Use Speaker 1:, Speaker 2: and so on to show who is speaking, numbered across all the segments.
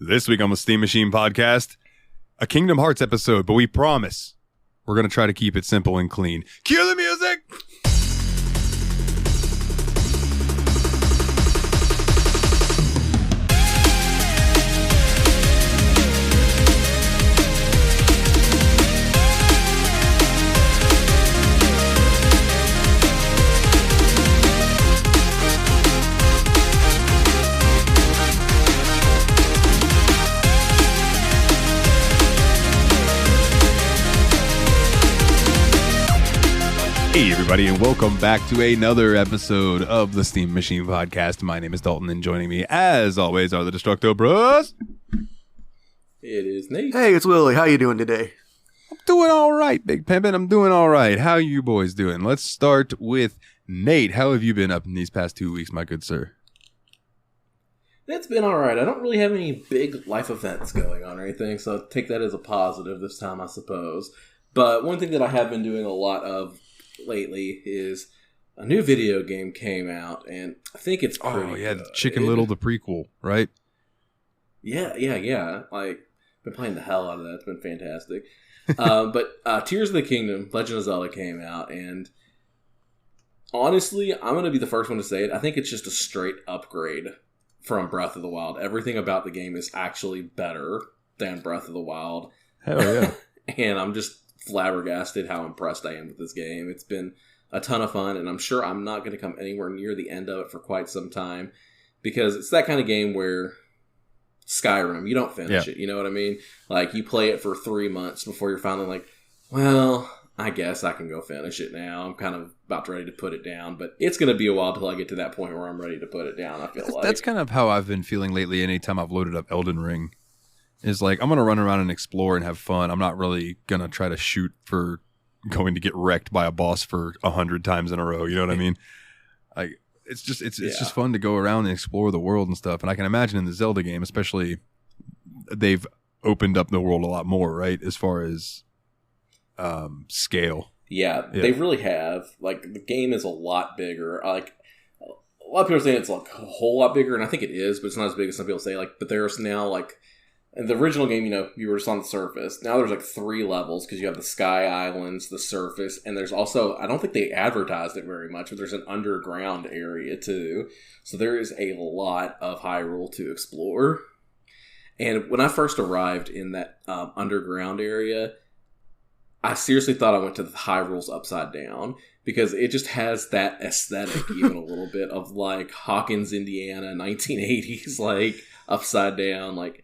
Speaker 1: This week on the Steam Machine Podcast, a Kingdom Hearts episode, but we promise we're going to try to keep it simple and clean. Cue the music! Hey everybody, and welcome back to another episode of the Steam Machine Podcast. My name is Dalton, and joining me, as always, are the Destructo Bros.
Speaker 2: It is Nate.
Speaker 3: Hey, it's Willie. How you doing today?
Speaker 1: I'm doing all right, Big Pimpin'. I'm doing all right. How you boys doing? Let's start with Nate. How have you been up in these past 2 weeks, my good sir?
Speaker 2: It's been all right. I don't really have any big life events going on or anything, so I'll take that as a positive this time, I suppose. But one thing that I have been doing a lot of lately is a new video game came out, and I think it's pretty
Speaker 1: good. Chicken Little, the prequel, right?
Speaker 2: Yeah. Like, been playing the hell out of that. It's been fantastic. But Tears of the Kingdom, Legend of Zelda came out, and honestly, I'm going to be the first one to say it. I think it's just a straight upgrade from Breath of the Wild. Everything about the game is actually better than Breath of the Wild.
Speaker 1: Hell yeah.
Speaker 2: And I'm just flabbergasted how impressed I am with this game. It's been a ton of fun, and I'm sure I'm not going to come anywhere near the end of it for quite some time, because it's that kind of game where Skyrim, you don't finish it, you know what I mean? Like, you play it for 3 months before you're finally like, well, I guess I can go finish it now. I'm kind of about ready to put it down, but it's going to be a while till I get to that point where I'm ready to put it down, I feel like.
Speaker 1: That's kind of how I've been feeling lately anytime I've loaded up Elden Ring. Is like, I'm going to run around and explore and have fun. I'm not really going to try to shoot for going to get wrecked by a boss for 100 times in a row. You know what I mean? It's just fun to go around and explore the world and stuff. And I can imagine in the Zelda game, especially, they've opened up the world a lot more, right? As far as scale.
Speaker 2: Yeah, they really have. Like, the game is a lot bigger. Like, a lot of people are saying it's like a whole lot bigger, and I think it is, but it's not as big as some people say. Like, but there's now, like, in the original game, you were just on the surface. Now there's like 3 levels, because you have the Sky Islands, the surface, and there's also, I don't think they advertised it very much, but there's an underground area too. So there is a lot of Hyrule to explore. And when I first arrived in that underground area, I seriously thought I went to the Hyrule's upside down, because it just has that aesthetic even a little bit of like Hawkins, Indiana, 1980s, like upside down, like.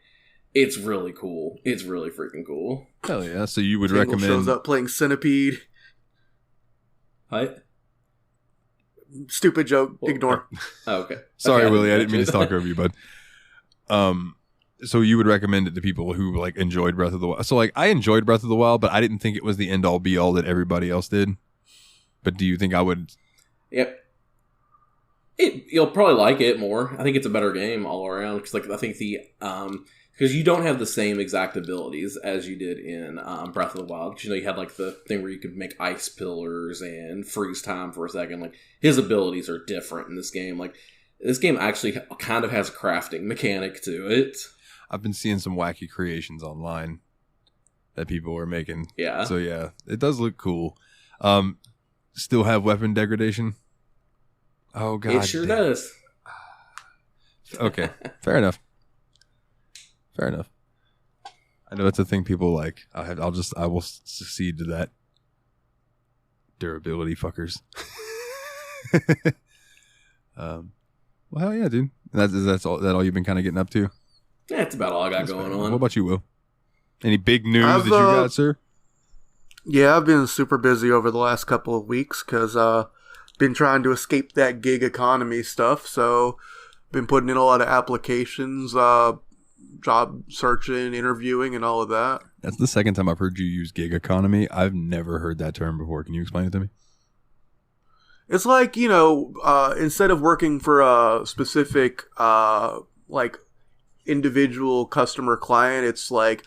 Speaker 2: It's really cool. It's really freaking cool.
Speaker 1: Hell yeah. So you would
Speaker 3: Tingle
Speaker 1: recommend...
Speaker 3: shows up playing Centipede.
Speaker 2: What?
Speaker 3: Stupid joke. Ignore.
Speaker 2: Oh, okay.
Speaker 1: Sorry,
Speaker 2: okay,
Speaker 1: Willie. I didn't mean to talk over you, bud. So you would recommend it to people who like enjoyed Breath of the Wild. So like, I enjoyed Breath of the Wild, but I didn't think it was the end-all be-all that everybody else did. But do you think I would...
Speaker 2: Yep. You'll probably like it more. I think it's a better game all around. Because like, I think the... Because you don't have the same exact abilities as you did in Breath of the Wild. Because, you had, like, the thing where you could make ice pillars and freeze time for a second. Like, his abilities are different in this game. Like, this game actually kind of has a crafting mechanic to it.
Speaker 1: I've been seeing some wacky creations online that people are making.
Speaker 2: Yeah.
Speaker 1: So, yeah, it does look cool. Still have weapon degradation? Oh, God.
Speaker 2: It sure does.
Speaker 1: Okay, fair enough. Fair enough. I know it's a thing people like. I will succeed to that. Durability fuckers. Well, hell yeah, dude. That's all you've been kind of getting up to?
Speaker 2: Yeah, that's about all I got going on.
Speaker 1: What about you, Will? Any big news that you got, sir?
Speaker 3: Yeah, I've been super busy over the last couple of weeks because been trying to escape that gig economy stuff. So, been putting in a lot of applications, job searching, interviewing, and all of that.
Speaker 1: That's the second time I've heard you use gig economy. I've never heard that term before. Can you explain it to me?
Speaker 3: It's like, instead of working for a specific, like, individual customer client, it's like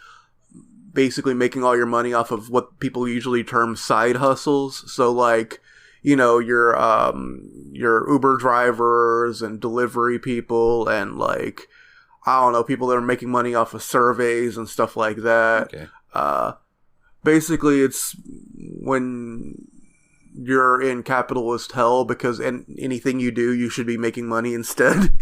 Speaker 3: basically making all your money off of what people usually term side hustles. So, like, your Uber drivers and delivery people and, like, I don't know, people that are making money off of surveys and stuff like that.
Speaker 1: Okay.
Speaker 3: Basically, it's when you're in capitalist hell because anything you do, you should be making money instead.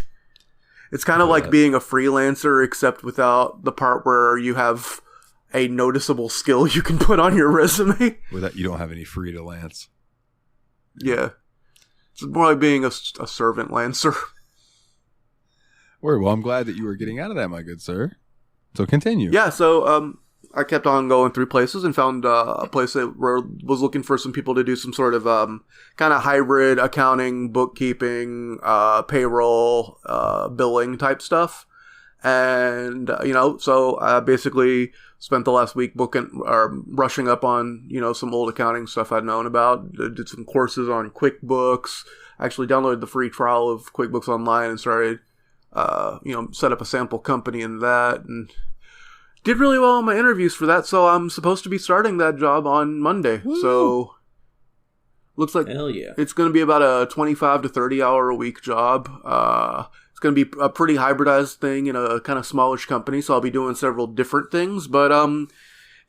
Speaker 3: It's kind of like being a freelancer, except without the part where you have a noticeable skill you can put on your resume.
Speaker 1: Without you don't have any free to lance.
Speaker 3: Yeah. It's more like being a servant lancer.
Speaker 1: Well, I'm glad that you were getting out of that, my good sir. So continue.
Speaker 3: Yeah, so I kept on going through places and found a place that was looking for some people to do some sort of kind of hybrid accounting, bookkeeping, payroll, billing type stuff. And, so I basically spent the last week brushing up on, some old accounting stuff I'd known about. Did some courses on QuickBooks. Actually downloaded the free trial of QuickBooks Online and started, set up a sample company in that, and did really well on my interviews for that, so I'm supposed to be starting that job on Monday. Woo! So, looks like
Speaker 2: hell yeah.
Speaker 3: It's going to be about a 25 to 30 hour a week job. It's going to be a pretty hybridized thing in a kind of smallish company, so I'll be doing several different things, but at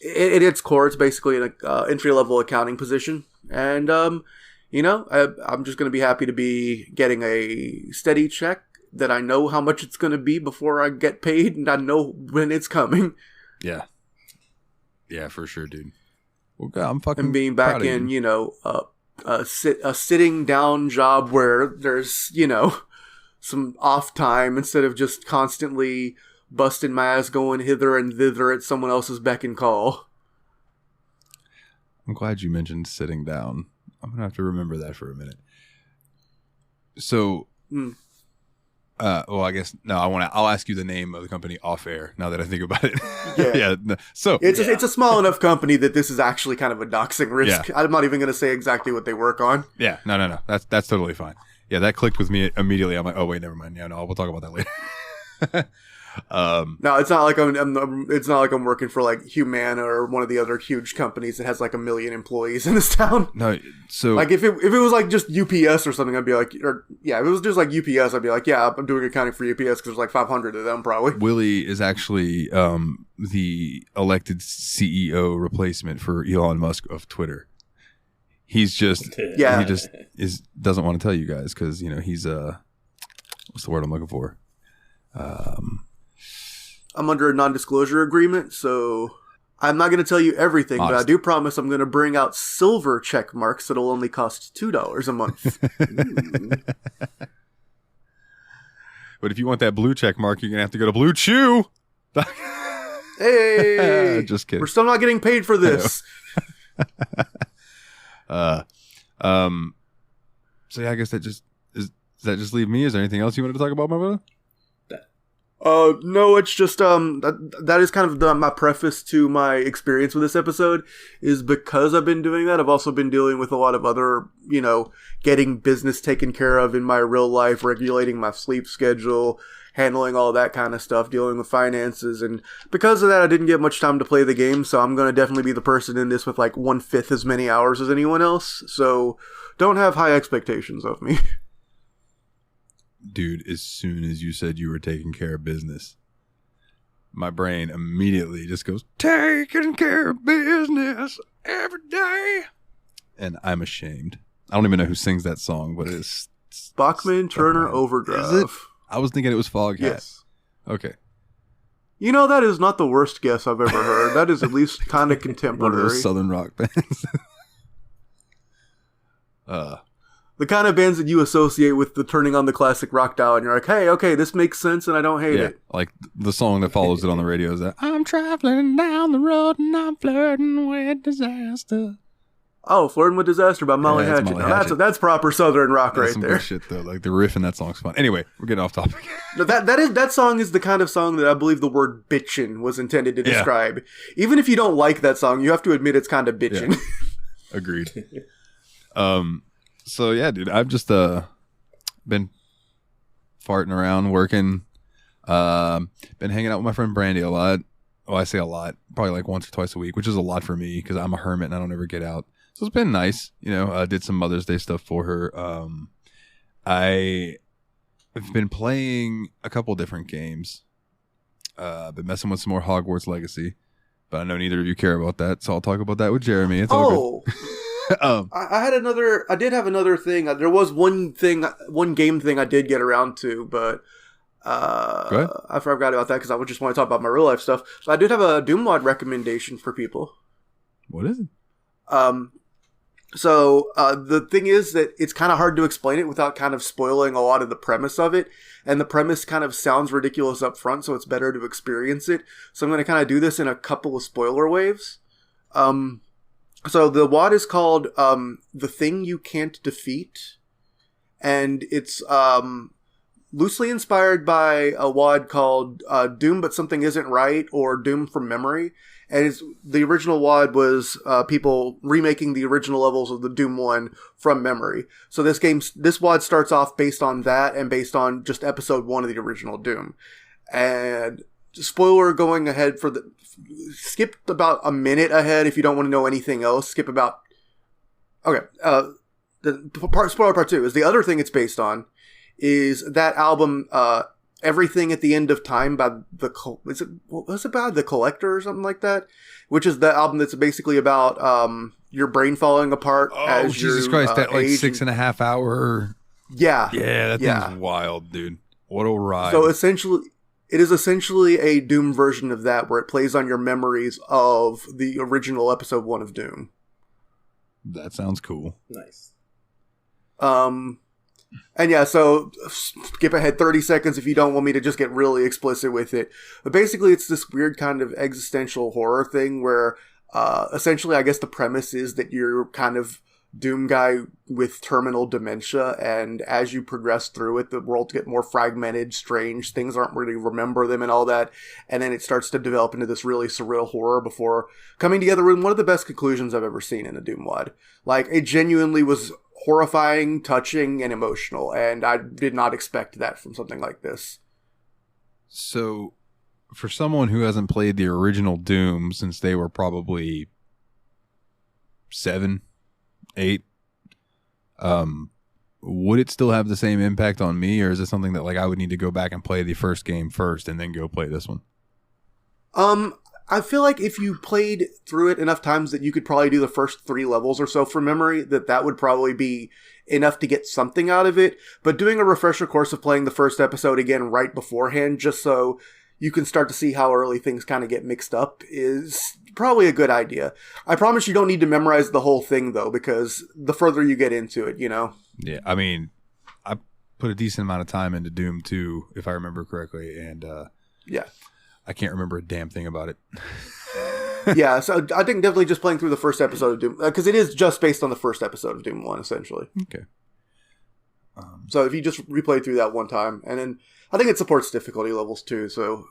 Speaker 3: its core, it's basically an entry-level accounting position, and, I'm just going to be happy to be getting a steady check that I know how much it's going to be before I get paid, and I know when it's coming.
Speaker 1: Yeah. Yeah, for sure, dude. Well, God, I'm fucking
Speaker 3: and being back in, a sitting down job where there's, some off time instead of just constantly busting my ass going hither and thither at someone else's beck and call.
Speaker 1: I'm glad you mentioned sitting down. I'm going to have to remember that for a minute. So... I guess no. I'll ask you the name of the company off air. Now that I think about it,
Speaker 3: yeah.
Speaker 1: No. So
Speaker 3: it's a small enough company that this is actually kind of a doxing risk.
Speaker 1: Yeah.
Speaker 3: I'm not even going to say exactly what they work on.
Speaker 1: Yeah, no. That's totally fine. Yeah, that clicked with me immediately. I'm like, oh wait, never mind. Yeah, no, we'll talk about that later.
Speaker 3: No, it's not like I'm working for like Humana or one of the other huge companies that has like 1 million employees in this town.
Speaker 1: No, so
Speaker 3: like if it was like just UPS or something, I'd be like, if it was just like UPS, I'd be like, yeah, I'm doing accounting for UPS because there's like 500 of them probably.
Speaker 1: Willie is actually the elected CEO replacement for Elon Musk of Twitter. He's just he just doesn't want to tell you guys because he's what's the word I'm looking for?
Speaker 3: I'm under a non-disclosure agreement, so I'm not going to tell you everything, but I do promise I'm going to bring out silver check marks that'll only cost $2 a month.
Speaker 1: But if you want that blue check mark, you're going to have to go to Blue Chew.
Speaker 3: Hey!
Speaker 1: Just kidding.
Speaker 3: We're still not getting paid for this.
Speaker 1: So yeah, I guess does that just leave me? Is there anything else you wanted to talk about, my brother?
Speaker 3: No, it's just, that is kind of my preface to my experience with this episode is because I've been doing that. I've also been dealing with a lot of other, getting business taken care of in my real life, regulating my sleep schedule, handling all that kind of stuff, dealing with finances. And because of that, I didn't get much time to play the game. So I'm going to definitely be the person in this with like 1/5 as many hours as anyone else. So don't have high expectations of me.
Speaker 1: Dude, as soon as you said you were taking care of business, my brain immediately just goes, taking care of business every day. And I'm ashamed. I don't even know who sings that song, but it's
Speaker 3: Bachman Turner Overdrive.
Speaker 1: Is it? I was thinking it was Foghat.
Speaker 3: Yes.
Speaker 1: Okay.
Speaker 3: That is not the worst guess I've ever heard. That is at least kind of contemporary.
Speaker 1: One of those Southern rock bands.
Speaker 3: The kind of bands that you associate with the turning on the classic rock dial and you're like, hey, okay, this makes sense and I don't hate it.
Speaker 1: Like the song that follows it on the radio is that I'm traveling down the road and I'm flirting with disaster.
Speaker 3: Oh, Flirting with Disaster by Molly Hatchet. That's proper Southern rock right
Speaker 1: some
Speaker 3: there.
Speaker 1: Good shit though. Like the riff in that song's fun. Anyway, we're getting off topic.
Speaker 3: No, that song is the kind of song that I believe the word bitchin' was intended to describe. Even if you don't like that song, you have to admit it's kind of bitchin'.
Speaker 1: Yeah. Agreed. So yeah, dude, I've just been farting around, working. Been hanging out with my friend Brandy a lot. Well, I say a lot, probably like once or twice a week, which is a lot for me because I'm a hermit and I don't ever get out. So it's been nice, did some Mother's Day stuff for her. I've been playing a couple different games. I've been messing with some more Hogwarts Legacy, but I know neither of you care about that, so I'll talk about that with Jeremy. It's all good.
Speaker 3: I did have another thing. There was one game thing I did get around to, but I forgot about that because I just want to talk about my real life stuff. So I did have a Doom mod recommendation for people.
Speaker 1: What is it?
Speaker 3: So the thing is that it's kind of hard to explain it without kind of spoiling a lot of the premise of it. And the premise kind of sounds ridiculous up front, so it's better to experience it. So I'm going to kind of do this in a couple of spoiler waves. So the WAD is called The Thing You Can't Defeat. And it's loosely inspired by a WAD called Doom But Something Isn't Right, or Doom from Memory. And the original WAD was people remaking the original levels of the Doom 1 from memory. So this WAD starts off based on that and based on just episode 1 of the original Doom. And spoiler going ahead skip about a minute ahead if you don't want to know anything else. Spoiler part 2 is the other thing it's based on is that album, Everything at the End of Time by The Collector or something like that, which is the album that's basically about your brain falling apart.
Speaker 1: Oh, Jesus Christ! That like 6.5 hour.
Speaker 3: Yeah,
Speaker 1: that thing's wild, dude. What a ride!
Speaker 3: So it is essentially a Doom version of that, where it plays on your memories of the original episode 1 of Doom.
Speaker 1: That sounds cool.
Speaker 2: Nice.
Speaker 3: And yeah, so skip ahead 30 seconds if you don't want me to just get really explicit with it. But basically, it's this weird kind of existential horror thing where essentially, I guess the premise is that you're kind of Doom guy with terminal dementia, and as you progress through it, the world gets more fragmented, strange, things aren't really remember them and all that, and then it starts to develop into this really surreal horror before coming together in one of the best conclusions I've ever seen in a Doom WAD. Like, it genuinely was horrifying, touching, and emotional, and I did not expect that from something like this.
Speaker 1: So, for someone who hasn't played the original Doom since they were probably 7, 8, would it still have the same impact on me, or is it something that like I would need to go back and play the first game first and then go play this one?
Speaker 3: I feel like if you played through it enough times that you could probably do the first 3 levels or so from memory, that would probably be enough to get something out of it. But doing a refresher course of playing the first episode again right beforehand, just so you can start to see how early things kind of get mixed up, is probably a good idea. I promise you don't need to memorize the whole thing, though, because the further you get into it, you know?
Speaker 1: Yeah, I mean, I put a decent amount of time into Doom 2, if I remember correctly, and
Speaker 3: yeah.
Speaker 1: I can't remember a damn thing about it.
Speaker 3: Yeah, so I think definitely just playing through the first episode of Doom, because it is just based on the first episode of Doom 1, essentially.
Speaker 1: Okay.
Speaker 3: So if you just replay through that one time, and then I think it supports difficulty levels too, so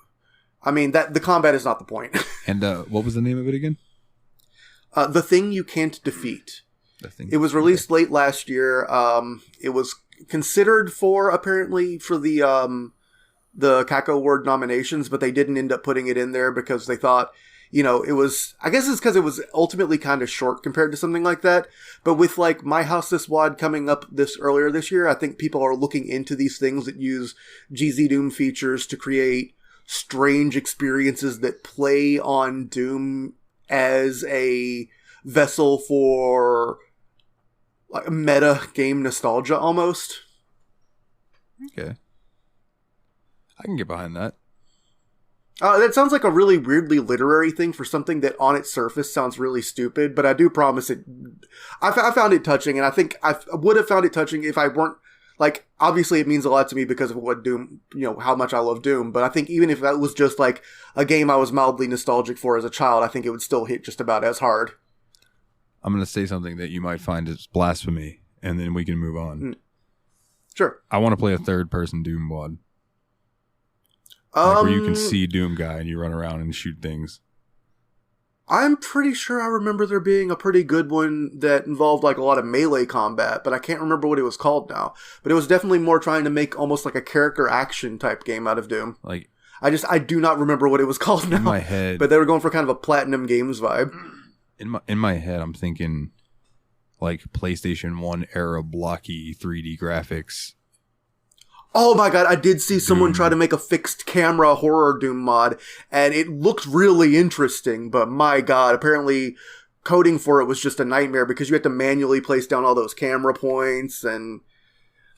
Speaker 3: I mean, that the combat is not the point.
Speaker 1: And what was the name of it again?
Speaker 3: The Thing You Can't Defeat. It was released late last year. It was considered apparently for the CACO Award nominations, but they didn't end up putting it in there because they thought, you know, it was, I guess it's because it was ultimately kind of short compared to something like that. But with like My House This WAD coming up earlier this year, I think people are looking into these things that use GZ Doom features to create strange experiences that play on Doom as a vessel for like meta game nostalgia almost.
Speaker 1: Okay. I can get behind that.
Speaker 3: That sounds like a really weirdly literary thing for something that on its surface sounds really stupid, but I do promise it. I found it touching, and I think I would have found it touching if I weren't, like, obviously it means a lot to me because of what Doom, you know, how much I love Doom, but I think even if that was just like a game I was mildly nostalgic for as a child, I think it would still hit just about as hard.
Speaker 1: I'm going to say something that you might find is blasphemy, and then we can move on.
Speaker 3: Sure.
Speaker 1: I want to play a third-person Doom WAD. Like where you can see Doom Guy and you run around and shoot things.
Speaker 3: I'm pretty sure I remember there being a pretty good one that involved like a lot of melee combat, but I can't remember what it was called now. But it was definitely more trying to make almost like a character action type game out of Doom.
Speaker 1: Like,
Speaker 3: I do not remember what it was called now.
Speaker 1: In my head,
Speaker 3: but they were going for kind of a Platinum Games vibe.
Speaker 1: In my head, I'm thinking like PlayStation 1 era blocky 3D graphics.
Speaker 3: Oh my god, I did see someone
Speaker 1: Doom.
Speaker 3: try to make a fixed camera horror Doom mod, and it looked really interesting, but my god, apparently coding for it was just a nightmare because you had to manually place down all those camera points, and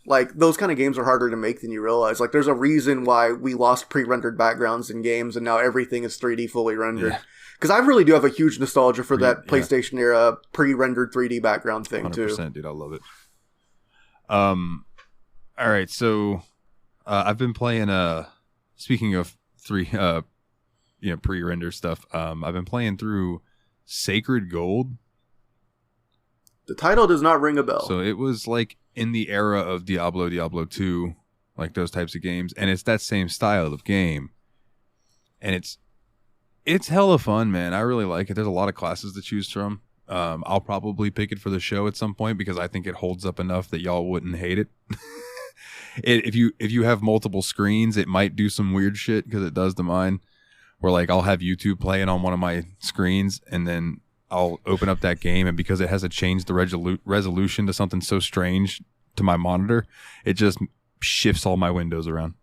Speaker 3: like those kind of games are harder to make than you realize. Like there's a reason why we lost pre-rendered backgrounds in games and now everything is 3D fully rendered. Because I really do have a huge nostalgia for that PlayStation era pre-rendered 3D background thing 100%, too.
Speaker 1: Dude, I love it. All right, so I've been playing. Speaking of pre-render stuff. I've been playing through Sacred Gold.
Speaker 3: The title does not ring a bell.
Speaker 1: So it was like in the era of Diablo 2, like those types of games, and it's that same style of game, and it's hella fun, man. I really like it. There's a lot of classes to choose from. I'll probably pick it for the show at some point because I think it holds up enough that y'all wouldn't hate it. If you have multiple screens, it might do some weird shit because it does to mine. Where like I'll have YouTube playing on one of my screens and then I'll open up that game, and because it has to change the resolution to something so strange to my monitor, it just shifts all my windows around.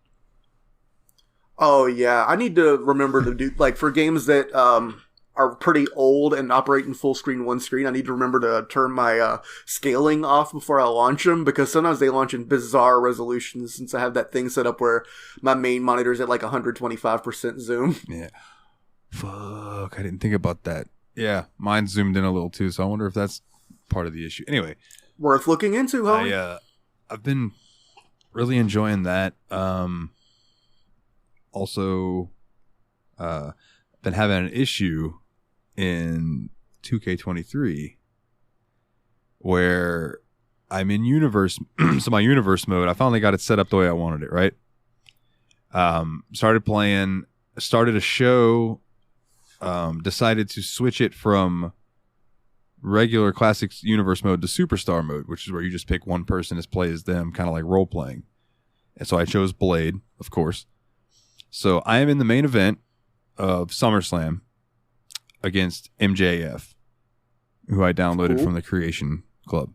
Speaker 3: Oh yeah, I need to remember to do like for games that are pretty old and operate in full screen one screen. I need to remember to turn my scaling off before I launch them because sometimes they launch in bizarre resolutions. Since I have that thing set up where my main monitor is at like 125% zoom.
Speaker 1: Yeah. Fuck, I didn't think about that. Yeah, mine zoomed in a little too, so I wonder if that's part of the issue. Anyway,
Speaker 3: worth looking into, homie.
Speaker 1: I've been really enjoying that. Also, been having an issue in 2K23 where I'm in universe. So my universe mode, I finally got it set up the way I wanted it, right? Started playing, started a show, decided to switch it from regular classic universe mode to superstar mode, which is where you just pick one person as play as them, kind of like role playing. And so I chose Blade, of course. So I am in the main event of SummerSlam against MJF, who I downloaded from the Creation Club.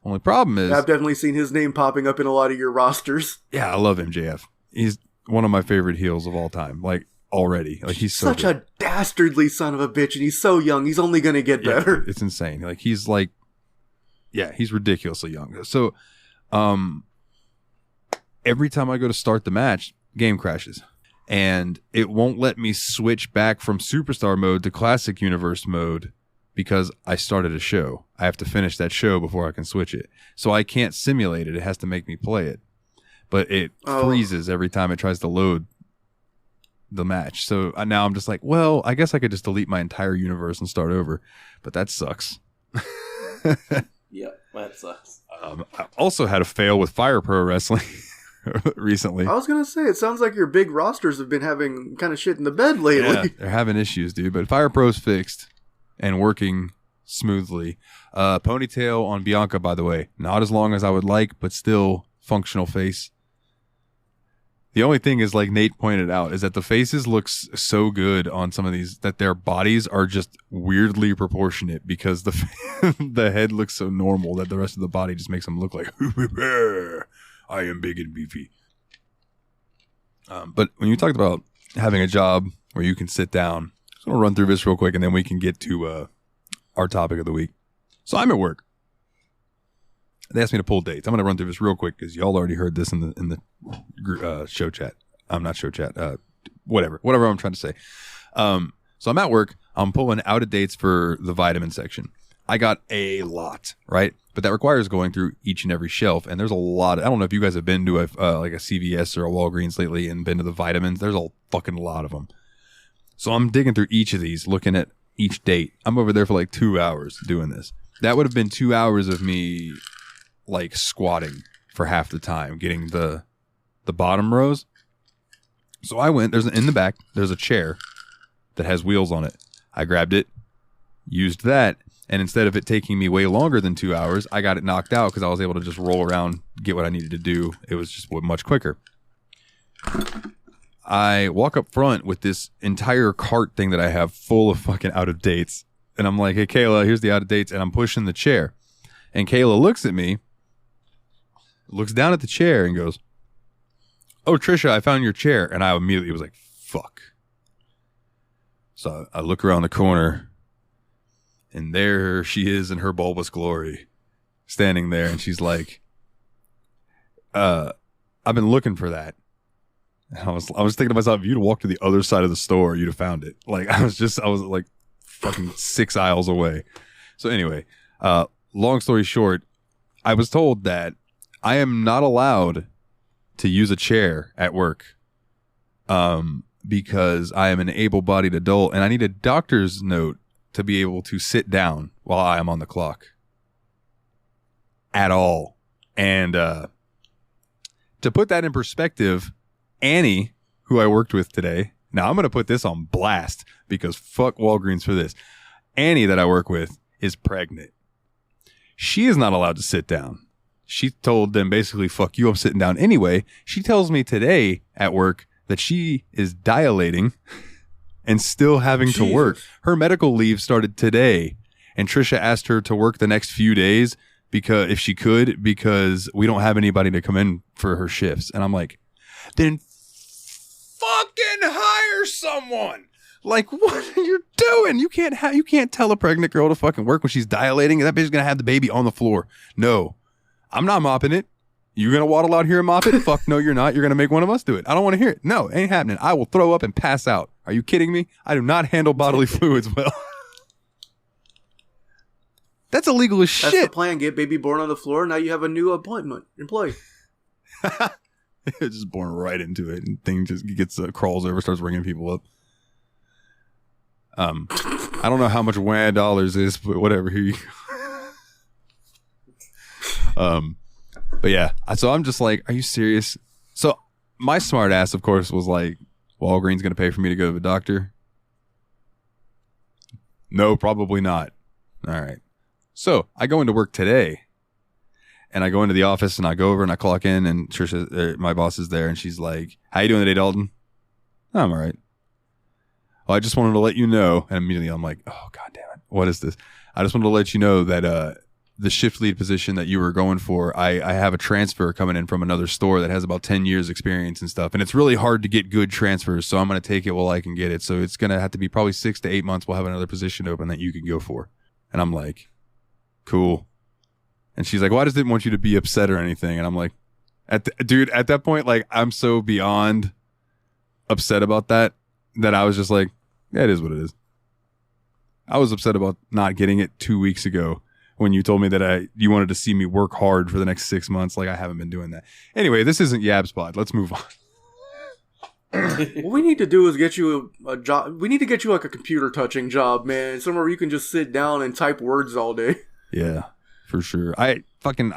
Speaker 1: Only problem is,
Speaker 3: I've definitely seen his name popping up in a lot of your rosters.
Speaker 1: Yeah, I love MJF. He's one of my favorite heels of all time. Like already, like he's so
Speaker 3: such
Speaker 1: good.
Speaker 3: A dastardly son of a bitch, and he's so young. He's only going to get better.
Speaker 1: It's insane. Like he's ridiculously young. So, every time I go to start the match, game crashes. And it won't let me switch back from superstar mode to classic universe mode because I started a show. I have to finish that show before I can switch it. So I can't simulate it. It has to make me play it. But it freezes every time it tries to load the match. So now I'm just like, well, I guess I could just delete my entire universe and start over. But that sucks.
Speaker 2: Yeah, that sucks.
Speaker 1: I also had a fail with Fire Pro Wrestling. Recently.
Speaker 3: I was going to say, it sounds like your big rosters have been having kind of shit in the bed lately.
Speaker 1: Yeah, they're having issues, dude. But Fire Pro's fixed and working smoothly. Ponytail on Bianca, by the way. Not as long as I would like, but still functional face. The only thing is, like Nate pointed out, is that the faces look so good on some of these that their bodies are just weirdly proportionate because the head looks so normal that the rest of the body just makes them look like I am big and beefy. But when you talked about having a job where you can sit down, I'm just going to run through this real quick and then we can get to our topic of the week. So I'm at work. They asked me to pull dates. I'm going to run through this real quick because y'all already heard this in the show chat. I'm not show chat. Whatever I'm trying to say. So I'm at work. I'm pulling out of dates for the vitamin section. I got a lot, right? But that requires going through each and every shelf. And there's a lot. I don't know if you guys have been to like a CVS or a Walgreens lately and been to the vitamins. There's a fucking lot of them. So I'm digging through each of these, looking at each date. I'm over there for like 2 hours doing this. That would have been 2 hours of me like squatting for half the time, getting the bottom rows. So I went, in the back, there's a chair that has wheels on it. I grabbed it, used that. And instead of it taking me way longer than 2 hours, I got it knocked out because I was able to just roll around, get what I needed to do. It was just much quicker. I walk up front with this entire cart thing that I have full of fucking out of dates. And I'm like, hey, Kayla, here's the out of dates. And I'm pushing the chair. And Kayla looks at me, looks down at the chair and goes, "Oh, Trisha, I found your chair." And I immediately was like, fuck. So I look around the corner, and there she is in her bulbous glory, standing there, and she's like, I've been looking for that. And I was thinking to myself, if you'd walked to the other side of the store, you'd have found it. Like, I was like fucking 6 aisles away. So anyway, long story short, I was told that I am not allowed to use a chair at work, because I am an able-bodied adult and I need a doctor's note to be able to sit down while I am on the clock at all. And to put that in perspective, Annie, who I worked with today, now I'm going to put this on blast because fuck Walgreens for this. Annie that I work with is pregnant. She is not allowed to sit down. She told them basically, fuck you, I'm sitting down anyway. She tells me today at work that she is dilating and still having to work. Her medical leave started today, and Trisha asked her to work the next few days because if she could, because we don't have anybody to come in for her shifts. And I'm like, then fucking hire someone. Like, what are you doing? You can't tell a pregnant girl to fucking work when she's dilating. That bitch is gonna have the baby on the floor. No, I'm not mopping it. You're going to waddle out here and mop it? Fuck no, you're not. You're going to make one of us do it. I don't want to hear it. No, it ain't happening. I will throw up and pass out. Are you kidding me? I do not handle bodily fluids well. That's illegal as shit.
Speaker 3: That's the plan. Get baby born on the floor. Now you have a new employee.
Speaker 1: Just born right into it. And thing just gets crawls over, starts ringing people up. I don't know how much WAN dollars is, but whatever. Here you go. But yeah, so I'm just like, are you serious? So my smart ass, of course, was like, Walgreens going to pay for me to go to the doctor? No, probably not. All right. So I go into work today, and I go into the office, and I go over and I clock in, and Trisha, my boss, is there, and she's like, how you doing today, Dalton? Oh, I'm all right. Well, I just wanted to let you know, and immediately I'm like, oh, God damn it. What is this? I just wanted to let you know that the shift lead position that you were going for, I have a transfer coming in from another store that has about 10 years experience and stuff. And it's really hard to get good transfers. So I'm going to take it while I can get it. So it's going to have to be probably 6 to 8 months. We'll have another position open that you can go for. And I'm like, cool. And she's like, well, I just didn't want you to be upset or anything. And I'm like, dude, at that point, like, I'm so beyond upset about that I was just like, yeah, it is what it is. I was upset about not getting it 2 weeks ago, when you told me that you wanted to see me work hard for the next 6 months. Like, I haven't been doing that. Anyway, this isn't Yab's Pod. Let's move on.
Speaker 3: What we need to do is get you a job. We need to get you like a computer touching job, man. Somewhere where you can just sit down and type words all day.
Speaker 1: Yeah, for sure. I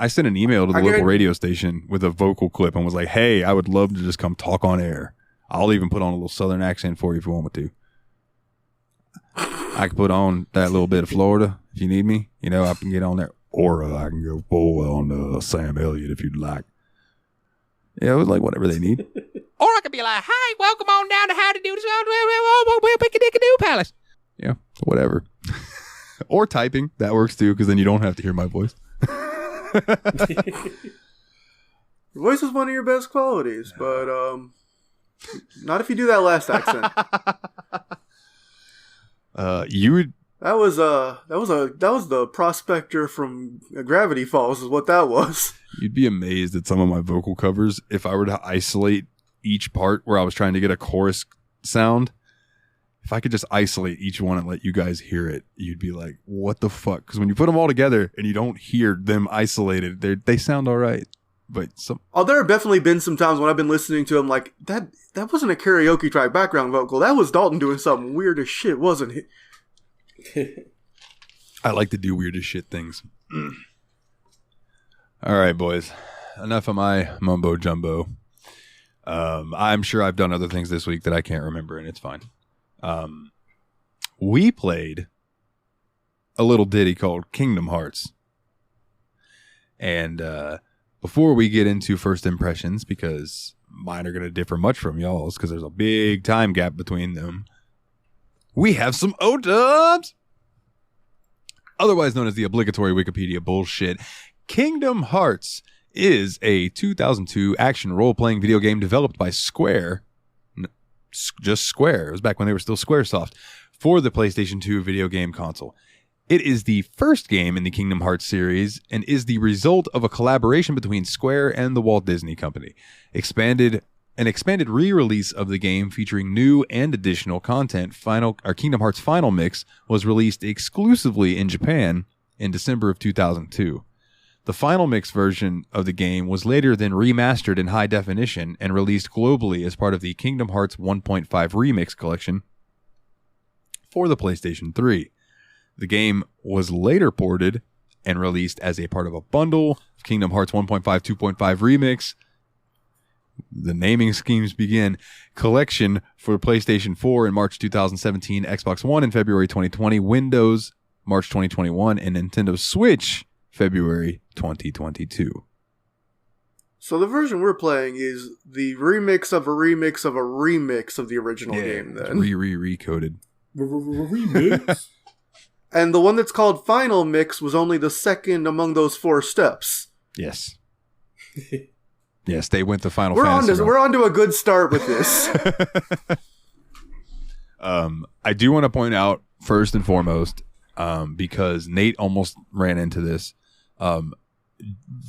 Speaker 1: sent an email to the local radio station with a vocal clip and was like, hey, I would love to just come talk on air. I'll even put on a little Southern accent for you if you want me to. I can put on that little bit of Florida if you need me. You know, I can get on there. Or I can go full on Sam Elliott if you'd like. Yeah, it was like whatever they need.
Speaker 4: Or I could be like, hi, welcome on down to How to Do This. We'll pick a dick a do palace.
Speaker 1: Yeah, whatever. Or typing. That works too, because then you don't have to hear my voice.
Speaker 3: Your voice is one of your best qualities, but not if you do that last accent.
Speaker 1: You would.
Speaker 3: That was the prospector from Gravity Falls is what that was.
Speaker 1: You'd be amazed at some of my vocal covers. If I were to isolate each part where I was trying to get a chorus sound, if I could just isolate each one and let you guys hear it, you'd be like, what the fuck? Because when you put them all together and you don't hear them isolated, they sound all right. But
Speaker 3: there have definitely been some times when I've been listening to them like, that wasn't a karaoke track background vocal. That was Dalton doing something weird as shit, wasn't it?
Speaker 1: I like to do weird as shit things. All right, boys. Enough of my mumbo jumbo. I'm sure I've done other things this week that I can't remember, and it's fine. We played a little ditty called Kingdom Hearts. And before we get into first impressions, because mine are going to differ much from y'all's, because there's a big time gap between them, we have some O-dubs! Otherwise known as the obligatory Wikipedia bullshit. Kingdom Hearts is a 2002 action role-playing video game developed by Square. Just Square. It was back when they were still Squaresoft for the PlayStation 2 video game console. It is the first game in the Kingdom Hearts series and is the result of a collaboration between Square and the Walt Disney Company. An expanded re-release of the game featuring new and additional content, Kingdom Hearts Final Mix, was released exclusively in Japan in December of 2002. The Final Mix version of the game was later then remastered in high definition and released globally as part of the Kingdom Hearts 1.5 Remix collection for the PlayStation 3. The game was later ported and released as a part of a bundle of Kingdom Hearts 1.5 2.5 Remix. The naming schemes begin. Collection for PlayStation 4 in March 2017, Xbox One in February 2020, Windows March 2021, and Nintendo Switch February 2022.
Speaker 3: So the version we're playing is the remix of a remix of a remix of the original game then.
Speaker 1: Recoded.
Speaker 2: Remix.
Speaker 3: And the one that's called Final Mix was only the second among those 4 steps.
Speaker 1: Yes. Yes, they went to Final Fantasy.
Speaker 3: We're on to a good start with this.
Speaker 1: I do want to point out, first and foremost, because Nate almost ran into this,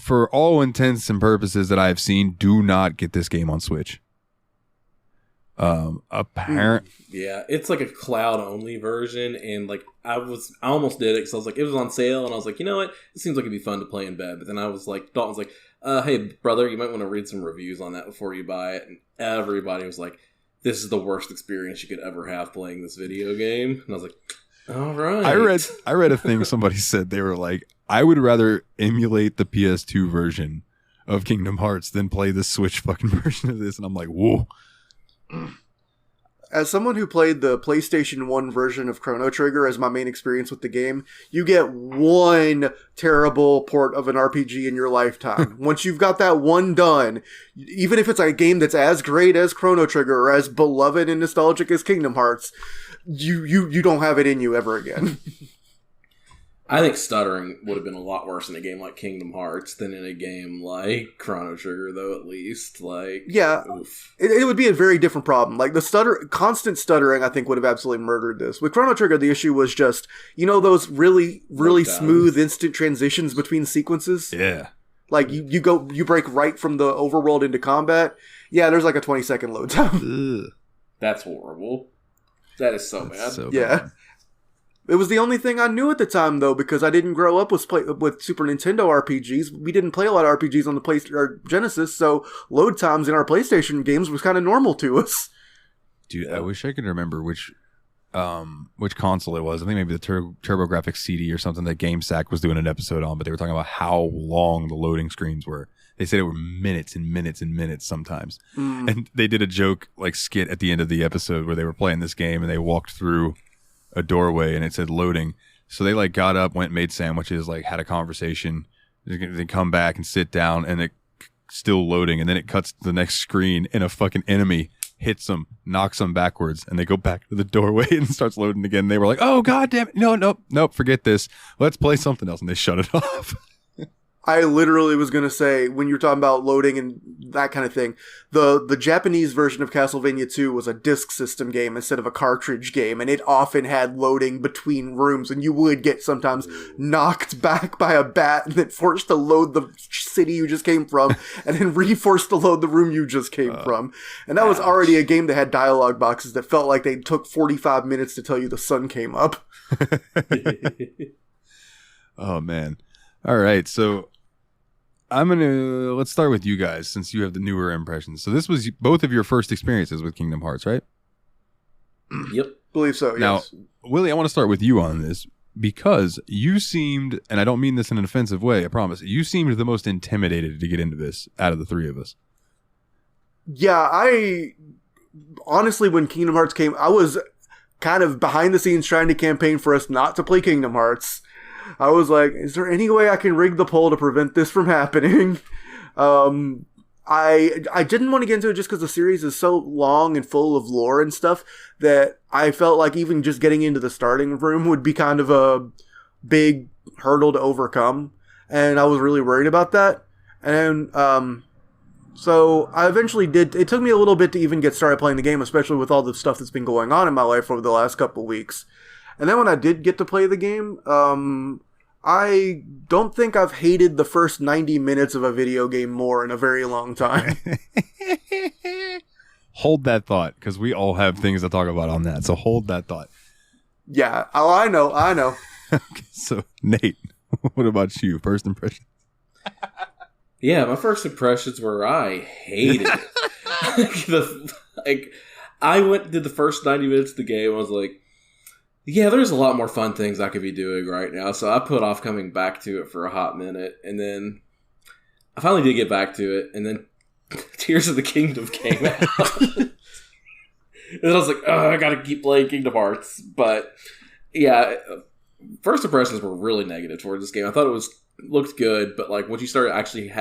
Speaker 1: for all intents and purposes that I've seen, do not get this game on Switch.
Speaker 2: Yeah, it's like a cloud only version, and like I almost did it because I was like, it was on sale, and I was like, you know what, it seems like it'd be fun to play in bed. But then I was like, Dalton's like, hey brother, you might want to read some reviews on that before you buy it. And everybody was like, this is the worst experience you could ever have playing this video game. And I was like, all right.
Speaker 1: I read a thing somebody said. They were like, I would rather emulate the PS2 version of Kingdom Hearts than play the Switch fucking version of this. And I'm like, whoa.
Speaker 3: As someone who played the PlayStation 1 version of Chrono Trigger as my main experience with the game, you get one terrible port of an RPG in your lifetime. Once you've got that one done, even if it's a game that's as great as Chrono Trigger or as beloved and nostalgic as Kingdom Hearts, you don't have it in you ever again.
Speaker 2: I think stuttering would have been a lot worse in a game like Kingdom Hearts than in a game like Chrono Trigger, though, at least. Like,
Speaker 3: yeah, it would be a very different problem. Like, constant stuttering, I think, would have absolutely murdered this. With Chrono Trigger, the issue was just, you know, those really, really smooth instant transitions between sequences?
Speaker 1: Yeah.
Speaker 3: Like, you break right from the overworld into combat. Yeah, there's like a 20-second load time.
Speaker 1: Ugh.
Speaker 2: That's horrible. That is so bad.
Speaker 1: So
Speaker 3: yeah.
Speaker 1: bad.
Speaker 3: It was the only thing I knew at the time, though, because I didn't grow up with Super Nintendo RPGs. We didn't play a lot of RPGs on the Genesis, so load times in our PlayStation games was kind of normal to us.
Speaker 1: Dude, I wish I could remember which console it was. I think maybe the TurboGrafx CD or something that GameSack was doing an episode on, but they were talking about how long the loading screens were. They said it were minutes and minutes and minutes sometimes. And they did a joke, like, skit at the end of the episode where they were playing this game and they walked through a doorway and it said loading. So they like got up, went, made sandwiches, like had a conversation. They come back and sit down and it still loading. And then it cuts to the next screen and a fucking enemy hits them, knocks them backwards. And they go back to the doorway and starts loading again. They were like, oh, God damn it. Nope. Forget this. Let's play something else. And they shut it off.
Speaker 3: I literally was going to say, when you're talking about loading and that kind of thing, the Japanese version of Castlevania 2 was a disk system game instead of a cartridge game, and it often had loading between rooms, and you would get sometimes knocked back by a bat and then forced to load the city you just came from, and then re-forced to load the room you just came from. And that was already a game that had dialogue boxes that felt like they took 45 minutes to tell you the sun came up.
Speaker 1: Oh, man. All right, so let's start with you guys since you have the newer impressions. So this was both of your first experiences with Kingdom Hearts, right?
Speaker 2: Yep.
Speaker 3: Believe so,
Speaker 1: now,
Speaker 3: yes.
Speaker 1: Willie, I want to start with you on this because you seemed, and I don't mean this in an offensive way, I promise, you seemed the most intimidated to get into this out of the three of us.
Speaker 3: Yeah, honestly, when Kingdom Hearts came, I was kind of behind the scenes trying to campaign for us not to play Kingdom Hearts. I was like, is there any way I can rig the poll to prevent this from happening? I didn't want to get into it just because the series is so long and full of lore and stuff that I felt like even just getting into the starting room would be kind of a big hurdle to overcome. And I was really worried about that. And so I eventually did. It took me a little bit to even get started playing the game, especially with all the stuff that's been going on in my life over the last couple of weeks. And then when I did get to play the game, I don't think I've hated the first 90 minutes of a video game more in a very long time.
Speaker 1: Hold that thought, because we all have things to talk about on that. So hold that thought.
Speaker 3: Yeah. Oh, I know.
Speaker 1: Okay, so Nate, what about you? First impression?
Speaker 2: Yeah, my first impressions were I hated it. I did the first 90 minutes of the game. I was like, yeah, there's a lot more fun things I could be doing right now. So I put off coming back to it for a hot minute. And then I finally did get back to it. And then Tears of the Kingdom came out. And I was like, oh, I gotta keep playing Kingdom Hearts. But yeah, first impressions were really negative towards this game. I thought it looked good, but like once you started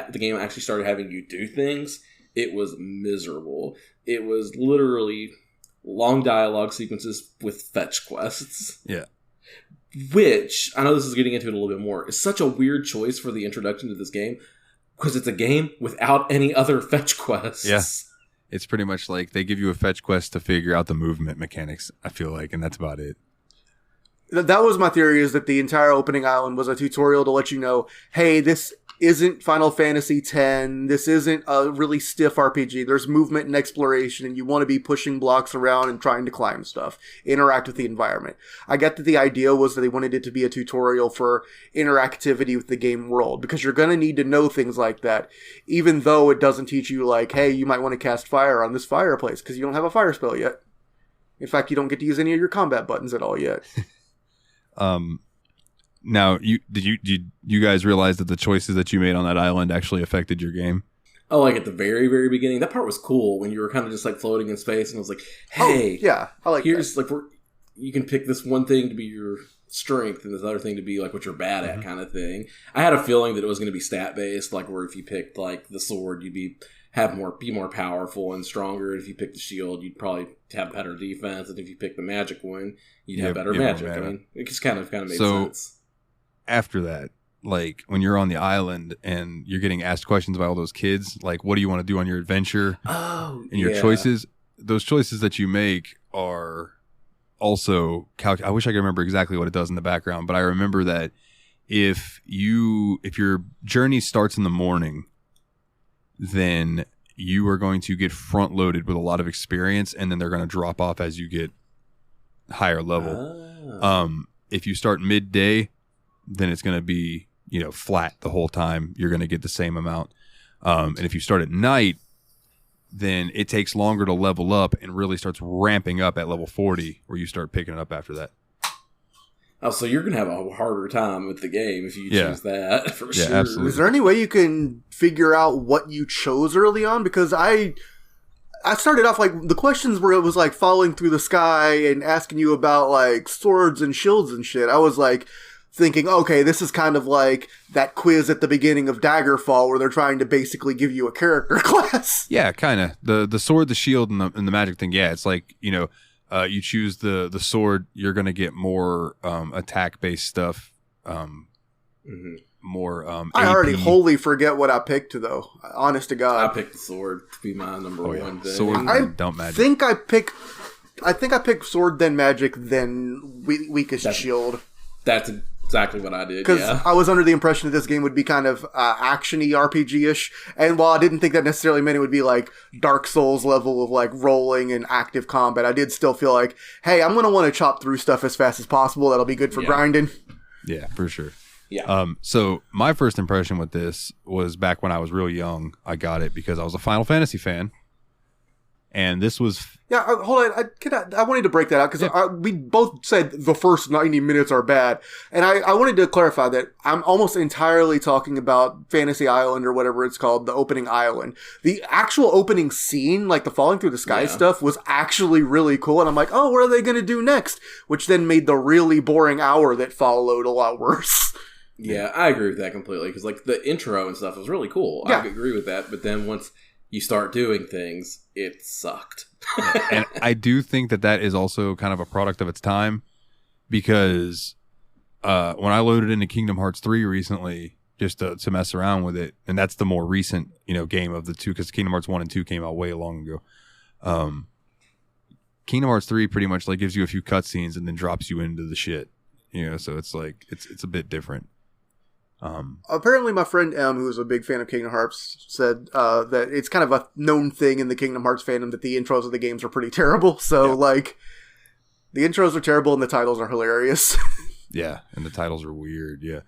Speaker 2: the game actually started having you do things, it was miserable. It was literally long dialogue sequences with fetch quests.
Speaker 1: Yeah.
Speaker 2: Which, I know this is getting into it a little bit more, is such a weird choice for the introduction to this game, because it's a game without any other fetch quests.
Speaker 1: Yeah. It's pretty much like they give you a fetch quest to figure out the movement mechanics, I feel like, and that's about it.
Speaker 3: That was my theory, is that the entire opening island was a tutorial to let you know, hey, this isn't Final Fantasy X, this isn't a really stiff RPG, there's movement and exploration, and you want to be pushing blocks around and trying to climb stuff, interact with the environment. I get that the idea was that they wanted it to be a tutorial for interactivity with the game world, because you're going to need to know things like that, even though it doesn't teach you, like, hey, you might want to cast fire on this fireplace, because you don't have a fire spell yet. In fact, you don't get to use any of your combat buttons at all yet.
Speaker 1: Now, did you guys realize that the choices that you made on that island actually affected your game?
Speaker 2: Oh, like at the very, very beginning, that part was cool when you were kind of just like floating in space, and it was like, hey,
Speaker 3: yeah, I like
Speaker 2: here's
Speaker 3: that.
Speaker 2: like you can pick this one thing to be your strength and this other thing to be like what you're bad at, kind of thing. I had a feeling that it was going to be stat based, like where if you picked like the sword, you'd be more powerful and stronger. If you pick the shield, you'd probably have better defense, and if you pick the magic one, you'd have better magic. I mean, it just kind of made sense. After
Speaker 1: that, like when you're on the island and you're getting asked questions by all those kids, like what do you want to do on your adventure? And your choices, those choices that you make are also I wish I could remember exactly what it does in the background, but I remember that if your journey starts in the morning, then you are going to get front loaded with a lot of experience, and then they're going to drop off as you get higher level. If you start midday, then it's going to be, flat the whole time. You're going to get the same amount. And if you start at night, then it takes longer to level up and really starts ramping up at level 40, where you start picking it up after that.
Speaker 2: Oh, so you're going to have a harder time with the game if you choose that, for sure.
Speaker 1: Absolutely.
Speaker 3: Is there any way you can figure out what you chose early on? Because I started off, like, the questions where it was, like, falling through the sky and asking you about, like, swords and shields and shit. I was, like, thinking, okay, this is kind of like that quiz at the beginning of Daggerfall where they're trying to basically give you a character class.
Speaker 1: Yeah, kind of. The sword, the shield, and the magic thing, yeah, it's like, you choose the sword, you're going to get more attack-based stuff, more
Speaker 3: I already wholly forget what I picked, though. Honest to God.
Speaker 2: I picked the sword to be my number one thing.
Speaker 1: Sword, don't magic.
Speaker 3: I think I picked sword, then magic, then weakest shield.
Speaker 2: That's exactly what I did,
Speaker 3: because I was under the impression that this game would be kind of action-y, RPG-ish, and while I didn't think that necessarily meant it would be like Dark Souls level of like rolling and active combat, I did still feel like, hey, I'm going to want to chop through stuff as fast as possible. That'll be good for grinding.
Speaker 1: Yeah, for sure.
Speaker 2: Yeah.
Speaker 1: So my first impression with this was back when I was real young. I got it because I was a Final Fantasy fan. And this was...
Speaker 3: Yeah, hold on. I wanted to break that out because we both said the first 90 minutes are bad. And I wanted to clarify that I'm almost entirely talking about Fantasy Island or whatever it's called, the opening island. The actual opening scene, like the falling through the sky stuff, was actually really cool. And I'm like, oh, what are they going to do next? Which then made the really boring hour that followed a lot worse.
Speaker 2: Yeah, I agree with that completely. Because like the intro and stuff was really cool. I agree with that. But then once you start doing things, it sucked.
Speaker 1: And I do think that is also kind of a product of its time, because when I loaded into Kingdom Hearts 3 recently, just to mess around with it. And that's the more recent, game of the two, because Kingdom Hearts 1 and 2 came out way long ago. Kingdom Hearts 3 pretty much like gives you a few cutscenes and then drops you into the shit. So it's like it's a bit different.
Speaker 3: Apparently my friend M, who is a big fan of Kingdom Hearts, said that it's kind of a known thing in the Kingdom Hearts fandom that the intros of the games are pretty terrible. So like the intros are terrible and the titles are hilarious.
Speaker 1: Yeah, and the titles are weird. Yeah.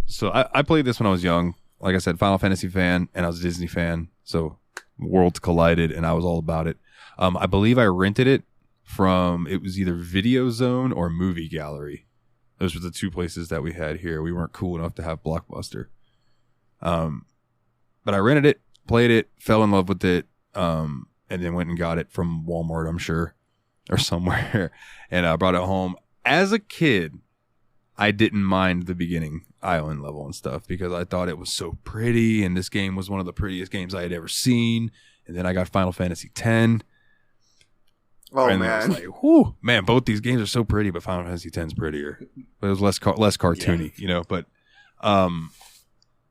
Speaker 1: So I played this when I was young. Like I said, Final Fantasy fan, and I was a Disney fan. So worlds collided, and I was all about it. I believe I rented it from, it was either Video Zone or Movie Gallery. Those were the two places that we had here. We weren't cool enough to have Blockbuster. But I rented it, played it, fell in love with it, and then went and got it from Walmart, I'm sure, or somewhere, and I brought it home. As a kid, I didn't mind the beginning island level and stuff because I thought it was so pretty, and this game was one of the prettiest games I had ever seen. And then I got Final Fantasy X.
Speaker 3: Oh,
Speaker 1: and
Speaker 3: man.
Speaker 1: I was like, whew, man, both these games are so pretty, but Final Fantasy X is prettier. But it was less cartoony, but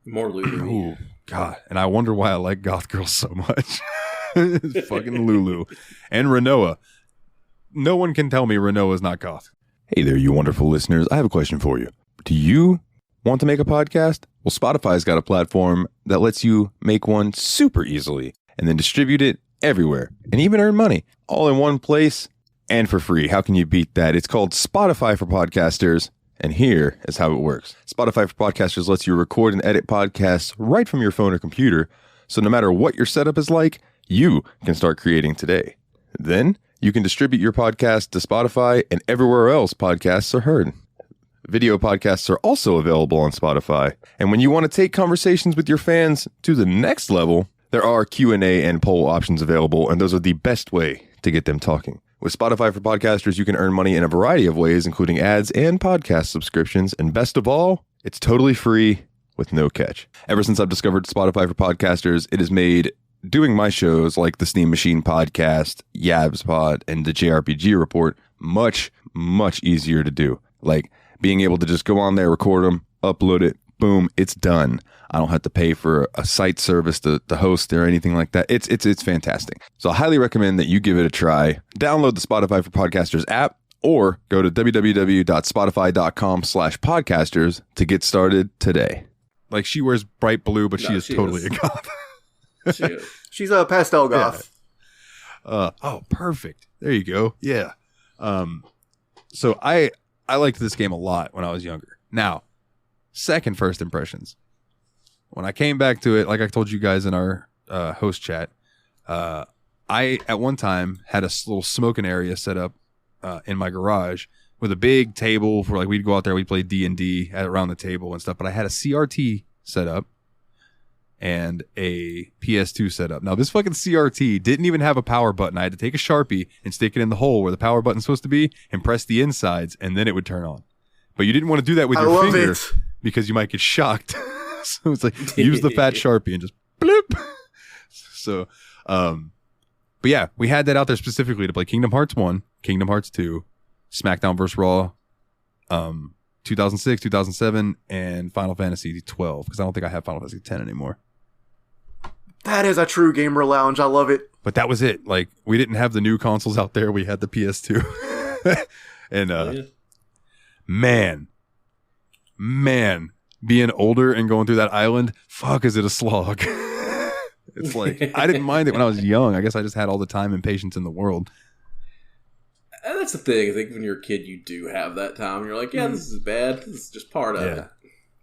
Speaker 2: more Lulu.
Speaker 1: Ooh, God. And I wonder why I like goth girls so much. It's fucking Lulu. And Renoa. No one can tell me Renoa is not goth. Hey there, you wonderful listeners. I have a question for you. Do you want to make a podcast? Well, Spotify's got a platform that lets you make one super easily and then distribute it everywhere and even earn money all in one place and for free. How can you beat that? It's called Spotify for Podcasters, and here is how it works. Spotify for Podcasters lets you record and edit podcasts right from your phone or computer, so no matter what your setup is like, you can start creating today. Then you can distribute your podcast to Spotify and everywhere else podcasts are heard. Video podcasts are also available on Spotify. And when you want to take conversations with your fans to the next level, there are Q&A and poll options available, and those are the best way to get them talking. With Spotify for Podcasters, you can earn money in a variety of ways, including ads and podcast subscriptions. And best of all, it's totally free with no catch. Ever since I've discovered Spotify for Podcasters, it has made doing my shows like the Steam Machine Podcast, Yabs Pod, and the JRPG Report much, much easier to do. Like being able to just go on there, record them, upload it, boom, it's done. I don't have to pay for a site service to host or anything like that. It's fantastic. So I highly recommend that you give it a try. Download the Spotify for Podcasters app or go to www.spotify.com/podcasters to get started today. Like she wears bright blue, but she is totally a goth.
Speaker 3: She's a pastel goth.
Speaker 1: Yeah. Oh, perfect. There you go. Yeah. So I liked this game a lot when I was younger. Now, second first impressions. When I came back to it, like I told you guys in our host chat, I at one time had a little smoking area set up in my garage with a big table for like we'd go out there, we'd play D&D around the table and stuff. But I had a CRT set up and a PS2 setup. Now, this fucking CRT didn't even have a power button. I had to take a Sharpie and stick it in the hole where the power button's supposed to be and press the insides, and then it would turn on. But you didn't want to do that with your finger because you might get shocked. So it's like, use the fat Sharpie and just bloop. So, but yeah, we had that out there specifically to play Kingdom Hearts 1, Kingdom Hearts 2, SmackDown vs. Raw, 2006, 2007, and Final Fantasy 12, because I don't think I have Final Fantasy 10 anymore.
Speaker 3: That is a true gamer lounge. I love it.
Speaker 1: But that was it. Like, we didn't have the new consoles out there. We had the PS2. And man, being older and going through that island, fuck, is it a slog. It's like, I didn't mind it when I was young. I guess I just had all the time and patience in the world.
Speaker 2: And that's the thing. I think when you're a kid, you do have that time. You're like, yeah, this is bad. This is just part of it.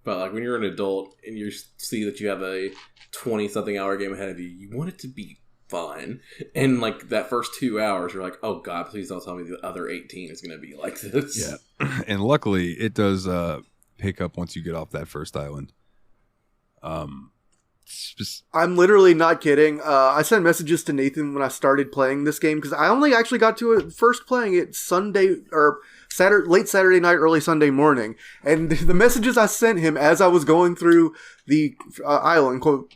Speaker 2: But like when you're an adult and you see that you have a 20-something hour game ahead of you, you want it to be fun. And like that first 2 hours, you're like, oh God, please don't tell me the other 18 is going to be like this.
Speaker 1: Yeah. And luckily, it does pick up once you get off that first island.
Speaker 3: I'm literally not kidding. I sent messages to Nathan when I started playing this game because I only actually got to it first playing it Sunday or late Saturday night, early Sunday morning. And the messages I sent him as I was going through the island, quote,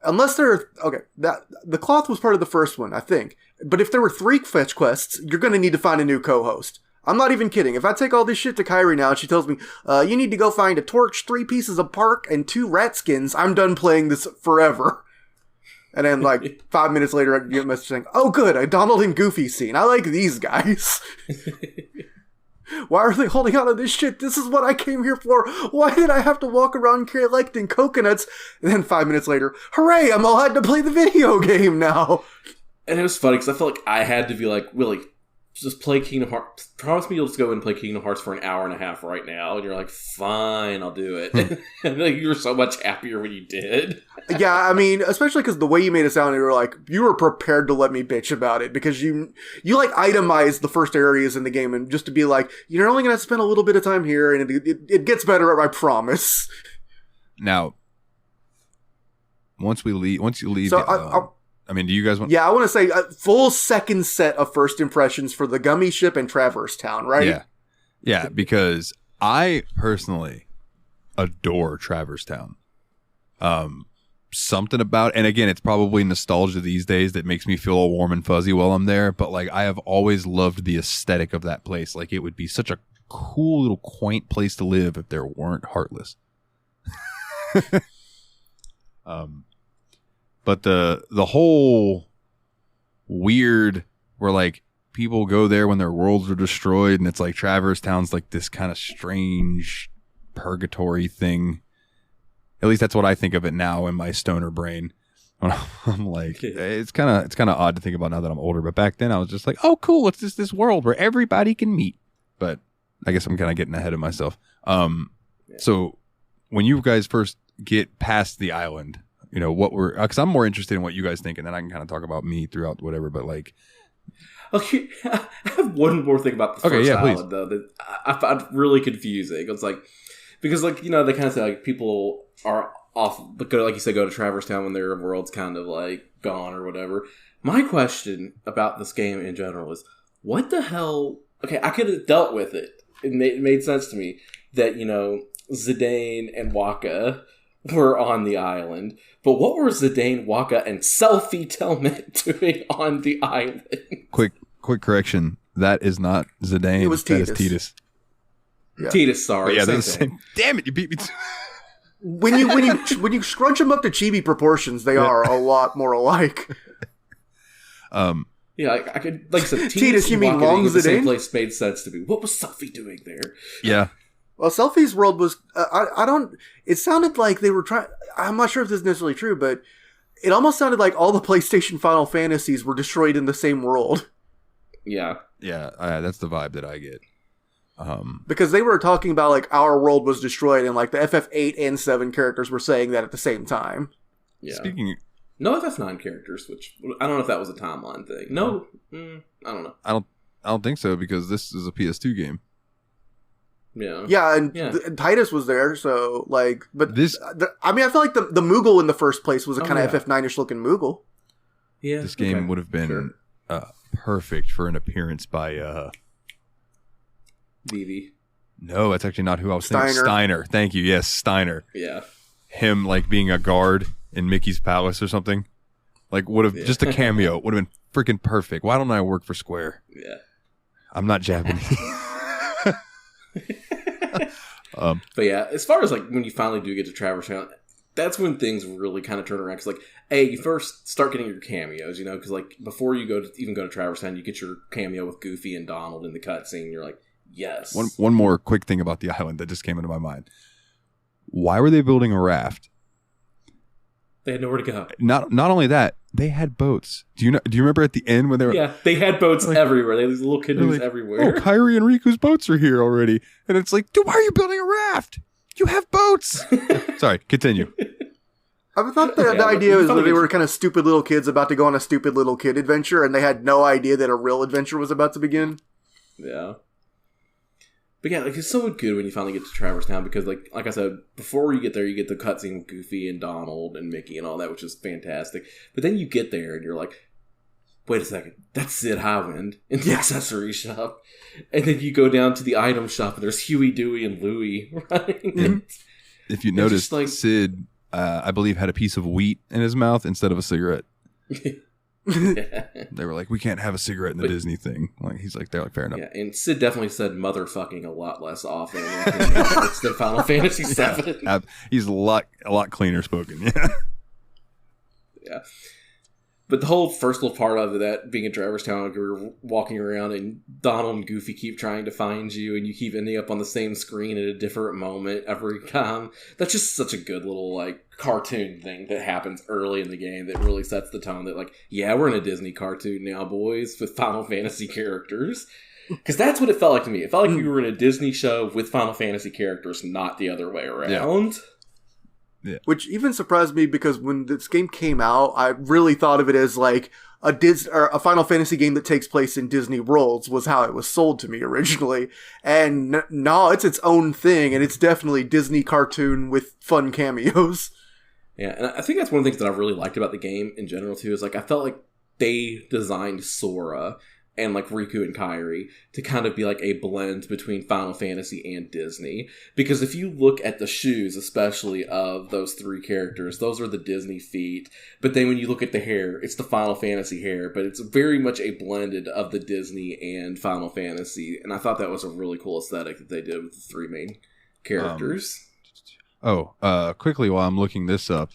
Speaker 3: unless there, the cloth was part of the first one, I think. But if there were 3 fetch quests, you're going to need to find a new co-host. I'm not even kidding. If I take all this shit to Kyrie now and she tells me, you need to go find a torch, 3 pieces of bark, and 2 rat skins, I'm done playing this forever. And then, like, 5 minutes later, I get a message saying, oh, good, a Donald and Goofy scene. I like these guys. Why are they holding on to this shit? This is what I came here for. Why did I have to walk around collecting coconuts? And then 5 minutes later, hooray, I'm allowed to play the video game now.
Speaker 2: And it was funny because I felt like I had to be like, really, just play Kingdom Hearts. Promise me you'll just go and play Kingdom Hearts for an hour and a half right now. And you're like, fine, I'll do it. And like, you were so much happier when you did.
Speaker 3: Yeah, I mean, especially because the way you made it sound, you were like, you were prepared to let me bitch about it because you like itemized the first areas in the game and just to be like, you're only going to spend a little bit of time here and it gets better, I promise.
Speaker 1: Now, once you leave,
Speaker 3: so
Speaker 1: I mean, do you guys want?
Speaker 3: Yeah, I want to say a full second set of first impressions for the Gummy Ship and Traverse Town, right?
Speaker 1: Yeah, because I personally adore Traverse Town. Something about, and again, it's probably nostalgia these days that makes me feel all warm and fuzzy while I'm there. But like, I have always loved the aesthetic of that place. Like, it would be such a cool little quaint place to live if there weren't Heartless. But the whole weird where like people go there when their worlds are destroyed and it's like Traverse Town's like this kind of strange purgatory thing. At least that's what I think of it now in my stoner brain. I'm like, it's kind of odd to think about now that I'm older. But back then I was just like, oh, cool. It's just this world where everybody can meet. But I guess I'm kind of getting ahead of myself. So when you guys first get past the island, you know, because I'm more interested in what you guys think, and then I can kind of talk about me throughout whatever, but like.
Speaker 2: Okay, I have one more thing about the first island, though, that I found really confusing. It's like, because, like, you know, they kind of say, like, people are off, like you said, go to Traverse Town when their world's kind of, like, gone or whatever. My question about this game in general is, what the hell? Okay, I could have dealt with it. It made sense to me that, you know, Zidane and Waka were on the island. But what were Zidane, Waka, and Selfie Telmet doing on the island?
Speaker 1: Quick correction. That is not Zidane.
Speaker 3: It was Titus.
Speaker 1: That is Titus.
Speaker 2: Yeah. Titus, sorry.
Speaker 1: But yeah, they're the same. Damn it, you beat me.
Speaker 3: When you scrunch them up to chibi proportions, they are a lot more alike.
Speaker 2: Yeah, I could, like I said,
Speaker 3: Titus, you mean Long
Speaker 2: the same
Speaker 3: Zidane?
Speaker 2: place made sense to me. What was Selfie doing there?
Speaker 1: Yeah.
Speaker 3: Well, Selfie's world was, it sounded like they were trying, I'm not sure if this is necessarily true, but it almost sounded like all the PlayStation Final Fantasies were destroyed in the same world.
Speaker 2: Yeah.
Speaker 1: Yeah, that's the vibe that I get.
Speaker 3: Because they were talking about, like, our world was destroyed, and, like, the FF8 and 7 characters were saying that at the same time.
Speaker 2: Yeah.
Speaker 1: No
Speaker 2: FF9 characters, which, I don't know if that was a timeline thing. No, I don't know.
Speaker 1: I don't think so, because this is a PS2 game.
Speaker 3: Yeah, and Titus was there, so, like, but this, I mean, I feel like the Moogle in the first place was a kind of FF9-ish looking Moogle.
Speaker 2: Yeah.
Speaker 1: This game would have been perfect for an appearance by,
Speaker 2: Vivi.
Speaker 1: No, that's actually not who I was thinking. Steiner. Thank you. Yes, Steiner.
Speaker 2: Yeah.
Speaker 1: Him, like, being a guard in Mickey's Palace or something. Like, would have, just a cameo, would have been freaking perfect. Why don't I work for Square?
Speaker 2: Yeah.
Speaker 1: I'm not Japanese.
Speaker 2: But yeah, as far as like when you finally do get to Traverse Town, that's when things really kind of turn around. Because like, you first start getting your cameos, you know, because like before you go to Traverse Town, you get your cameo with Goofy and Donald in the cutscene. You're like, yes.
Speaker 1: One more quick thing about the island that just came into my mind. Why were they building a raft?
Speaker 2: They had nowhere to go.
Speaker 1: Not only that, they had boats. Do you remember at the end when they were?
Speaker 2: Yeah, they had boats everywhere. They had these little canoes everywhere.
Speaker 1: Oh, Kyrie and Riku's boats are here already, and it's like, dude, why are you building a raft? You have boats. Sorry, continue.
Speaker 3: I thought the idea was that they were kind of stupid little kids about to go on a stupid little kid adventure, and they had no idea that a real adventure was about to begin.
Speaker 2: Yeah. But yeah, like, it's so good when you finally get to Traverse Town because, like I said, before you get there, you get the cutscene with Goofy and Donald and Mickey and all that, which is fantastic. But then you get there and you're like, wait a second, that's Sid Highwind in the accessory shop. And then you go down to the item shop and there's Huey, Dewey, and Louie, right?
Speaker 1: Mm-hmm. If you notice, Sid, I believe, had a piece of wheat in his mouth instead of a cigarette. They were like, we can't have a cigarette in the Disney thing. Like he's like, they're like, fair enough.
Speaker 2: Yeah, and Sid definitely said motherfucking a lot less often than Final Fantasy VII.
Speaker 1: Yeah, he's a lot cleaner spoken. Yeah.
Speaker 2: Yeah. But the whole first little part of that, being in Traverse Town, like you're walking around and Donald and Goofy keep trying to find you, and you keep ending up on the same screen at a different moment every time. That's just such a good little, like, cartoon thing that happens early in the game that really sets the tone that, like, yeah, we're in a Disney cartoon now, boys, with Final Fantasy characters. Because that's what it felt like to me. It felt like we were in a Disney show with Final Fantasy characters, not the other way around.
Speaker 1: Yeah.
Speaker 3: Yeah. Which even surprised me because when this game came out, I really thought of it as like a Final Fantasy game that takes place in Disney worlds was how it was sold to me originally. And no, it's its own thing, and it's definitely Disney cartoon with fun cameos.
Speaker 2: Yeah, and I think that's one of the things that I really liked about the game in general too, is like I felt like they designed Sora and like Riku and Kairi to kind of be like a blend between Final Fantasy and Disney. Because if you look at the shoes, especially of those three characters, those are the Disney feet. But then when you look at the hair, it's the Final Fantasy hair. But it's very much a blended of the Disney and Final Fantasy. And I thought that was a really cool aesthetic that they did with the three main characters.
Speaker 1: Quickly while I'm looking this up.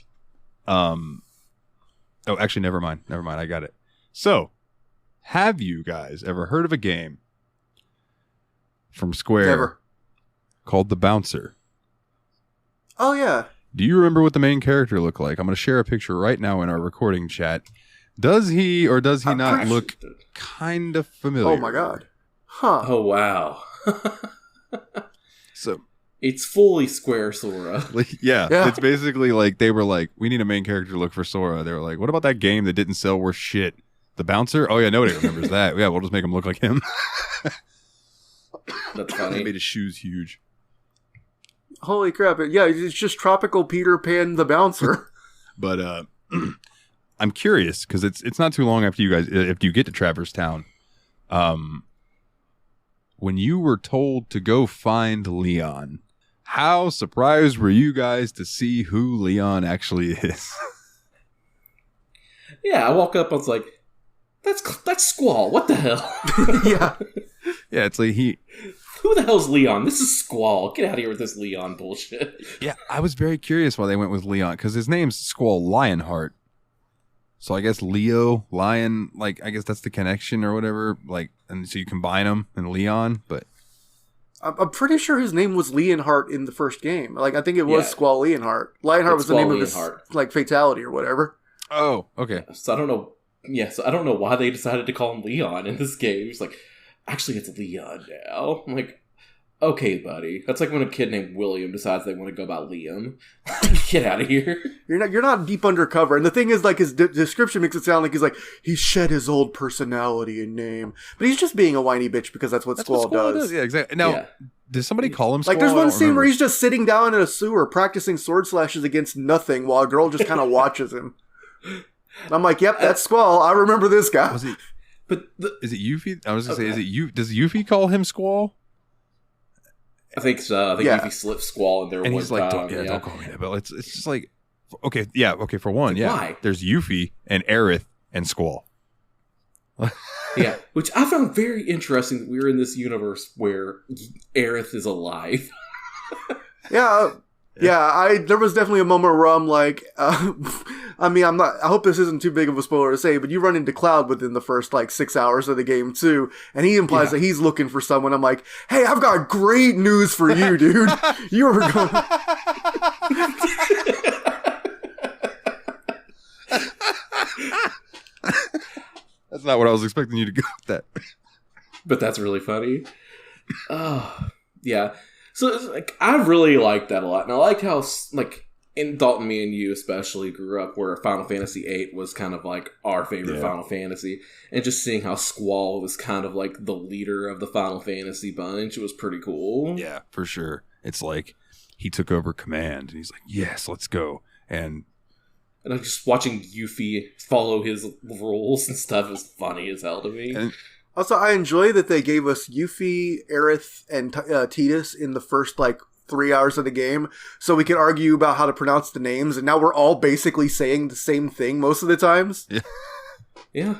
Speaker 1: Actually, never mind. I got it. So, have you guys ever heard of a game from Square called The Bouncer?
Speaker 3: Oh, yeah.
Speaker 1: Do you remember what the main character looked like? I'm going to share a picture right now in our recording chat. Does he or does he not look kind of familiar?
Speaker 3: Oh, my God. Huh.
Speaker 2: Oh, wow.
Speaker 1: So
Speaker 2: it's fully Square Sora.
Speaker 1: Yeah, it's basically like they were like, we need a main character to look for Sora. They were like, what about that game that didn't sell worth shit? The Bouncer? Oh, yeah, nobody remembers that. Yeah, we'll just make him look like him.
Speaker 2: That's funny.
Speaker 1: They made his shoes huge.
Speaker 3: Holy crap. Yeah, it's just Tropical Peter Pan the Bouncer.
Speaker 1: But I'm curious, because it's not too long after you get to Traverse Town. When you were told to go find Leon, how surprised were you guys to see who Leon actually is?
Speaker 2: Yeah, I woke up, I was like, that's Squall. What the hell?
Speaker 3: Yeah.
Speaker 1: Yeah, it's like
Speaker 2: who the hell's Leon? This is Squall. Get out of here with this Leon bullshit.
Speaker 1: Yeah, I was very curious why they went with Leon, because his name's Squall Lionheart. So I guess Leo, Lion, like, I guess that's the connection or whatever. Like, and so you combine them and Leon, but
Speaker 3: I'm pretty sure his name was Leonhart in the first game. Like, I think it was Squall Leonhart. Lionheart was the name of his, like, fatality or whatever.
Speaker 1: Oh, okay.
Speaker 2: So I don't know. Yeah, so I don't know why they decided to call him Leon in this game. He's like, actually, it's Leon now. I'm like, okay, buddy. That's like when a kid named William decides they want to go by Liam. Get out of here.
Speaker 3: You're not deep undercover. And the thing is, like, his description makes it sound like he shed his old personality and name. But he's just being a whiny bitch because that's what Squall does.
Speaker 1: Yeah, exactly. Now, did somebody call him Squall?
Speaker 3: Like, there's one scene where he's just sitting down in a sewer practicing sword slashes against nothing while a girl just kind of watches him. And I'm like, yep, that's Squall. I remember this guy.
Speaker 1: Was he? But is it Yuffie? I was gonna say, is it you? Does Yuffie call him Squall?
Speaker 2: I think so. I think Yuffie slipped Squall in there.
Speaker 1: And he's like, don't call me that. But it's just like, okay, yeah, okay. For one,
Speaker 2: why?
Speaker 1: There's Yuffie and Aerith and Squall.
Speaker 2: Yeah, which I found very interesting that we were in this universe where Aerith is alive.
Speaker 3: Yeah. There was definitely a moment where I'm like, I hope this isn't too big of a spoiler to say, but you run into Cloud within the first, 6 hours of the game, too, and he implies that he's looking for someone. I'm like, hey, I've got great news for you, dude. You were going...
Speaker 1: That's not what I was expecting you to go with that.
Speaker 2: But that's really funny. Oh, yeah. So I really liked that a lot. And I liked how, in Dalton, me and you especially grew up where Final Fantasy VIII was kind of like our favorite Final Fantasy. And just seeing how Squall was kind of like the leader of the Final Fantasy bunch was pretty cool.
Speaker 1: Yeah, for sure. It's like he took over command and he's like, yes, let's go. And
Speaker 2: like just watching Yuffie follow his rules and stuff is funny as hell to me.
Speaker 1: And
Speaker 3: also, I enjoy that they gave us Yuffie, Aerith, and Tidus in the first, 3 hours of the game, so we could argue about how to pronounce the names, and now we're all basically saying the same thing most of the times.
Speaker 1: Yeah.
Speaker 2: Yeah,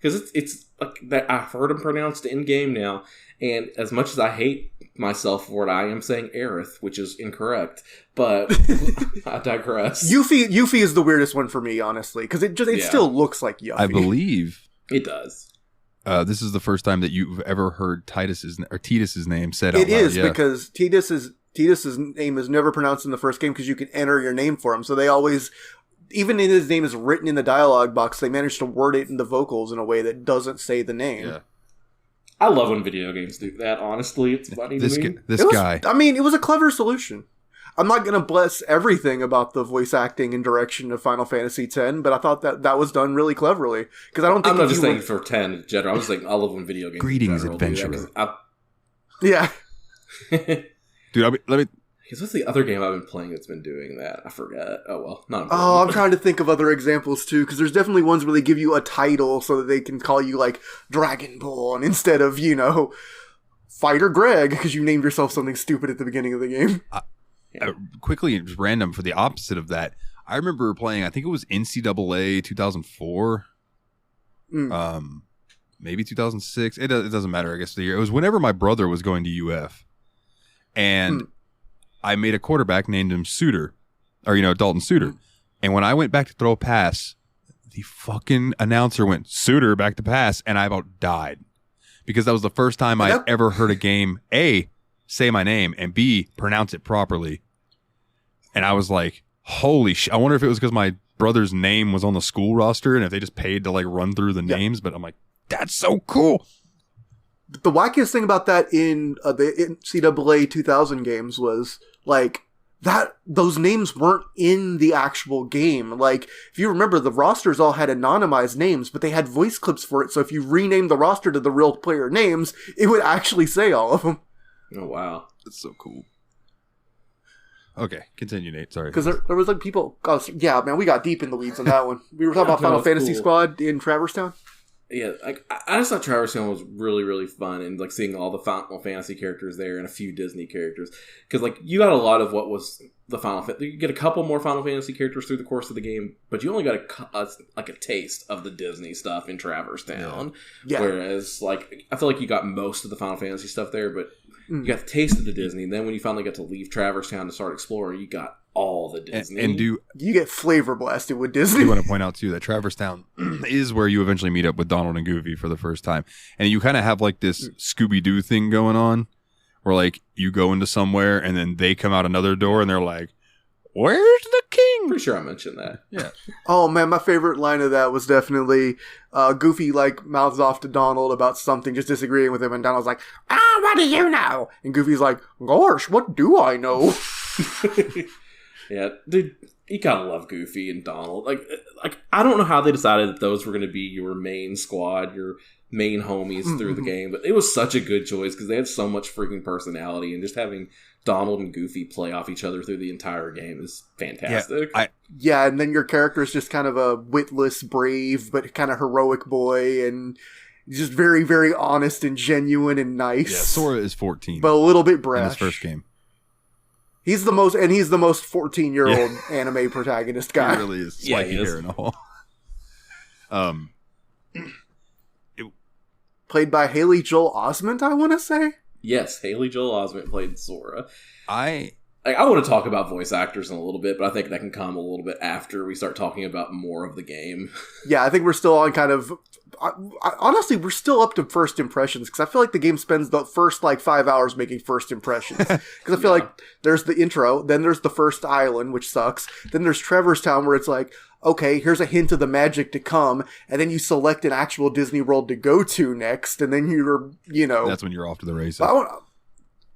Speaker 2: because it's like that. I've heard them pronounced in game now, and as much as I hate myself for it, I am saying Aerith, which is incorrect. But I digress.
Speaker 3: Yuffie is the weirdest one for me, honestly, because it still looks like Yuffie.
Speaker 1: I believe
Speaker 2: it does.
Speaker 1: This is the first time that you've ever heard Titus's name said out
Speaker 3: It
Speaker 1: loud.
Speaker 3: is, because Tidus's name is never pronounced in the first game because you can enter your name for him. So they always, even if his name is written in the dialogue box, they manage to word it in the vocals in a way that doesn't say the name.
Speaker 1: Yeah.
Speaker 2: I love when video games do that, honestly. It's funny to me.
Speaker 1: This guy.
Speaker 3: I mean, it was a clever solution. I'm not going to bless everything about the voice acting and direction of Final Fantasy X, but I thought that was done really cleverly. Because I don't think
Speaker 2: I'm not just saying for 10 in general. I'm just saying I love when video games
Speaker 1: Greetings, adventurer.
Speaker 3: Yeah.
Speaker 1: Dude, let me...
Speaker 2: Because what's the other game I've been playing that's been doing that? I forget. Oh, well. Not important.
Speaker 3: Oh, I'm trying to think of other examples, too, because there's definitely ones where they give you a title so that they can call you, like, Dragonborn instead of, Fighter Greg, because you named yourself something stupid at the beginning of the game.
Speaker 1: Quickly, just random for the opposite of that. I remember playing, I think it was NCAA 2004. Maybe 2006. It doesn't matter, I guess, the year. It was whenever my brother was going to UF. And I made a quarterback, named him Suter. Or, Dalton Suter. And when I went back to throw a pass, the fucking announcer went, Suter, back to pass. And I about died. Because that was the first time I ever heard a game, A, say my name, and B, pronounce it properly. And I was like, holy shit. I wonder if it was because my brother's name was on the school roster and if they just paid to like run through the names. But I'm like, that's so cool.
Speaker 3: The wackiest thing about that in the NCAA 2000 games was like that those names weren't in the actual game. Like, if you remember, the rosters all had anonymized names, but they had voice clips for it. So if you rename the roster to the real player names, it would actually say all of them.
Speaker 2: Oh, wow.
Speaker 1: That's so cool. Okay, continue, Nate. Sorry.
Speaker 3: Because there was like people... Oh, yeah, man, we got deep in the weeds on that one. We were talking about Final Fantasy Squad in Traverse Town.
Speaker 2: Yeah, I just thought Traverse Town was really, really fun, and like seeing all the Final Fantasy characters there and a few Disney characters. Because like you got a lot of what was the Final Fantasy. You get a couple more Final Fantasy characters through the course of the game, but you only got a taste of the Disney stuff in Traverse Town. Yeah. Whereas like I feel like you got most of the Final Fantasy stuff there, but you got the taste of the Disney. And then when you finally got to leave Traverse Town to start exploring, you got all the Disney.
Speaker 1: And
Speaker 3: you get flavor blasted with Disney.
Speaker 1: I do want to point out too that Traverse Town is where you eventually meet up with Donald and Goofy for the first time, and you kind of have like this Scooby-Doo thing going on, where like you go into somewhere and then they come out another door and they're like, "Where's the king?"
Speaker 2: Pretty sure I mentioned that.
Speaker 1: Yeah.
Speaker 3: Oh man, my favorite line of that was definitely Goofy like mouths off to Donald about something, just disagreeing with him, and Donald's like, what do you know? And Goofy's like, gosh, what do I know?
Speaker 2: Yeah, dude, you gotta love Goofy and Donald. Like I don't know how they decided that those were going to be your main squad, your main homies through the game, but it was such a good choice because they had so much freaking personality, and just having Donald and Goofy play off each other through the entire game is fantastic.
Speaker 3: Yeah, and then your character is just kind of a witless, brave, but kind of heroic boy, and just very, very honest and genuine and nice.
Speaker 1: Yeah, Sora is 14,
Speaker 3: but a little bit brash.
Speaker 1: In his first game.
Speaker 3: He's the most 14-year-old anime protagonist guy.
Speaker 1: He really is. Spiky hair and all.
Speaker 3: Played by Haley Joel Osment, I want to say.
Speaker 2: Yes, Haley Joel Osment played Sora.
Speaker 1: I
Speaker 2: want to talk about voice actors in a little bit, but I think that can come a little bit after we start talking about more of the game.
Speaker 3: Yeah, I think we're still on kind of... honestly, we're still up to first impressions, because I feel like the game spends the first 5 hours making first impressions. Because I feel like there's the intro, then there's the first island, which sucks, then there's Traverse Town, where it's like, okay, here's a hint of the magic to come, and then you select an actual Disney World to go to next, and then you're, that's
Speaker 1: when you're off to the races.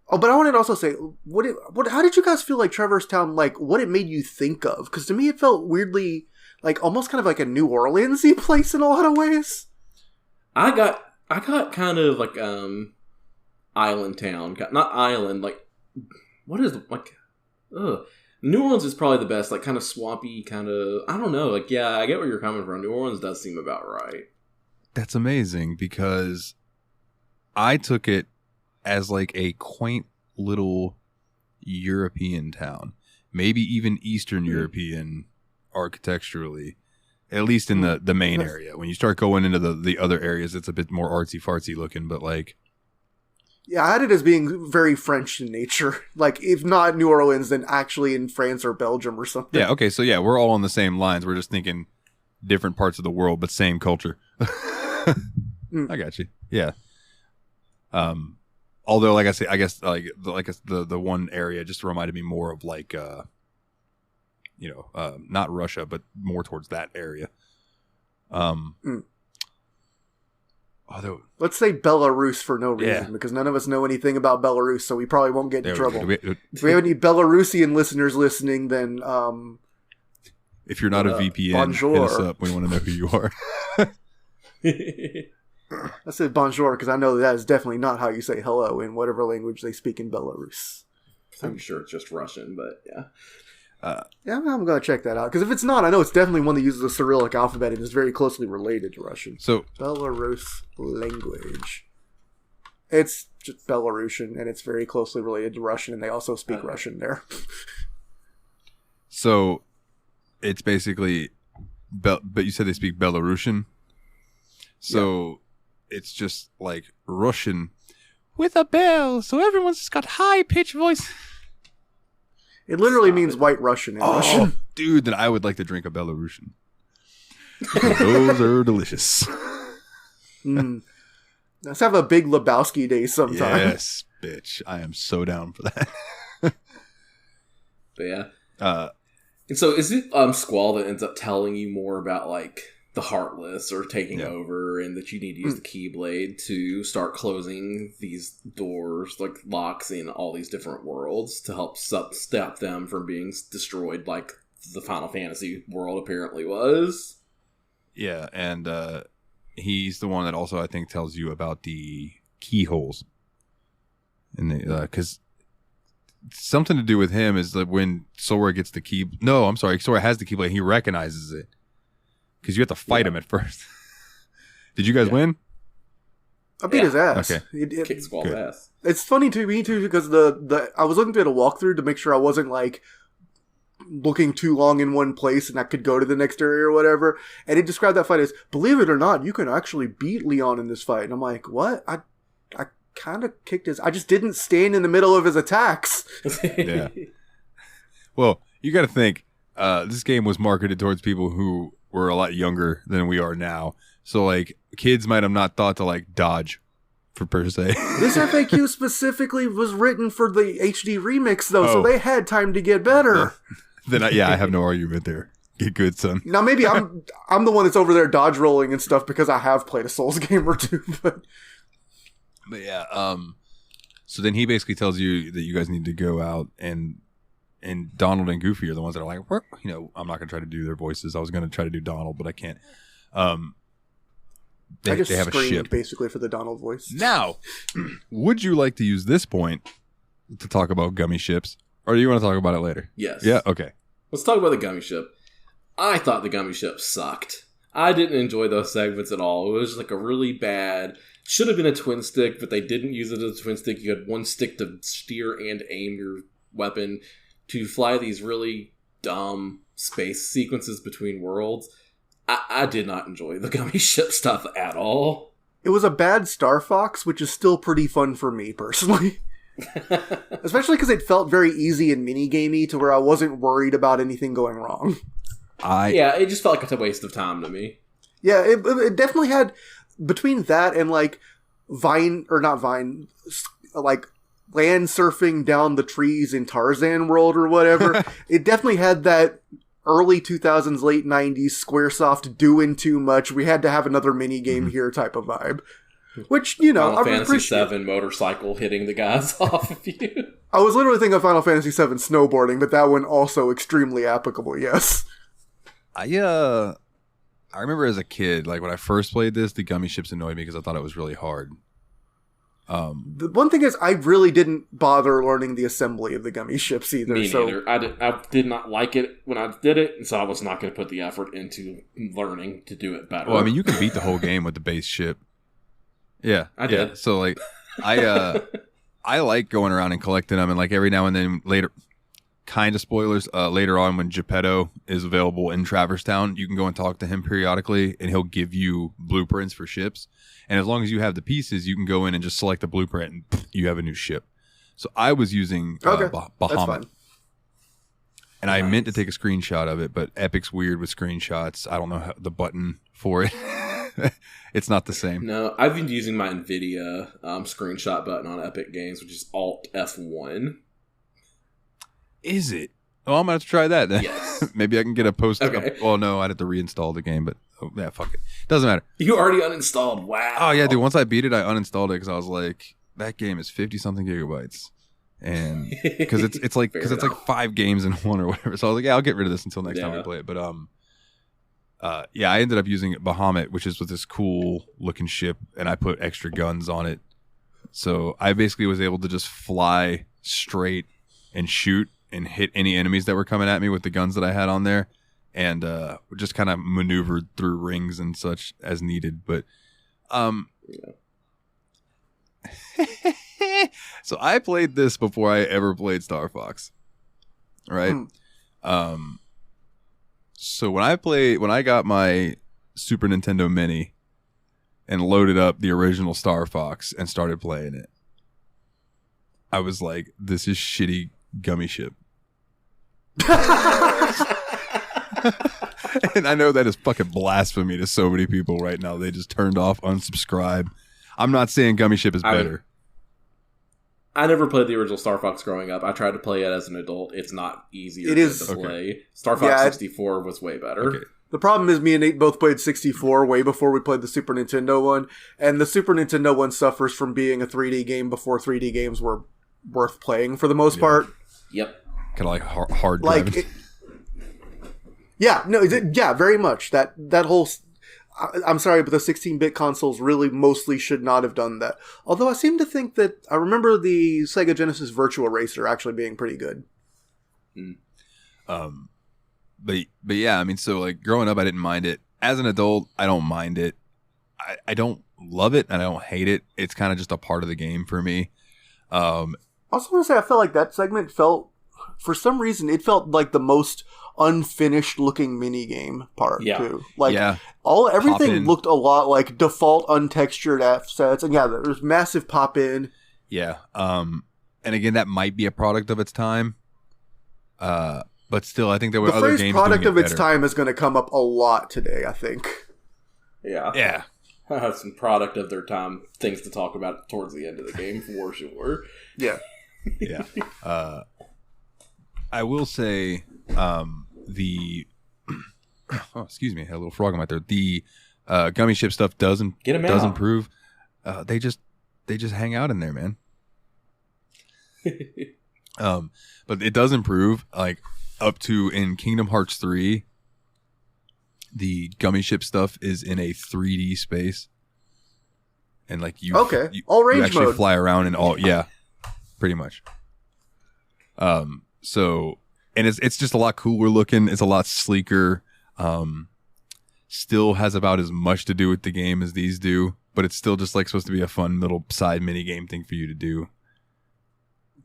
Speaker 3: But I wanted to also say, how did you guys feel like Traverse Town, what it made you think of? Because to me, it felt weirdly, almost kind of like a New Orleans-y place in a lot of ways.
Speaker 2: I got kind of Island Town, not Island, what is New Orleans is probably the best, kind of swampy, kind of, I don't know, yeah, I get where you're coming from. New Orleans does seem about right.
Speaker 1: That's amazing, because I took it as a quaint little European town, maybe even Eastern European architecturally. At least in the main area. When you start going into the other areas, it's a bit more artsy fartsy looking. But like,
Speaker 3: yeah, I had it as being very French in nature. Like, if not New Orleans, then actually in France or Belgium or something.
Speaker 1: yeah, okay, so yeah, we're all on the same lines. We're just thinking different parts of the world, but same culture. I got you. Yeah. Although, like I say, I guess the one area just reminded me more of like, not Russia, but more towards that area. Although,
Speaker 3: let's say Belarus for no reason, because none of us know anything about Belarus, so we probably won't get in trouble. If we have any Belarusian listeners listening, then
Speaker 1: if you're not a VPN,
Speaker 3: bonjour.
Speaker 1: hit us up. We want to know who you are.
Speaker 3: I said bonjour because I know that is definitely not how you say hello in whatever language they speak in Belarus.
Speaker 2: I'm sure it's just Russian, but yeah.
Speaker 3: Yeah, I'm going to check that out. Because if it's not, I know it's definitely one that uses the Cyrillic alphabet and is very closely related to Russian.
Speaker 1: So,
Speaker 3: Belarus language. It's just Belarusian, and it's very closely related to Russian, and they also speak Russian there.
Speaker 1: So, it's basically... but you said they speak Belarusian? So, it's just like Russian with a bell, so everyone's just got high-pitched voice...
Speaker 3: It literally means white Russian in Russian.
Speaker 1: Dude, then I would like to drink a Belarusian. Those are delicious.
Speaker 3: Let's have a big Lebowski day sometime.
Speaker 1: Yes, bitch. I am so down for that.
Speaker 2: But yeah. And so is it Squall that ends up telling you more about like the Heartless or taking over, and that you need to use the Keyblade to start closing these doors, like locks in all these different worlds to help stop them from being destroyed like the Final Fantasy world apparently was?
Speaker 1: Yeah, and he's the one that also, I think, tells you about the keyholes. And because something to do with him is that when Sora gets the key... No, I'm sorry. Sora has the Keyblade. He recognizes it. Because you have to fight him at first. Did you guys win?
Speaker 3: I beat his ass.
Speaker 1: Okay.
Speaker 2: Kick Squall's ass.
Speaker 3: It's funny to me too because I was looking at a walkthrough to make sure I wasn't like looking too long in one place and I could go to the next area or whatever. And it described that fight as, believe it or not, you can actually beat Leon in this fight. And I'm like, what? I kind of kicked his... I just didn't stand in the middle of his attacks.
Speaker 1: Yeah. Well, you got to think, this game was marketed towards people who were a lot younger than we are now. So, like, kids might have not thought to, like, dodge, per se.
Speaker 3: This FAQ specifically was written for the HD remix, though, so they had time to get better.
Speaker 1: Then, I have no argument there. Get good, son.
Speaker 3: Now, maybe I'm the one that's over there dodge rolling and stuff because I have played a Souls game or two, but
Speaker 1: yeah, so then he basically tells you that you guys need to go out and Donald and Goofy are the ones that are like, I'm not going to try to do their voices. I was going to try to do Donald, but I can't. They have a ship
Speaker 3: basically for the Donald voice.
Speaker 1: Now, would you like to use this point to talk about gummy ships, or do you want to talk about it later?
Speaker 2: Yes.
Speaker 1: Yeah. Okay.
Speaker 2: Let's talk about the gummy ship. I thought the gummy ship sucked. I didn't enjoy those segments at all. It was like a really bad... Should have been a twin stick, but they didn't use it as a twin stick. You had one stick to steer and aim your weapon to fly these really dumb space sequences between worlds. I did not enjoy the gummy ship stuff at all.
Speaker 3: It was a bad Star Fox, which is still pretty fun for me, personally. Especially because it felt very easy and minigamey to where I wasn't worried about anything going wrong.
Speaker 2: Yeah, it just felt like a waste of time to me.
Speaker 3: Yeah, it definitely had... Between that and, like, like, land surfing down the trees in Tarzan World or whatever, it definitely had that early 2000s, late 90s Squaresoft doing too much. We had to have another mini-game here type of vibe. Which,
Speaker 2: Final Fantasy VII motorcycle hitting the guys off of you.
Speaker 3: I was literally thinking of Final Fantasy VII snowboarding, but that one also extremely applicable, yes.
Speaker 1: I remember as a kid, like when I first played this, the gummy ships annoyed me because I thought it was really hard.
Speaker 3: The one thing is, I really didn't bother learning the assembly of the gummy ships either.
Speaker 2: Me neither. I did not like it when I did it, and so I was not going to put the effort into learning to do it better.
Speaker 1: Well, I mean, you can beat the whole game with the base ship. Yeah,
Speaker 2: I did.
Speaker 1: So like, I like going around and collecting them, and like every now and then later, kind of spoilers. Later on, when Geppetto is available in Traverse Town, you can go and talk to him periodically, and he'll give you blueprints for ships. And as long as you have the pieces, you can go in and just select the blueprint, and you have a new ship. So I was using
Speaker 3: That's
Speaker 1: Bahamut.
Speaker 3: fine.
Speaker 1: And I meant to take a screenshot of it, but Epic's weird with screenshots. I don't know the button for it. It's not the same.
Speaker 2: No, I've been using my NVIDIA screenshot button on Epic Games, which is Alt F1.
Speaker 1: Is it? Oh, I'm going to try that then.
Speaker 2: Yes.
Speaker 1: Maybe I can get a post.
Speaker 2: Okay.
Speaker 1: Well, no, I'd have to reinstall the game, but yeah, fuck it. Doesn't matter.
Speaker 2: You already uninstalled. Wow.
Speaker 1: Oh, yeah, dude. Once I beat it, I uninstalled it because I was like, that game is 50-something gigabytes. And because it's like 5 games in one or whatever. So I was like, yeah, I'll get rid of this until next time we play it. But yeah, I ended up using Bahamut, which is with this cool looking ship, and I put extra guns on it. So I basically was able to just fly straight and shoot and hit any enemies that were coming at me with the guns that I had on there, and just kind of maneuvered through rings and such as needed. But so I played this before I ever played Star Fox, right? So when I got my Super Nintendo Mini and loaded up the original Star Fox and started playing it, I was like, this is shitty gummy ship. And I know that is fucking blasphemy to so many people right now. They just turned off, unsubscribe. I'm not saying gummy ship is better.
Speaker 2: I never played the original Star Fox growing up. I tried to play it as an adult. It's not easier to play. Star Fox 64 was way better.
Speaker 3: Okay. The problem is me and Nate both played 64 way before we played the Super Nintendo one, and the Super Nintendo one suffers from being a 3D game before 3D games were worth playing for the most part.
Speaker 2: Yep.
Speaker 1: Kind of like hard driving.
Speaker 3: Yeah, very much. That whole... I'm sorry, but the 16-bit consoles really mostly should not have done that. Although I seem to think that... I remember the Sega Genesis Virtua Racer actually being pretty good.
Speaker 1: But yeah, I mean, so like growing up, I didn't mind it. As an adult, I don't mind it. I don't love it and I don't hate it. It's kind of just a part of the game for me.
Speaker 3: I also want to say I felt like that segment felt... For some reason, it felt like the most unfinished looking mini game part too. Like everything looked a lot like default untextured assets, and there's massive pop in. Yeah.
Speaker 1: And again, that might be a product of its time. But still, I think there were other games. The
Speaker 3: phrase "product of its time" is going to come up a lot today. I think.
Speaker 2: Yeah.
Speaker 1: Yeah.
Speaker 2: I have some product of their time things to talk about towards the end of the game for sure.
Speaker 3: Yeah.
Speaker 1: Yeah. I will say excuse me, I had a little frog in my throat. The gummy ship stuff does improve. They just hang out in there, man. But it does improve, like up to in Kingdom Hearts 3. The gummy ship stuff is in a 3D space, and like
Speaker 3: all range
Speaker 1: you actually
Speaker 3: mode.
Speaker 1: Fly around and all, pretty much. So, and it's just a lot cooler looking. It's a lot sleeker. Still has about as much to do with the game as these do, but it's still just like supposed to be a fun little side mini game thing for you to do.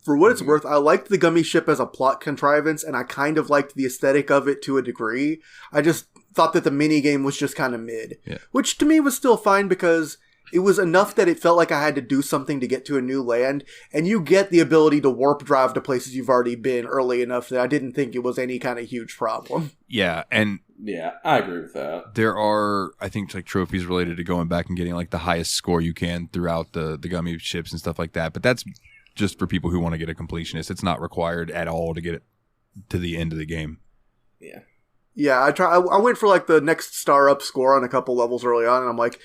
Speaker 3: For what it's worth, I liked the gummy ship as a plot contrivance, and I kind of liked the aesthetic of it to a degree. I just thought that the mini game was just kind of mid, which to me was still fine because it was enough that it felt like I had to do something to get to a new land, and you get the ability to warp drive to places you've already been early enough that I didn't think it was any kind of huge problem.
Speaker 1: Yeah, and
Speaker 2: yeah, I agree with that.
Speaker 1: There are, I think, like trophies related to going back and getting like the highest score you can throughout the gummy ships and stuff like that, but that's just for people who want to get a completionist. It's not required at all to get it to the end of the game.
Speaker 2: Yeah.
Speaker 3: Yeah, I went for like the next star up score on a couple levels early on, and I'm like,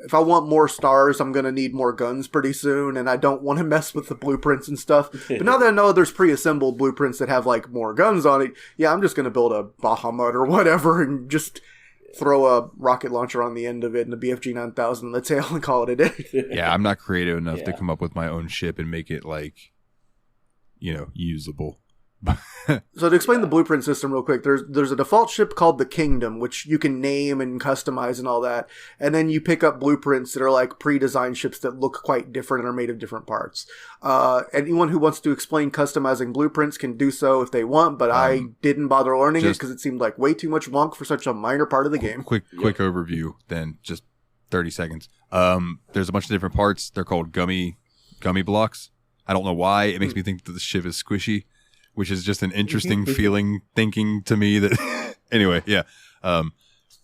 Speaker 3: if I want more stars, I'm going to need more guns pretty soon, and I don't want to mess with the blueprints and stuff. But now that I know there's pre-assembled blueprints that have, like, more guns on it, I'm just going to build a Bahamut or whatever and just throw a rocket launcher on the end of it and a BFG 9000 and the tail and call it a day.
Speaker 1: Yeah, I'm not creative enough to come up with my own ship and make it, like, usable.
Speaker 3: So to explain the blueprint system real quick, there's a default ship called the Kingdom, which you can name and customize and all that. And then you pick up blueprints that are like pre-designed ships that look quite different and are made of different parts. Anyone who wants to explain customizing blueprints can do so if they want, but I didn't bother learning it because it seemed like way too much wonk for such a minor part of the game.
Speaker 1: Quick overview, then just 30 seconds. There's a bunch of different parts. They're called gummy blocks. I don't know why. It makes me think that the ship is squishy, which is just an interesting thinking to me that anyway, yeah.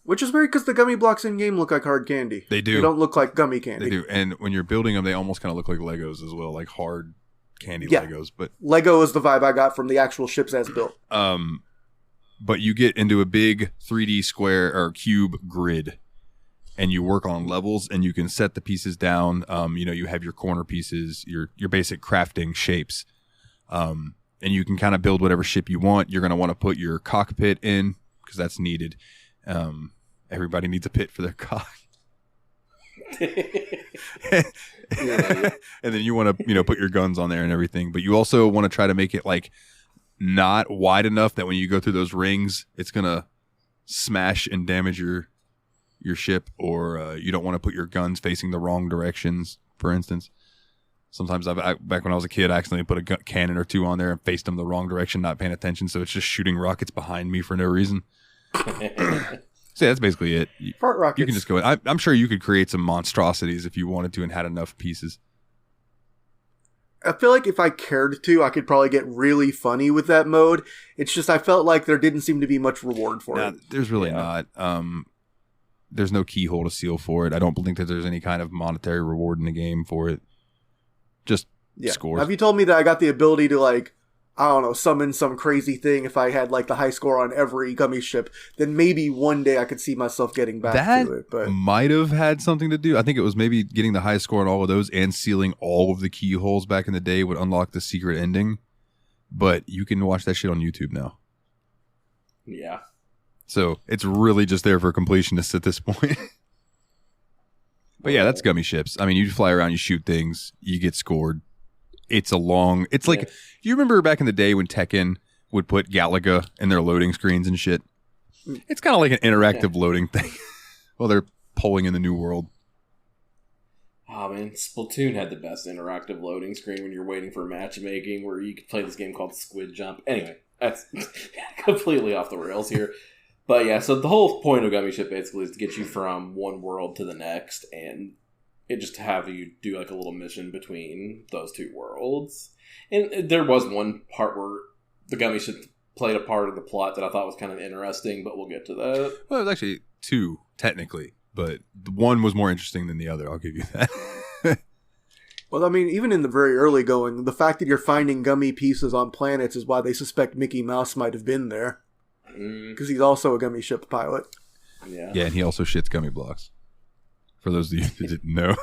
Speaker 3: Which is weird because the gummy blocks in game look like hard candy.
Speaker 1: They do.
Speaker 3: They don't look like gummy candy.
Speaker 1: They do. And when you're building them, they almost kind of look like Legos as well, like hard candy Legos. But
Speaker 3: Lego is the vibe I got from the actual ships as built.
Speaker 1: But you get into a big 3D square or cube grid, and you work on levels, and you can set the pieces down. You have your corner pieces, your basic crafting shapes. And you can kind of build whatever ship you want. You're going to want to put your cockpit in because that's needed. Everybody needs a pit for their cock. And then you want to, put your guns on there and everything. But you also want to try to make it like not wide enough that when you go through those rings, it's going to smash and damage your ship. Or you don't want to put your guns facing the wrong directions, for instance. Sometimes back when I was a kid, I accidentally put a cannon or two on there and faced them the wrong direction, not paying attention. So it's just shooting rockets behind me for no reason. So yeah, that's basically it.
Speaker 3: Fart rockets.
Speaker 1: You can just go in. I'm sure you could create some monstrosities if you wanted to and had enough pieces.
Speaker 3: I feel like if I cared to, I could probably get really funny with that mode. It's just I felt like there didn't seem to be much reward for it.
Speaker 1: There's really not. There's no keyhole to seal for it. I don't think that there's any kind of monetary reward in the game for it. Just scores.
Speaker 3: Have you told me that I got the ability to summon some crazy thing if I had like the high score on every gummy ship, then maybe one day I could see myself getting back to it. But
Speaker 1: might have had something to do. I think it was maybe getting the highest score on all of those and sealing all of the keyholes back in the day would unlock the secret ending. But you can watch that shit on YouTube now.
Speaker 2: Yeah.
Speaker 1: So it's really just there for completionists at this point. But yeah, that's gummy ships. I mean, you fly around, you shoot things, you get scored. It's like, you remember back in the day when Tekken would put Galaga in their loading screens and shit? It's kind of like an interactive loading thing while they're polling in the new world.
Speaker 2: Oh man, Splatoon had the best interactive loading screen when you're waiting for matchmaking, where you could play this game called Squid Jump. Anyway, that's completely off the rails here. But yeah, so the whole point of Gummy Ship basically is to get you from one world to the next, and it just to have you do like a little mission between those two worlds. And there was one part where the Gummy Ship played a part of the plot that I thought was kind of interesting, but we'll get to that.
Speaker 1: Well, it was actually two, technically, but one was more interesting than the other, I'll give you that.
Speaker 3: Well, I mean, even in the very early going, the fact that you're finding gummy pieces on planets is why they suspect Mickey Mouse might have been there. Because he's also a gummy ship pilot.
Speaker 2: Yeah.
Speaker 1: Yeah, and he also shits gummy blocks. For those of you that didn't know.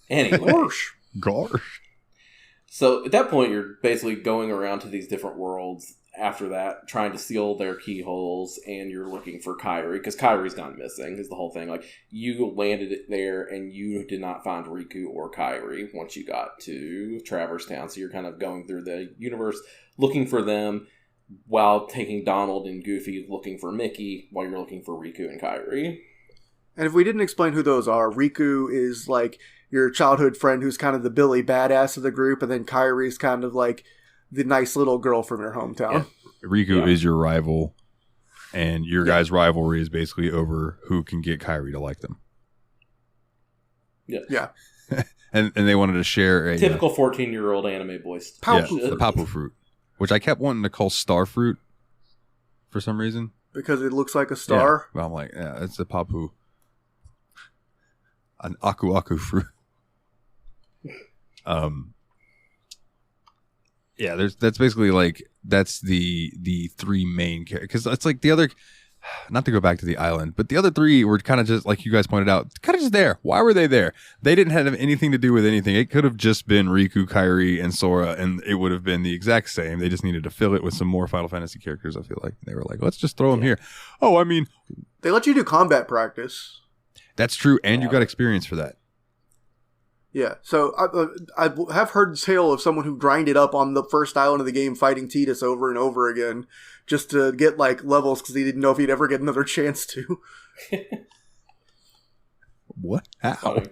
Speaker 2: Anyway.
Speaker 1: Gosh.
Speaker 2: So at that point, you're basically going around to these different worlds after that, trying to seal their keyholes, and you're looking for Kyrie, because Kyrie's gone missing, is the whole thing. Like, you landed it there, and you did not find Riku or Kyrie once you got to Traverse Town, so you're kind of going through the universe looking for them, while taking Donald and Goofy looking for Mickey, while you're looking for Riku and Kyrie.
Speaker 3: And if we didn't explain who those are, Riku is like your childhood friend who's kind of the Billy badass of the group, and then Kyrie's kind of like the nice little girl from your hometown.
Speaker 1: Yeah. Riku is your rival, and your guys' rivalry is basically over who can get Kyrie to like them.
Speaker 3: Yeah.
Speaker 1: and they wanted to share a
Speaker 2: typical 14-year-old anime voice.
Speaker 1: The Papu fruit, which I kept wanting to call star fruit for some reason.
Speaker 3: Because it looks like a star?
Speaker 1: Yeah. Well, I'm like, yeah, it's a Papu. An Aku Aku fruit. Yeah, that's basically like, that's the three main characters. Because it's like the other, not to go back to the island, but the other three were kind of just, like you guys pointed out, kind of just there. Why were they there? They didn't have anything to do with anything. It could have just been Riku, Kairi, and Sora, and it would have been the exact same. They just needed to fill it with some more Final Fantasy characters, I feel like. They were like, let's just throw them here. Oh, I mean,
Speaker 3: they let you do combat practice.
Speaker 1: That's true, and you got experience for that.
Speaker 3: Yeah, so I have heard the tale of someone who grinded up on the first island of the game fighting Tidus over and over again just to get, like, levels because he didn't know if he'd ever get another chance to.
Speaker 1: What? How?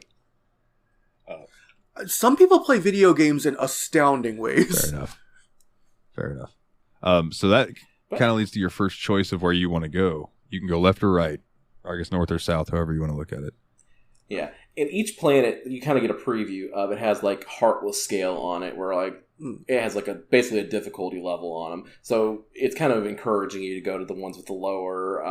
Speaker 3: Some people play video games in astounding ways.
Speaker 1: Fair enough. So that kind of leads to your first choice of where you want to go. You can go left or right, or I guess north or south, however you want to look at it.
Speaker 2: Yeah. And each planet, you kind of get a preview of. It has, like, Heartless scale on it, where, like, it has, like, basically a difficulty level on them. So it's kind of encouraging you to go to the ones with the lower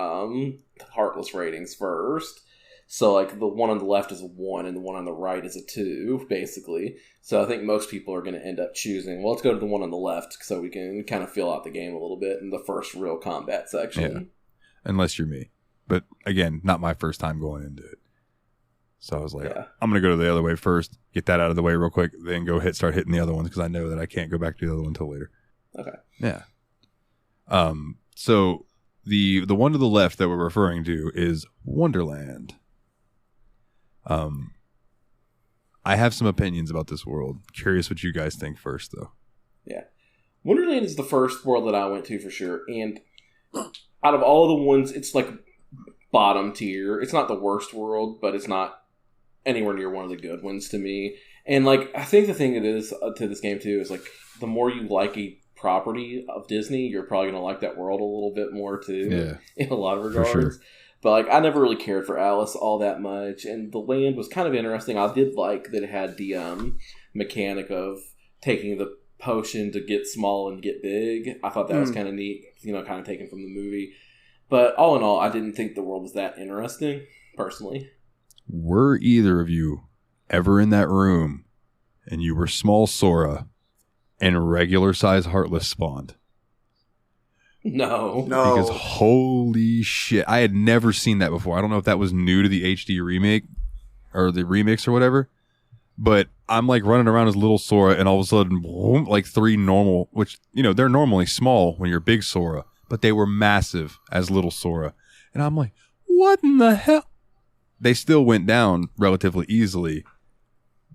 Speaker 2: Heartless ratings first. So, like, the one on the left is a 1, and the one on the right is a 2, basically. So I think most people are going to end up choosing, well, let's go to the one on the left so we can kind of feel out the game a little bit in the first real combat section.
Speaker 1: Yeah. Unless you're me. But, again, not my first time going into it. So I was like, I'm going to go to the other way first, get that out of the way real quick, then start hitting the other ones because I know that I can't go back to the other one until later.
Speaker 2: Okay.
Speaker 1: Yeah. So the one to the left that we're referring to is Wonderland. I have some opinions about this world. Curious what you guys think first, though.
Speaker 2: Yeah. Wonderland is the first world that I went to for sure. And out of all the ones, it's like bottom tier. It's not the worst world, but it's not anywhere near one of the good ones to me. And, like, I think the thing it is to this game, too, is, like, the more you like a property of Disney, you're probably going to like that world a little bit more, too.
Speaker 1: Yeah.
Speaker 2: In a lot of regards.
Speaker 1: For sure.
Speaker 2: But, like, I never really cared for Alice all that much. And the land was kind of interesting. I did like that it had the mechanic of taking the potion to get small and get big. I thought that was kind of neat, kind of taken from the movie. But all in all, I didn't think the world was that interesting, personally.
Speaker 1: Were either of you ever in that room and you were small Sora and regular size Heartless spawned?
Speaker 2: No.
Speaker 1: Because holy shit, I had never seen that before. I don't know if that was new to the HD remake or the remix or whatever, but I'm like running around as little Sora and all of a sudden, boom, like 3 normal, which, they're normally small when you're big Sora, but they were massive as little Sora. And I'm like, what in the hell? They still went down relatively easily,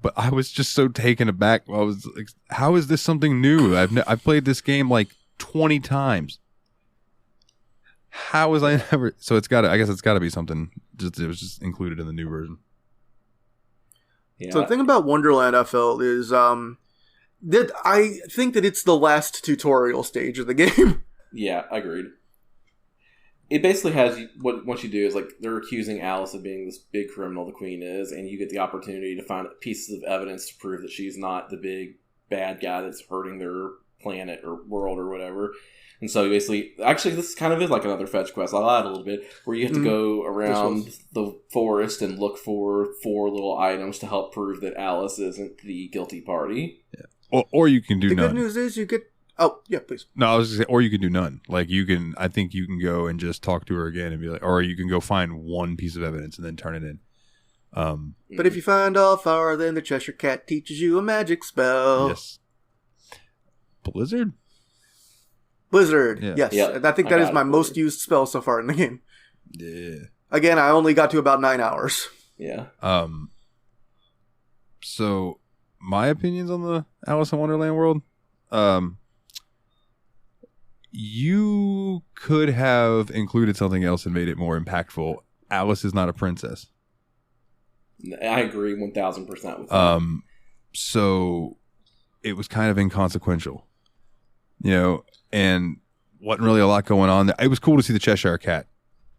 Speaker 1: but I was just so taken aback. I was like, how is this something new? I've played this game like 20 times. How was I never? So I guess it's got to be something. It was just included in the new version.
Speaker 2: Yeah.
Speaker 3: So the thing about Wonderland I felt is that I think that it's the last tutorial stage of the game.
Speaker 2: Yeah, agreed. It basically has what you do is, like, they're accusing Alice of being this big criminal, the queen is, and you get the opportunity to find pieces of evidence to prove that she's not the big bad guy that's hurting their planet or world or whatever. And so basically, actually, this kind of is like another fetch quest. I lied a little bit, where you have to go around the forest and look for 4 little items to help prove that Alice isn't the guilty party.
Speaker 1: Yeah. Or you can do
Speaker 3: the
Speaker 1: none.
Speaker 3: The good news is you get... Oh, yeah, please.
Speaker 1: No, I was just saying, or you can do none. Like, I think you can go and just talk to her again and be like, or you can go find one piece of evidence and then turn it in.
Speaker 3: But if you find all far, then the Cheshire Cat teaches you a magic spell.
Speaker 1: Yes. Blizzard?
Speaker 3: Yes.
Speaker 2: Yep.
Speaker 3: And I think that is my most used spell so far in the game.
Speaker 1: Yeah.
Speaker 3: Again, I only got to about 9 hours.
Speaker 2: Yeah.
Speaker 1: So, my opinions on the Alice in Wonderland world, you could have included something else and made it more impactful. Alice is not a princess.
Speaker 2: I agree 1,000% with that.
Speaker 1: So it was kind of inconsequential, and wasn't really a lot going on. It was cool to see the Cheshire Cat.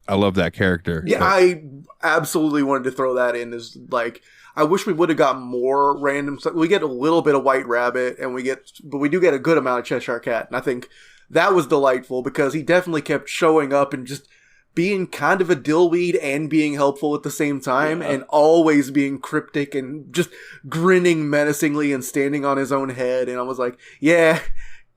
Speaker 1: I love that character.
Speaker 3: Yeah, I absolutely wanted to throw that in as, like, I wish we would have got more random stuff. We get a little bit of White Rabbit, but we do get a good amount of Cheshire Cat, and I think that was delightful because he definitely kept showing up and just being kind of a dillweed and being helpful at the same time, and always being cryptic and just grinning menacingly and standing on his own head. And I was like, yeah,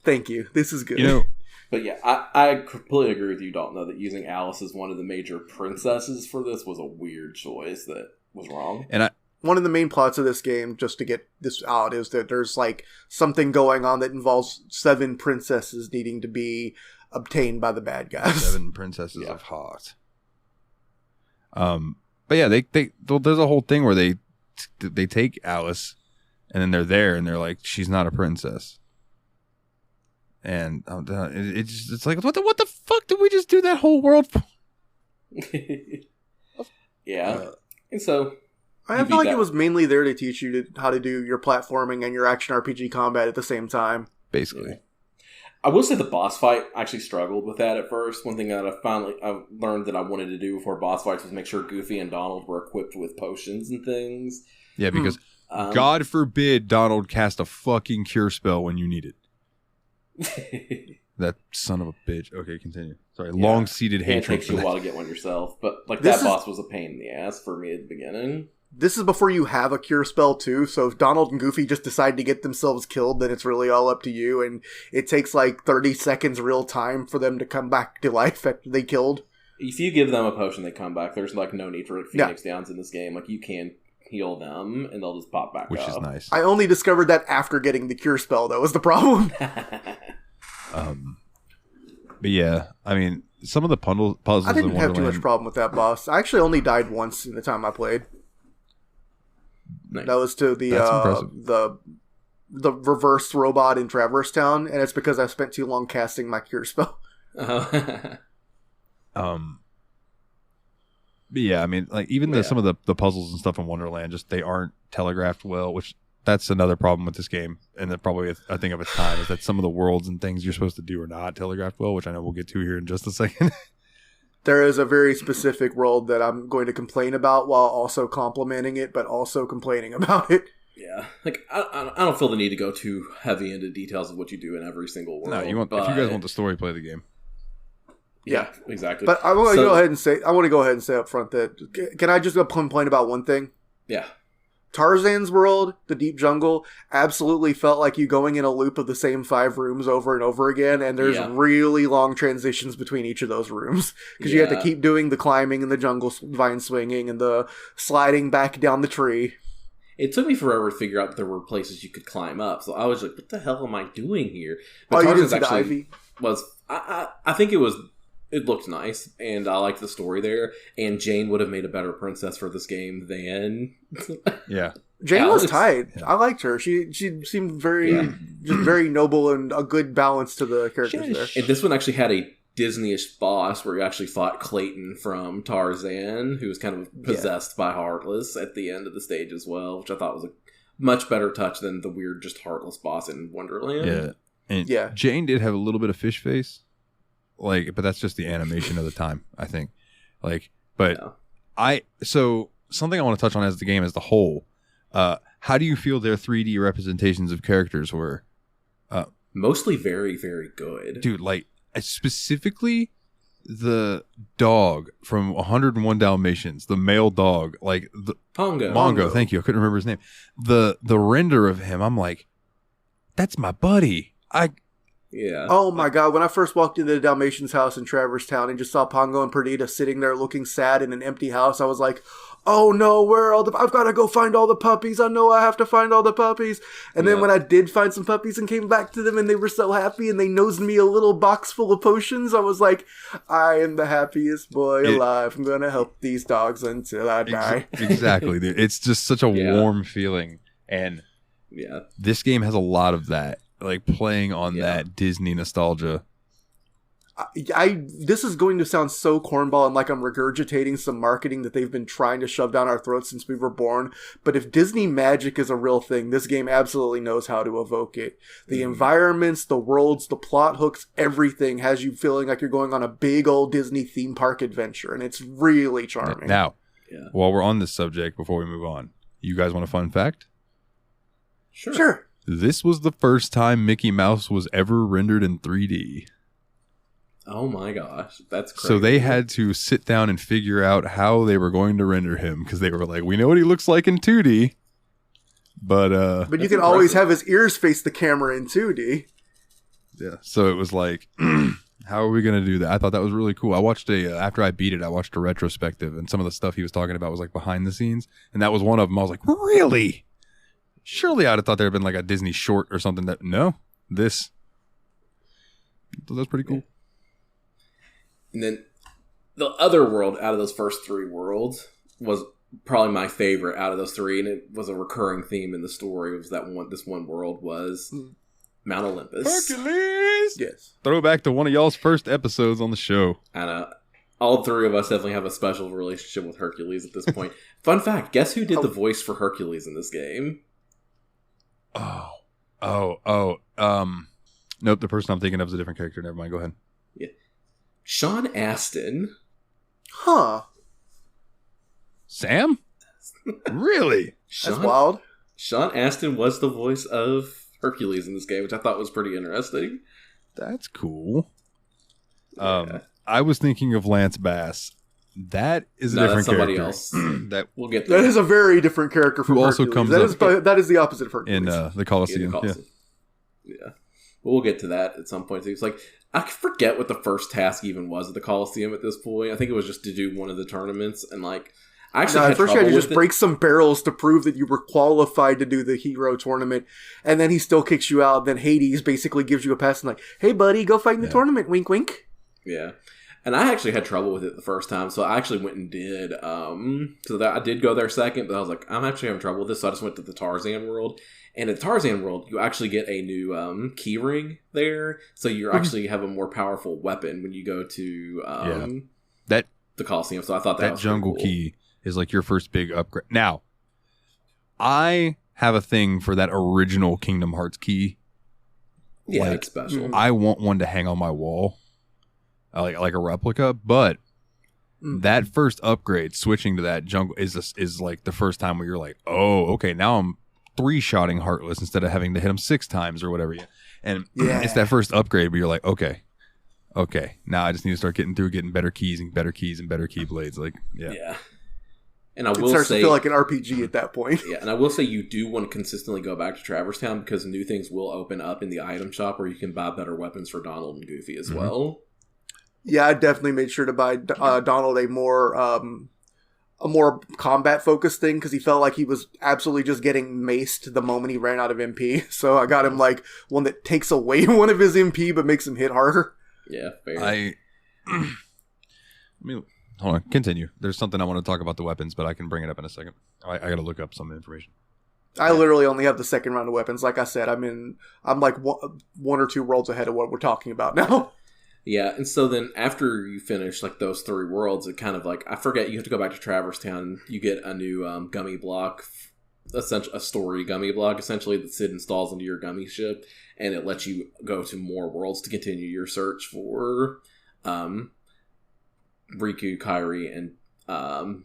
Speaker 3: thank you. This is good.
Speaker 2: But yeah, I completely agree with you, Dalton, though, that using Alice as one of the major princesses for this was a weird choice that was wrong.
Speaker 1: And
Speaker 3: one of the main plots of this game, just to get this out, is that there's, like, something going on that involves 7 princesses needing to be obtained by the bad guys.
Speaker 1: 7 princesses of heart. But yeah, they there's a whole thing where they they take Alice, and then they're there, and they're like, she's not a princess. And it's like, what the fuck did we just do that whole world for?
Speaker 2: Yeah. And so
Speaker 3: I feel like it was mainly there to teach you how to do your platforming and your action RPG combat at the same time.
Speaker 1: Basically.
Speaker 2: Yeah. I will say the boss fight, I actually struggled with that at first. One thing that I learned that I wanted to do before boss fights was make sure Goofy and Donald were equipped with potions and things.
Speaker 1: Yeah, because God forbid Donald cast a fucking cure spell when you need it. That son of a bitch. Okay, continue. Sorry,
Speaker 2: yeah.
Speaker 1: long-seated hatred.
Speaker 2: It takes you a while to get one yourself, but like boss was a pain in the ass for me at the beginning.
Speaker 3: This is before you have a cure spell too, so if Donald and Goofy just decide to get themselves killed, then it's really all up to you, and it takes like 30 seconds real time for them to come back to life after they killed.
Speaker 2: If you give them a potion, they come back. There's like no need for Phoenix Downs in this game. Like you can heal them, and they'll just pop back up.
Speaker 1: Which is nice.
Speaker 3: I only discovered that after getting the cure spell, though, was the problem.
Speaker 1: But yeah, I mean, some of the puzzles
Speaker 3: I didn't
Speaker 1: in
Speaker 3: have
Speaker 1: Wonderland,
Speaker 3: too much problem with that boss. I actually only died once in the time I played.
Speaker 2: Nice.
Speaker 3: That was to the reverse robot in Traverse Town, and it's because I spent too long casting my cure spell.
Speaker 2: Uh-huh.
Speaker 1: But yeah, I mean, like even some of the puzzles and stuff in Wonderland, just they aren't telegraphed well, which that's another problem with this game, and that probably a thing of its time is that some of the worlds and things you're supposed to do are not telegraphed well, which I know we'll get to here in just a second.
Speaker 3: There is a very specific world that I'm going to complain about while also complimenting it, but also complaining about it.
Speaker 2: Yeah, like I don't feel the need to go too heavy into details of what you do in every single world.
Speaker 1: No, if you guys want the story, play the game.
Speaker 2: Yeah, exactly.
Speaker 3: But I want to go ahead and say up front that can I just complain about one thing?
Speaker 2: Yeah.
Speaker 3: Tarzan's world, the deep jungle, absolutely felt like you going in a loop of the same 5 rooms over and over again, and there's really long transitions between each of those rooms because you have to keep doing the climbing and the jungle vine swinging and the sliding back down the tree.
Speaker 2: It took me forever to figure out that there were places you could climb up, so I was like, "What the hell am I doing here?" But
Speaker 3: you didn't see the ivy?
Speaker 2: I think it looked nice, and I liked the story there. And Jane would have made a better princess for this game than
Speaker 3: Jane
Speaker 2: Alex.
Speaker 3: was tight. Yeah. I liked her. She seemed very noble and a good balance to the characters there.
Speaker 2: And this one actually had a Disney-ish boss where you actually fought Clayton from Tarzan, who was kind of possessed by Heartless at the end of the stage as well, which I thought was a much better touch than the weird just Heartless boss in Wonderland.
Speaker 1: Yeah, and Jane did have a little bit of fish face. But that's just the animation of the time, I think. So something I want to touch on as the game as the whole. How do you feel their 3D representations of characters were?
Speaker 2: Mostly very, very good.
Speaker 1: Dude, specifically the dog from 101 Dalmatians, the male dog, Mongo, thank you. I couldn't remember his name. The render of him, I'm like, that's my buddy.
Speaker 2: Yeah.
Speaker 3: Oh my god, when I first walked into the Dalmatians house in Traverse Town and just saw Pongo and Perdita sitting there looking sad in an empty house, I was like, oh no, where are all I've got to go find all the puppies. I know I have to find all the puppies. And then when I did find some puppies and came back to them and they were so happy and they nosed me a little box full of potions, I was like, I am the happiest boy alive. I'm going to help these dogs until I die.
Speaker 1: Exactly, dude. It's just such a warm feeling. And this game has a lot of that. Playing on that Disney nostalgia.
Speaker 3: This is going to sound so cornball and like I'm regurgitating some marketing that they've been trying to shove down our throats since we were born. But if Disney magic is a real thing, this game absolutely knows how to evoke it. The environments, the worlds, the plot hooks, everything has you feeling like you're going on a big old Disney theme park adventure. And it's really charming.
Speaker 1: Now, while we're on this subject, before we move on, you guys want a fun fact?
Speaker 3: Sure.
Speaker 1: This was the first time Mickey Mouse was ever rendered in 3D.
Speaker 2: Oh my gosh, that's crazy.
Speaker 1: So they had to sit down and figure out how they were going to render him because they were like, we know what he looks like in 2D, but
Speaker 3: you can always have his ears face the camera in 2D.
Speaker 1: Yeah, so it was like, how are we going to do that? I thought that was really cool. I watched after I beat it, I watched a retrospective, and some of the stuff he was talking about was behind the scenes, and that was one of them. I was like, really? Surely I'd have thought there had been a Disney short or something this. So that's pretty cool.
Speaker 2: And then the other world out of those first 3 worlds was probably my favorite out of those three, and it was a recurring theme in the story. Was that this one world was Mount Olympus.
Speaker 1: Hercules.
Speaker 3: Yes.
Speaker 1: Throwback to one of y'all's first episodes on the show.
Speaker 2: And all three of us definitely have a special relationship with Hercules at this point. Fun fact: guess who did the voice for Hercules in this game?
Speaker 1: Nope. The person I'm thinking of is a different character. Never mind. Go ahead.
Speaker 2: Yeah, Sean Astin.
Speaker 3: Huh.
Speaker 1: Sam? Really?
Speaker 3: That's wild.
Speaker 2: Sean Astin was the voice of Hercules in this game, which I thought was pretty interesting.
Speaker 1: That's cool.
Speaker 2: Yeah.
Speaker 1: I was thinking of Lance Bass. That is a different
Speaker 2: that's somebody
Speaker 1: character.
Speaker 2: else.
Speaker 1: That
Speaker 2: We'll get there.
Speaker 3: That is a very different character from
Speaker 1: Who also
Speaker 3: Hercules.
Speaker 1: comes
Speaker 3: That is the opposite of Hercules.
Speaker 1: in the Coliseum.
Speaker 2: Yeah. But we'll get to that at some point. It's like, I forget what the first task even was at the Coliseum at this point. I think it was just to do one of the tournaments, and like, I actually had
Speaker 3: first you had
Speaker 2: trouble
Speaker 3: to
Speaker 2: with
Speaker 3: just
Speaker 2: it.
Speaker 3: break some barrels to prove that you were qualified to do the hero tournament, and then he still kicks you out. Then Hades basically gives you a pass and like, "Hey, buddy, go fight in the tournament." Wink, wink.
Speaker 2: Yeah. And I actually had trouble with it the first time, so I actually went and did, so that I did go there second, but I was like, I'm actually having trouble with this, so I just went to the Tarzan world. And at Tarzan world, you actually get a new key ring there, so you actually have a more powerful weapon when you go to the Coliseum. So I thought that was
Speaker 1: jungle
Speaker 2: pretty cool.
Speaker 1: key is like your first big upgrade. Now, I have a thing for that original Kingdom Hearts key.
Speaker 2: Yeah,
Speaker 1: Like,
Speaker 2: it's special.
Speaker 1: I want one to hang on my wall, like a replica. But that first upgrade, switching to that jungle, is like the first time where you're like, oh, okay, now I'm 3-shotting Heartless instead of having to hit him 6 times or whatever. And it's that first upgrade where you're like, okay, now I just need to start getting better keys and better keys and better keyblades. Like, yeah.
Speaker 2: And I
Speaker 3: It
Speaker 2: will
Speaker 3: starts
Speaker 2: say,
Speaker 3: to feel like an RPG at that point.
Speaker 2: yeah, and I will say you do want to consistently go back to Traverse Town because new things will open up in the item shop where you can buy better weapons for Donald and Goofy as well.
Speaker 3: Yeah, I definitely made sure to buy Donald a more combat focused thing because he felt like he was absolutely just getting maced the moment he ran out of MP. So I got him like one that takes away one of his MP but makes him hit harder.
Speaker 2: Yeah, fair.
Speaker 1: I mean, hold on, continue. There's something I want to talk about the weapons, but I can bring it up in a second. I got to look up some information.
Speaker 3: I literally only have the second round of weapons. Like I said, I'm like one or two worlds ahead of what we're talking about now.
Speaker 2: Yeah, and so then after you finish like those 3 worlds, it kind of like, I forget, you have to go back to Traverse Town. You get a new gummy block, essentially a story gummy block, essentially, that Sid installs into your gummy ship, and it lets you go to more worlds to continue your search for Riku, Kairi, and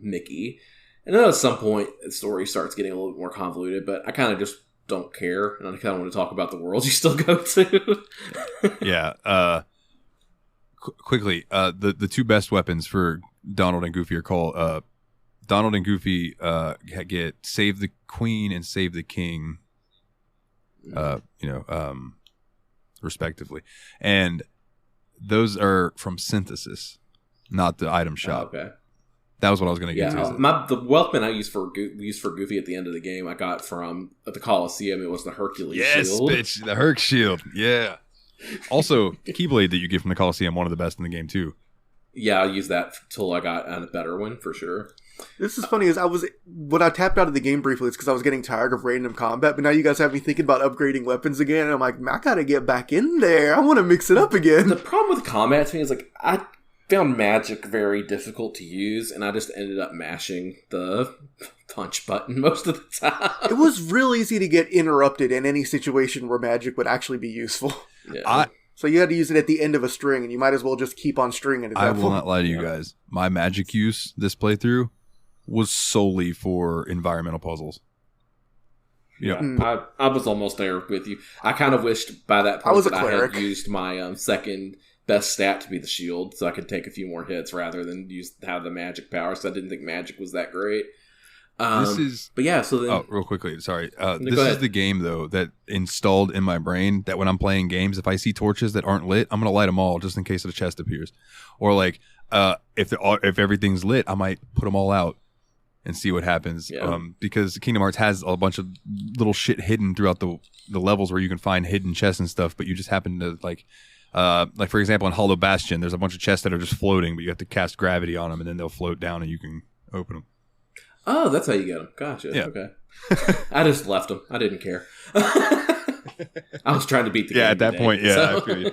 Speaker 2: Mickey. And then at some point, the story starts getting a little bit more convoluted, but I kind of just don't care, and I kind of want to talk about the worlds you still go to.
Speaker 1: Yeah. Quickly, the 2 best weapons for Donald and Goofy are called Donald and Goofy get Save the Queen and Save the King, respectively, and those are from Synthesis, not the item shop.
Speaker 2: Okay.
Speaker 1: That was what I was going to get to.
Speaker 2: The weapon I used for Goofy at the end of the game, I got from at the Coliseum. It was the Hercules shield.
Speaker 1: Yes, bitch, the Herc shield. Yeah. Also, Keyblade that you get from the Coliseum, one of the best in the game too.
Speaker 2: Yeah, I used that till I got a better one for sure.
Speaker 3: This is funny, when I tapped out of the game briefly, it's because I was getting tired of random combat, but now you guys have me thinking about upgrading weapons again, and I'm like, I gotta get back in there. I want to mix it up again.
Speaker 2: The problem with combat to me is like, I found magic very difficult to use, and I just ended up mashing the punch button most of the time.
Speaker 3: It was real easy to get interrupted in any situation where magic would actually be useful.
Speaker 2: Yeah.
Speaker 3: So you had to use it at the end of a string, and you might as well just keep on stringing it.
Speaker 1: I will not lie to you guys. My magic use this playthrough was solely for environmental puzzles.
Speaker 2: Yeah, I was almost there with you. I kind of wished by that point that I had used my second best stat to be the shield, so I could take a few more hits rather than have the magic power. So I didn't think magic was that great. But yeah, so then...
Speaker 1: Oh, real quickly, sorry. This is the game, though, that installed in my brain that when I'm playing games, if I see torches that aren't lit, I'm going to light them all just in case a chest appears. Or like, if everything's lit, I might put them all out and see what happens.
Speaker 2: Yeah.
Speaker 1: Because Kingdom Hearts has a bunch of little shit hidden throughout the levels where you can find hidden chests and stuff, but you just happen to, like for example, in Hollow Bastion, there's a bunch of chests that are just floating, but you have to cast gravity on them, and then they'll float down and you can open them.
Speaker 2: Oh, that's how you get them. Gotcha.
Speaker 1: Yeah.
Speaker 2: Okay. I just left them. I didn't care. I was trying to beat the game.
Speaker 1: Yeah, at that
Speaker 2: today,
Speaker 1: point, yeah,
Speaker 2: so.
Speaker 1: I feel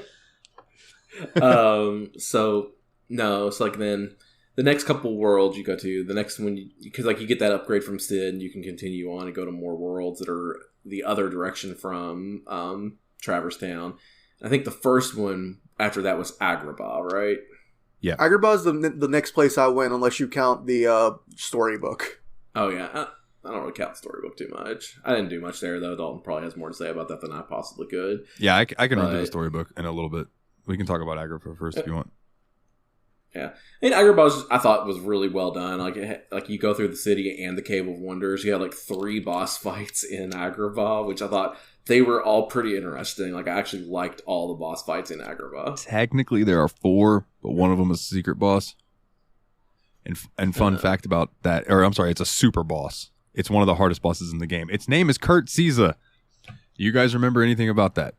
Speaker 1: you.
Speaker 2: So no, it's like then the next couple worlds you go to, the next one, because like you get that upgrade from Sid, and you can continue on and go to more worlds that are the other direction from Traverse Town. I think the first one after that was Agrabah, right?
Speaker 1: Yeah,
Speaker 3: Agrabah is the next place I went, unless you count the storybook.
Speaker 2: Oh yeah, I don't really count the storybook too much. I didn't do much there though. Dalton probably has more to say about that than I possibly could.
Speaker 1: Yeah, I can run through the storybook in a little bit. We can talk about Agrabah first if you want.
Speaker 2: Yeah, and Agrabah I thought was really well done. Like you go through the city and the Cave of Wonders. You had like 3 boss fights in Agrabah, which I thought they were all pretty interesting. Like I actually liked all the boss fights in Agrabah.
Speaker 1: Technically, there are 4, but one of them is a secret boss. And fun fact about that, or I'm sorry, it's a super boss. It's one of the hardest bosses in the game. Its name is Kurt Caesar. You guys remember anything about that?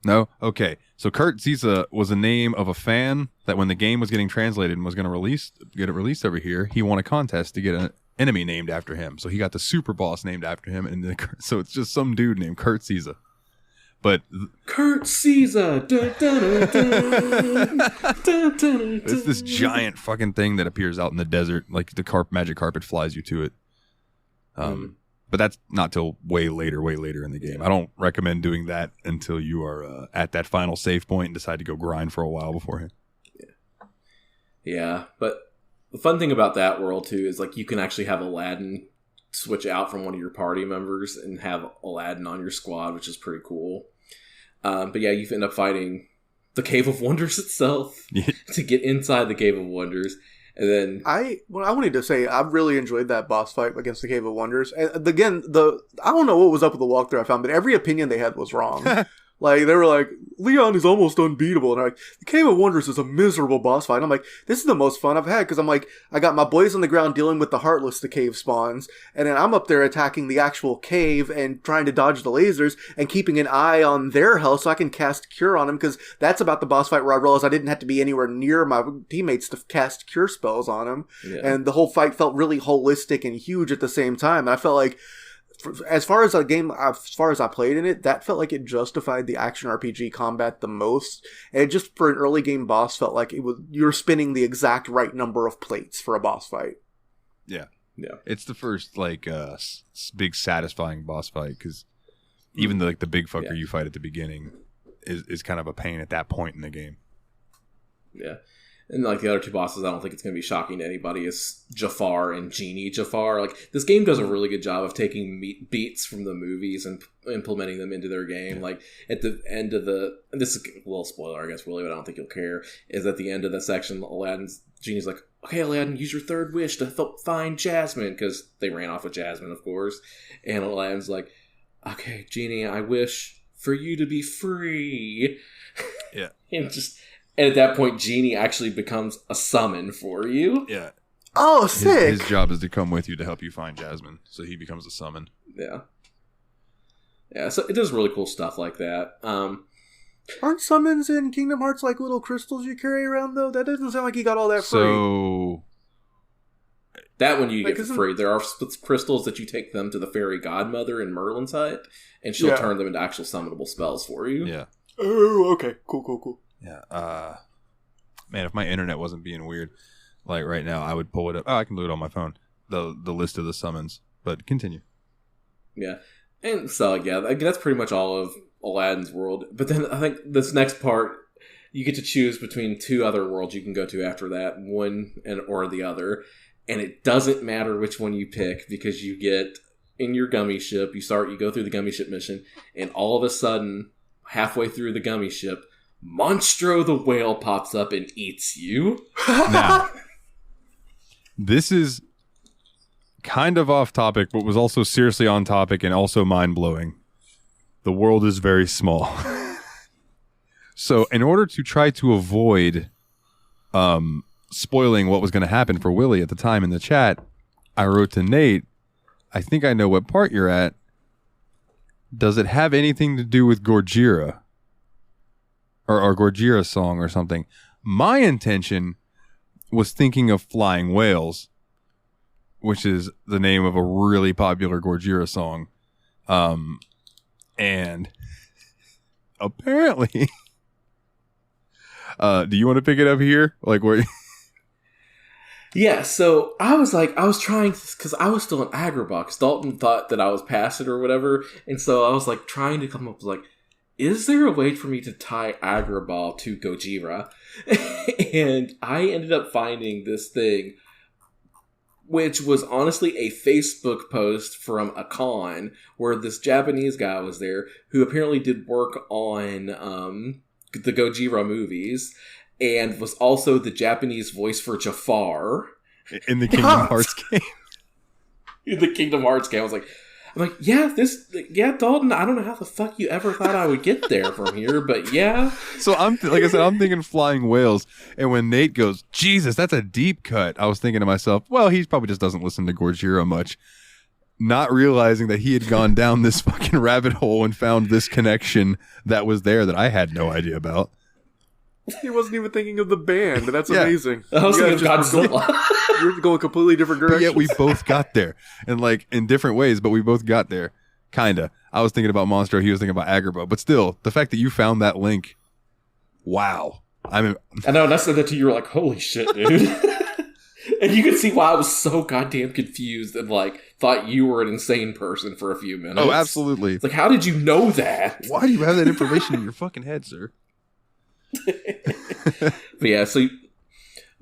Speaker 1: No? Okay. So Kurt Caesar was a name of a fan that when the game was getting translated and was going to get it released over here, he won a contest to get an enemy named after him. So he got the super boss named after him. And so it's just some dude named Kurt Caesar. But
Speaker 2: Kurt Caesar.
Speaker 1: it's this giant fucking thing that appears out in the desert. Like the magic carpet flies you to it. But that's not till way later in the game. I don't recommend doing that until you are at that final save point and decide to go grind for a while beforehand.
Speaker 2: Yeah, but the fun thing about that world too is like you can actually have Aladdin switch out from one of your party members and have Aladdin on your squad, which is pretty cool. But yeah, you end up fighting the Cave of Wonders itself to get inside the Cave of Wonders. And then
Speaker 3: I wanted to say I really enjoyed that boss fight against the Cave of Wonders. And again, I don't know what was up with the walkthrough I found, but every opinion they had was wrong. Like they were like, Leon is almost unbeatable, and I'm like, the Cave of Wonders is a miserable boss fight. And I'm like, this is the most fun I've had because I'm like, I got my boys on the ground dealing with the Heartless, the cave spawns, and then I'm up there attacking the actual cave and trying to dodge the lasers and keeping an eye on their health so I can cast Cure on them because that's about the boss fight where I realized I didn't have to be anywhere near my teammates to cast Cure spells on them, and the whole fight felt really holistic and huge at the same time. And I felt like, as far as I played in it, that felt like it justified the action RPG combat the most. And it just, for an early game boss, felt like you're spinning the exact right number of plates for a boss fight.
Speaker 1: Yeah. It's the first big satisfying boss fight because even the big fucker you fight at the beginning is kind of a pain at that point in the game.
Speaker 2: Yeah. And like the other 2 bosses, I don't think it's going to be shocking to anybody, is Jafar and Genie Jafar. Like this game does a really good job of taking beats from the movies and implementing them into their game. Like at the end of and this is a little spoiler, I guess, really, but I don't think you'll care, is at the end of the section, Genie's like, okay, Aladdin, use your 3rd wish to find Jasmine, because they ran off with Jasmine, of course. And Aladdin's like, okay, Genie, I wish for you to be free.
Speaker 1: Yeah.
Speaker 2: And at that point, Genie actually becomes a summon for you.
Speaker 1: Yeah.
Speaker 3: Oh, sick!
Speaker 1: His job is to come with you to help you find Jasmine, so he becomes a summon.
Speaker 2: Yeah. Yeah, so it does really cool stuff like that.
Speaker 3: Aren't summons in Kingdom Hearts like little crystals you carry around, though? That doesn't sound like you got all that free.
Speaker 1: So
Speaker 2: that one you get for free. There are crystals that you take them to the fairy godmother in Merlin's hut, and she'll turn them into actual summonable spells for you.
Speaker 1: Yeah.
Speaker 3: Oh, okay. Cool.
Speaker 1: Yeah. Man, if my internet wasn't being weird, like right now, I would pull it up. Oh, I can do it on my phone. The list of the summons. But continue.
Speaker 2: Yeah. And so, yeah, that's pretty much all of Aladdin's world. But then I think this next part, you get to choose between 2 other worlds you can go to after that, one or the other. And it doesn't matter which one you pick because you get in your gummy ship, you go through the gummy ship mission, and all of a sudden, halfway through the gummy ship, Monstro the whale pops up and eats you.
Speaker 1: Now, this is kind of off topic, but was also seriously on topic and also mind-blowing. The world is very small. So in order to try to avoid spoiling what was going to happen for Willie at the time in the chat, I wrote to Nate, I think I know what part you're at. Does it have anything to do with Gorgira? Or Gorgira song or something? My intention was thinking of flying whales. which is the name of a really popular Gojira song. And apparently, do you want to pick it up here? Like where?
Speaker 2: Yeah, so I was trying, because I was still in Agrabah, because Dalton thought that I was past it or whatever, and so I was like trying to come up with like, is there a way for me to tie Agrabah to Gojira? And I ended up finding this thing, which was honestly a Facebook post from a con, where this Japanese guy was there, who apparently did work on the Gojira movies, and was also the Japanese voice for Jafar
Speaker 1: In the Kingdom Hearts game.
Speaker 2: in the Kingdom Hearts game. I'm like, yeah, Dalton, I don't know how the fuck you ever thought I would get there from here, but yeah.
Speaker 1: So like I said, I'm thinking flying whales. And when Nate goes, Jesus, that's a deep cut, I was thinking to myself, well, he probably just doesn't listen to Gojira much. Not realizing that he had gone down this fucking rabbit hole and found this connection that was there that I had no idea about.
Speaker 3: He wasn't even thinking of the band. That's
Speaker 1: Yeah.
Speaker 3: amazing.
Speaker 2: I was
Speaker 3: You
Speaker 2: thinking of
Speaker 3: guys just
Speaker 2: Godzilla.
Speaker 3: You're going completely different
Speaker 1: But
Speaker 3: directions.
Speaker 1: yet we both got there. And like in different ways, but we both got there. Kinda. I was thinking about Monstro, he was thinking about Agrabah. But still, the fact that you found that link, wow. I mean,
Speaker 2: I know, and I said that to you, you were like, holy shit, dude. And you could see why I was so goddamn confused and like thought you were an insane person for a few minutes.
Speaker 1: oh, absolutely.
Speaker 2: It's like, how did you know that?
Speaker 1: Why do you have that information in your fucking head, sir?
Speaker 2: But yeah, so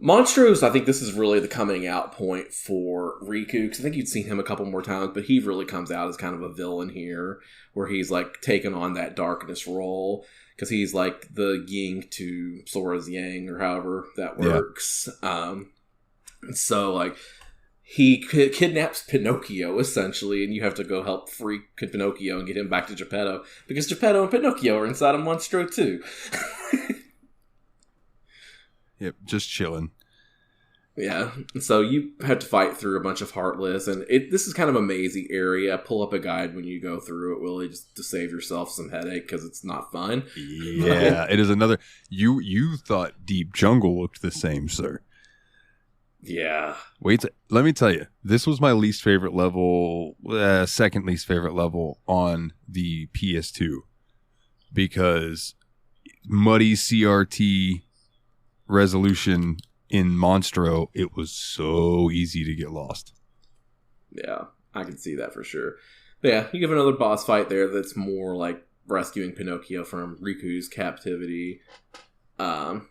Speaker 2: Monstros, I think this is really the coming out point for Riku, because I think you'd seen him a couple more times, but he really comes out as kind of a villain here, where he's like taking on that darkness role, because he's like the yin to Sora's yang, or however that works. So like he kidnaps Pinocchio essentially, and you have to go help free Pinocchio and get him back to Geppetto, because Geppetto and Pinocchio are inside of Monstro too.
Speaker 1: Yep, just chilling.
Speaker 2: Yeah, so you have to fight through a bunch of Heartless, and this is kind of a mazy area. Pull up a guide when you go through it, Willie, just to save yourself some headache, because it's not fun.
Speaker 1: Yeah, it is another. You thought Deep Jungle looked the same, sir.
Speaker 2: Yeah.
Speaker 1: Wait, let me tell you. This was my least favorite level, second least favorite level on the PS2, because muddy CRT resolution in Monstro, it was so easy to get lost.
Speaker 2: Yeah, I can see that for sure. But yeah, you have another boss fight there that's more like rescuing Pinocchio from Riku's captivity. Yeah,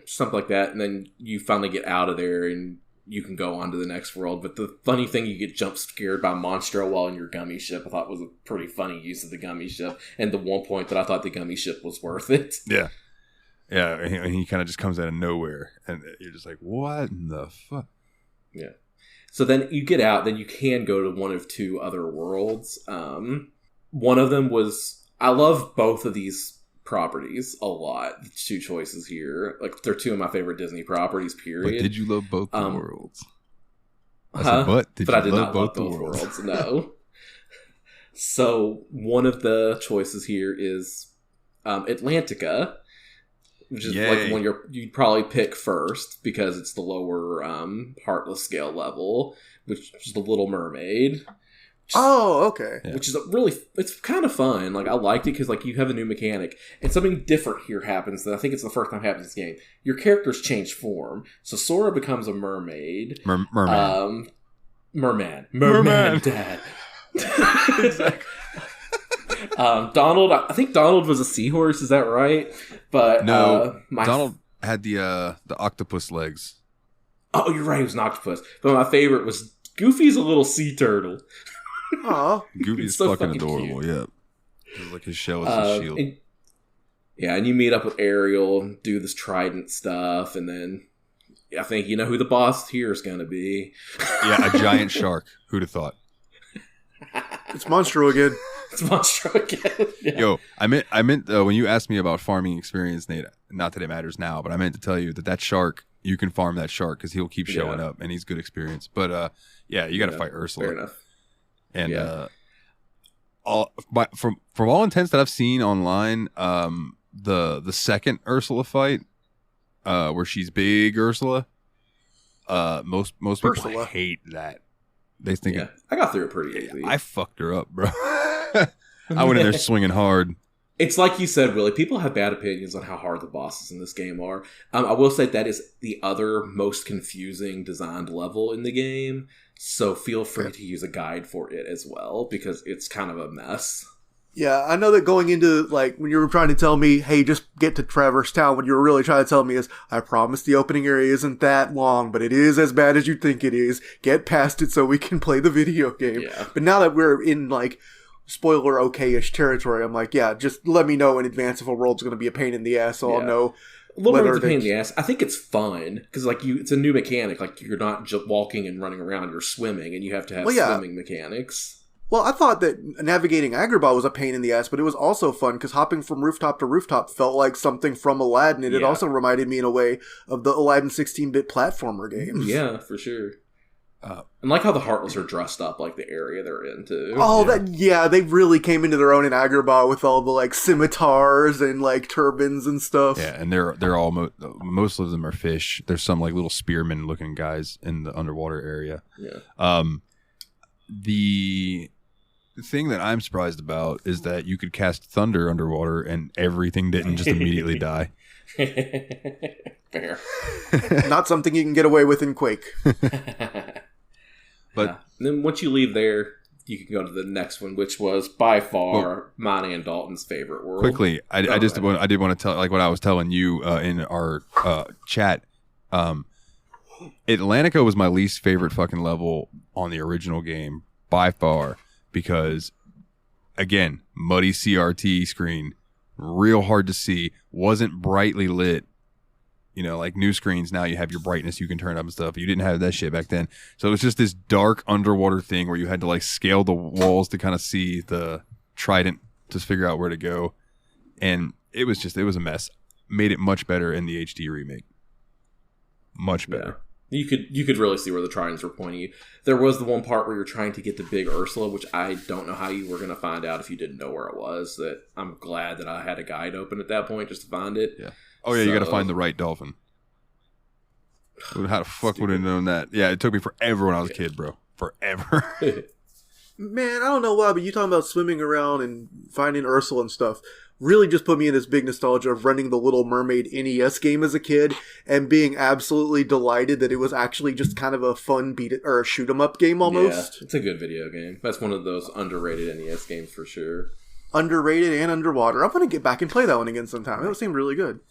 Speaker 2: something like that. And then you finally get out of there and you can go on to the next world. But the funny thing, you get jump scared by Monstro while in your gummy ship. I thought was a pretty funny use of the gummy ship. And the one point that I thought the gummy ship was worth it.
Speaker 1: Yeah. Yeah, and he kind of just comes out of nowhere, and you're just like, what in the fuck?
Speaker 2: Yeah. So then you get out, then you can go to one of two other worlds. One of them was... I love both of these properties a lot. The two choices here. Like, they're two of my favorite Disney properties, period.
Speaker 1: But did you love both the worlds? I
Speaker 2: Huh?
Speaker 1: said, did
Speaker 2: But
Speaker 1: you
Speaker 2: I did
Speaker 1: love
Speaker 2: not
Speaker 1: both
Speaker 2: love
Speaker 1: the
Speaker 2: both
Speaker 1: worlds?
Speaker 2: worlds, no. So one of the choices here is Atlantica, which is
Speaker 1: Yay.
Speaker 2: like the one you'd probably pick first because it's the lower Heartless scale level, which is the Little Mermaid.
Speaker 3: Oh, okay.
Speaker 1: Yeah.
Speaker 2: Which is it's kind of fun. Like, I liked it because like you have a new mechanic, and something different here happens that I think it's the first time it happens in this game. Your characters change form, so Sora becomes a mermaid.
Speaker 1: Merman.
Speaker 2: Merman dad.
Speaker 1: Exactly.
Speaker 2: Donald, I think Donald was a seahorse, is that right? But
Speaker 1: No, Donald had the octopus legs.
Speaker 2: Oh, you're right, he was an octopus. But my favorite was Goofy's a little sea turtle.
Speaker 3: Aw.
Speaker 1: Goofy's
Speaker 2: It's so
Speaker 1: fucking
Speaker 2: fucking
Speaker 1: adorable,
Speaker 2: cute.
Speaker 1: yeah. It was like his shell is his shield.
Speaker 2: And you meet up with Ariel and do this trident stuff, and then I think you know who the boss here is going to be.
Speaker 1: Yeah, a giant shark. Who'd have thought?
Speaker 3: It's Monstro again.
Speaker 2: It's Monstro again. Yeah.
Speaker 1: Yo, I meant when you asked me about farming experience, Nate, not that it matters now, but I meant to tell you that shark, you can farm that shark because he'll keep showing up and he's good experience. But yeah, you got to fight Ursula.
Speaker 2: Fair enough.
Speaker 1: And from all intents that I've seen online, the second Ursula fight, where she's big Ursula, most people
Speaker 3: Ursula.
Speaker 1: hate that. they think
Speaker 2: I got through it pretty easy.
Speaker 1: I fucked her up, bro. I went in there swinging hard.
Speaker 2: It's like you said, Willie. People have bad opinions on how hard the bosses in this game are. I will say that is the other most confusing designed level in the game. So feel free to use a guide for it as well, because it's kind of a mess.
Speaker 3: Yeah, I know that going into, like, when you were trying to tell me, hey, just get to Traverse Town, what you were really trying to tell me is, I promise the opening area isn't that long, but it is as bad as you think it is. Get past it so we can play the video game.
Speaker 2: Yeah.
Speaker 3: But now that we're in, like, spoiler okay-ish territory, I'm like, yeah, just let me know in advance if a world's going to be a pain in the ass, so I'll know.
Speaker 2: A little bit of a pain in the ass. I think it's fun, because, like, it's a new mechanic. Like, you're not just walking and running around, you're swimming, and you have to have swimming mechanics.
Speaker 3: Well, I thought that navigating Agrabah was a pain in the ass, but it was also fun because hopping from rooftop to rooftop felt like something from Aladdin, and it also reminded me in a way of the Aladdin 16-bit platformer games.
Speaker 2: Yeah, for sure. And like how the Heartless are dressed up like the area they're in, too.
Speaker 3: Oh, they really came into their own in Agrabah with all the, like, scimitars and, like, turbans and stuff.
Speaker 1: Yeah, and they're all, most of them are fish. There's some, like, little spearman-looking guys in the underwater area.
Speaker 2: Yeah.
Speaker 1: The thing that I'm surprised about is that you could cast thunder underwater and everything didn't just immediately die.
Speaker 2: Fair.
Speaker 3: Not something you can get away with in Quake.
Speaker 1: But
Speaker 2: and then once you leave there, you can go to the next one, which was by far mine and Dalton's favorite world.
Speaker 1: Quickly, I did want to tell, like what I was telling you in our chat. Atlantica was my least favorite fucking level on the original game by far, because again, muddy CRT screen, real hard to see, wasn't brightly lit. You know, like new screens now you have your brightness you can turn up and stuff. You didn't have that shit back then. So it was just this dark underwater thing where you had to like scale the walls to kind of see the trident to figure out where to go. And it was a mess. Made it much better in the HD remake. Much better.
Speaker 2: Yeah. You could really see where the tridents were pointing you. There was the one part where you're trying to get the big Ursula, which I don't know how you were going to find out if you didn't know where it was. That I'm glad that I had a guide open at that point just to find it.
Speaker 1: Yeah. Oh yeah, you got to find the right dolphin. How the fuck would I have known that? Yeah, it took me forever when I was a kid, bro. Forever.
Speaker 3: Man, I don't know why, but you talking about swimming around and finding Ursula and stuff really just put me in this big nostalgia of running the Little Mermaid NES game as a kid and being absolutely delighted that it was actually just kind of a fun shoot 'em up game almost.
Speaker 2: Yeah, it's a good video game. That's one of those underrated NES games for sure.
Speaker 3: Underrated and underwater. I'm going to get back and play that one again sometime. It seemed really good.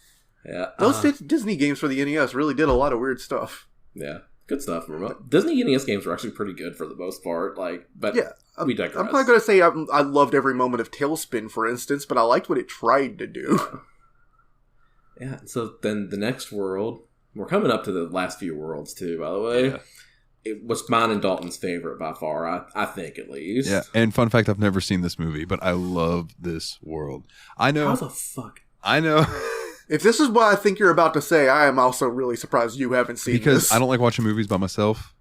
Speaker 2: Yeah,
Speaker 3: those Disney games for the NES really did a lot of weird stuff.
Speaker 2: Yeah, good stuff. Disney NES games were actually pretty good for the most part. But yeah, we digress.
Speaker 3: I'm not going to say I loved every moment of Tailspin, for instance, but I liked what it tried to do.
Speaker 2: Yeah. So then the next world, we're coming up to the last few worlds too. By the way, it was mine and Dalton's favorite by far. I think at least.
Speaker 1: Yeah. And fun fact, I've never seen this movie, but I love this world. I know.
Speaker 2: How the fuck?
Speaker 1: I know.
Speaker 3: If this is what I think you're about to say, I am also really surprised you haven't seen this.
Speaker 1: Because I don't like watching movies by myself.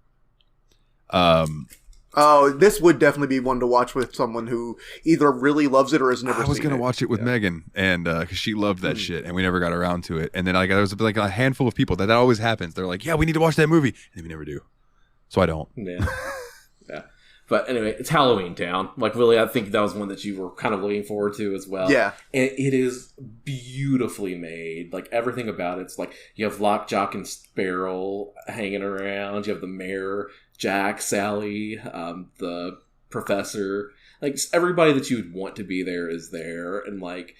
Speaker 3: Oh, this would definitely be one to watch with someone who either really loves it or has never seen it.
Speaker 1: I was going to watch it with Megan, and because she loved that shit, and we never got around to it. And then there was like a handful of people that always happens. They're like, yeah, we need to watch that movie. And then we never do. So I don't.
Speaker 2: Yeah. Yeah. But anyway, it's Halloween Town. Like, really, I think that was one that you were kind of looking forward to as well.
Speaker 3: Yeah.
Speaker 2: And it is beautifully made. Like, everything about it's like, you have Lockjack and Sparrow hanging around. You have the mayor, Jack, Sally, the professor. Like, just everybody that you would want to be there is there. And, like,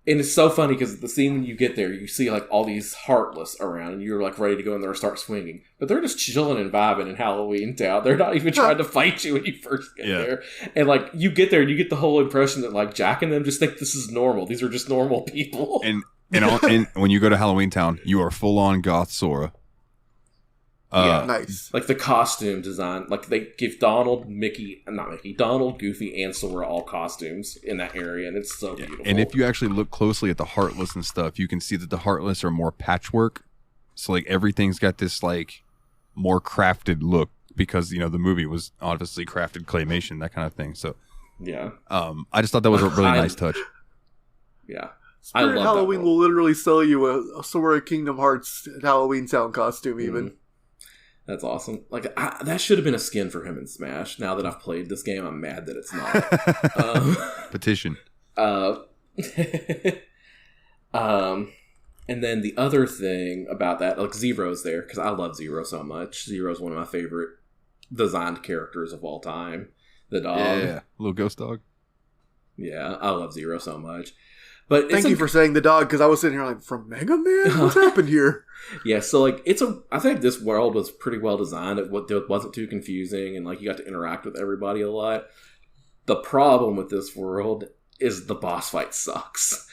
Speaker 2: and it's so funny because the scene when you get there, you see, like, all these Heartless around, and you're, like, ready to go in there and start swinging. But they're just chilling and vibing in Halloween Town. They're not even trying to fight you when you first get there. And, like, you get there and you get the whole impression that, like, Jack and them just think this is normal. These are just normal people.
Speaker 1: And when you go to Halloween Town, you are full-on goth Sora.
Speaker 3: Nice.
Speaker 2: Like the costume design, like they give Donald, Goofy, and Sora all costumes in that area, and it's so beautiful.
Speaker 1: And if you actually look closely at the Heartless and stuff, you can see that the Heartless are more patchwork. So like everything's got this like more crafted look because the movie was obviously crafted claymation, that kind of thing. So
Speaker 2: yeah,
Speaker 1: I just thought that was a really nice touch.
Speaker 2: Yeah.
Speaker 3: Spirit Halloween will literally sell you a Sora Kingdom Hearts Halloween Town costume even.
Speaker 2: That's awesome. Like that should have been a skin for him in Smash. Now that I've played this game, I'm mad that it's not.
Speaker 1: Petition.
Speaker 2: And then the other thing about that, like Zero's there because I love Zero so much. Zero's one of my favorite designed characters of all time. The dog,
Speaker 1: Yeah, little ghost dog.
Speaker 2: Yeah, I love Zero so much. But
Speaker 3: Thank you for saying the dog, because I was sitting here like, from Mega Man? What's happened here?
Speaker 2: Yeah, so like I think this world was pretty well designed. It wasn't too confusing, and like you got to interact with everybody a lot. The problem with this world is the boss fight sucks.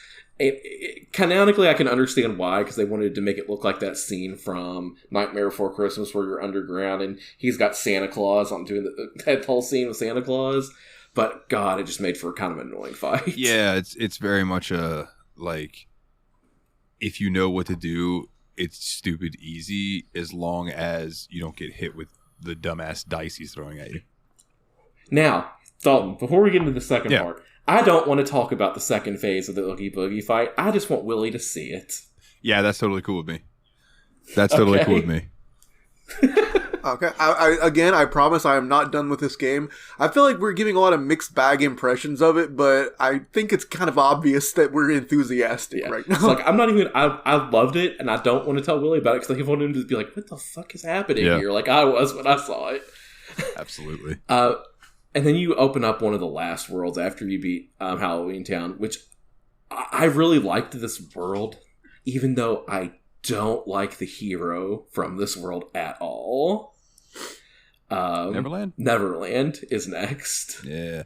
Speaker 2: Canonically, I can understand why, because they wanted to make it look like that scene from Nightmare Before Christmas where you're underground and he's got Santa Claus on doing that whole scene with Santa Claus. But God, it just made for a kind of annoying fight.
Speaker 1: Yeah, it's very much a like, if you know what to do, it's stupid easy as long as you don't get hit with the dumbass dice he's throwing at you.
Speaker 2: Now, Dalton, before we get into the second part, I don't want to talk about the second phase of the Oogie Boogie fight. I just want Willie to see it.
Speaker 1: Yeah, that's totally cool with me. That's totally cool with me.
Speaker 3: Okay, I promise I am not done with this game. I feel like we're giving a lot of mixed bag impressions of it, but I think it's kind of obvious that we're enthusiastic right now.
Speaker 2: It's like, I'm not even, I loved it, and I don't want to tell Willie about it, because I want him to be like, what the fuck is happening here? Like I was when I saw it.
Speaker 1: Absolutely.
Speaker 2: And then you open up one of the last worlds after you beat Halloween Town, which I really liked this world, even though I don't like the hero from this world at all. Neverland is next.
Speaker 1: Yeah.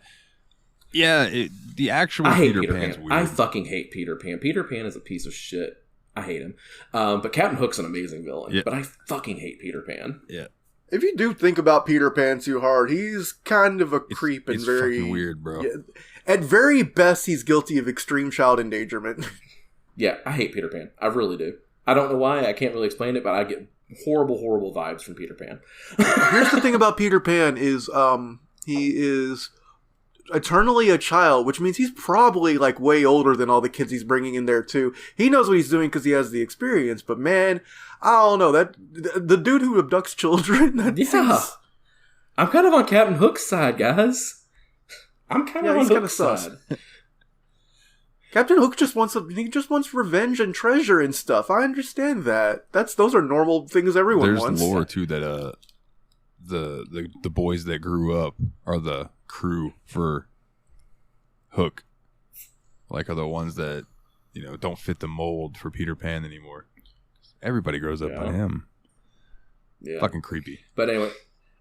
Speaker 1: The actual
Speaker 2: I hate
Speaker 1: Peter Pan's
Speaker 2: Pan.
Speaker 1: weird.
Speaker 2: I fucking hate Peter Pan. Peter Pan is a piece of shit. I hate him. But Captain Hook's an amazing villain. But I fucking hate Peter Pan.
Speaker 1: Yeah.
Speaker 3: If you do think about Peter Pan too hard, he's kind of a creep and very
Speaker 1: fucking weird, bro.
Speaker 3: Yeah, at very best, he's guilty of extreme child endangerment.
Speaker 2: Yeah, I hate Peter Pan. I really do. I don't know why. I can't really explain it, but I get horrible vibes from Peter Pan.
Speaker 3: Here's the thing about Peter Pan is he is eternally a child, which means he's probably like way older than all the kids he's bringing in there too. He knows what he's doing because he has the experience, but man, I don't know, that the dude who abducts children,
Speaker 2: I'm kind of on Captain Hook's side, guys. I'm kind of on Hook's side.
Speaker 3: Captain Hook just wants revenge and treasure and stuff. I understand that. Those are normal things everyone wants.
Speaker 1: There's lore too that the boys that grew up are the crew for Hook. Like, are the ones that, don't fit the mold for Peter Pan anymore. Everybody grows up by him. Yeah. Fucking creepy.
Speaker 2: But anyway,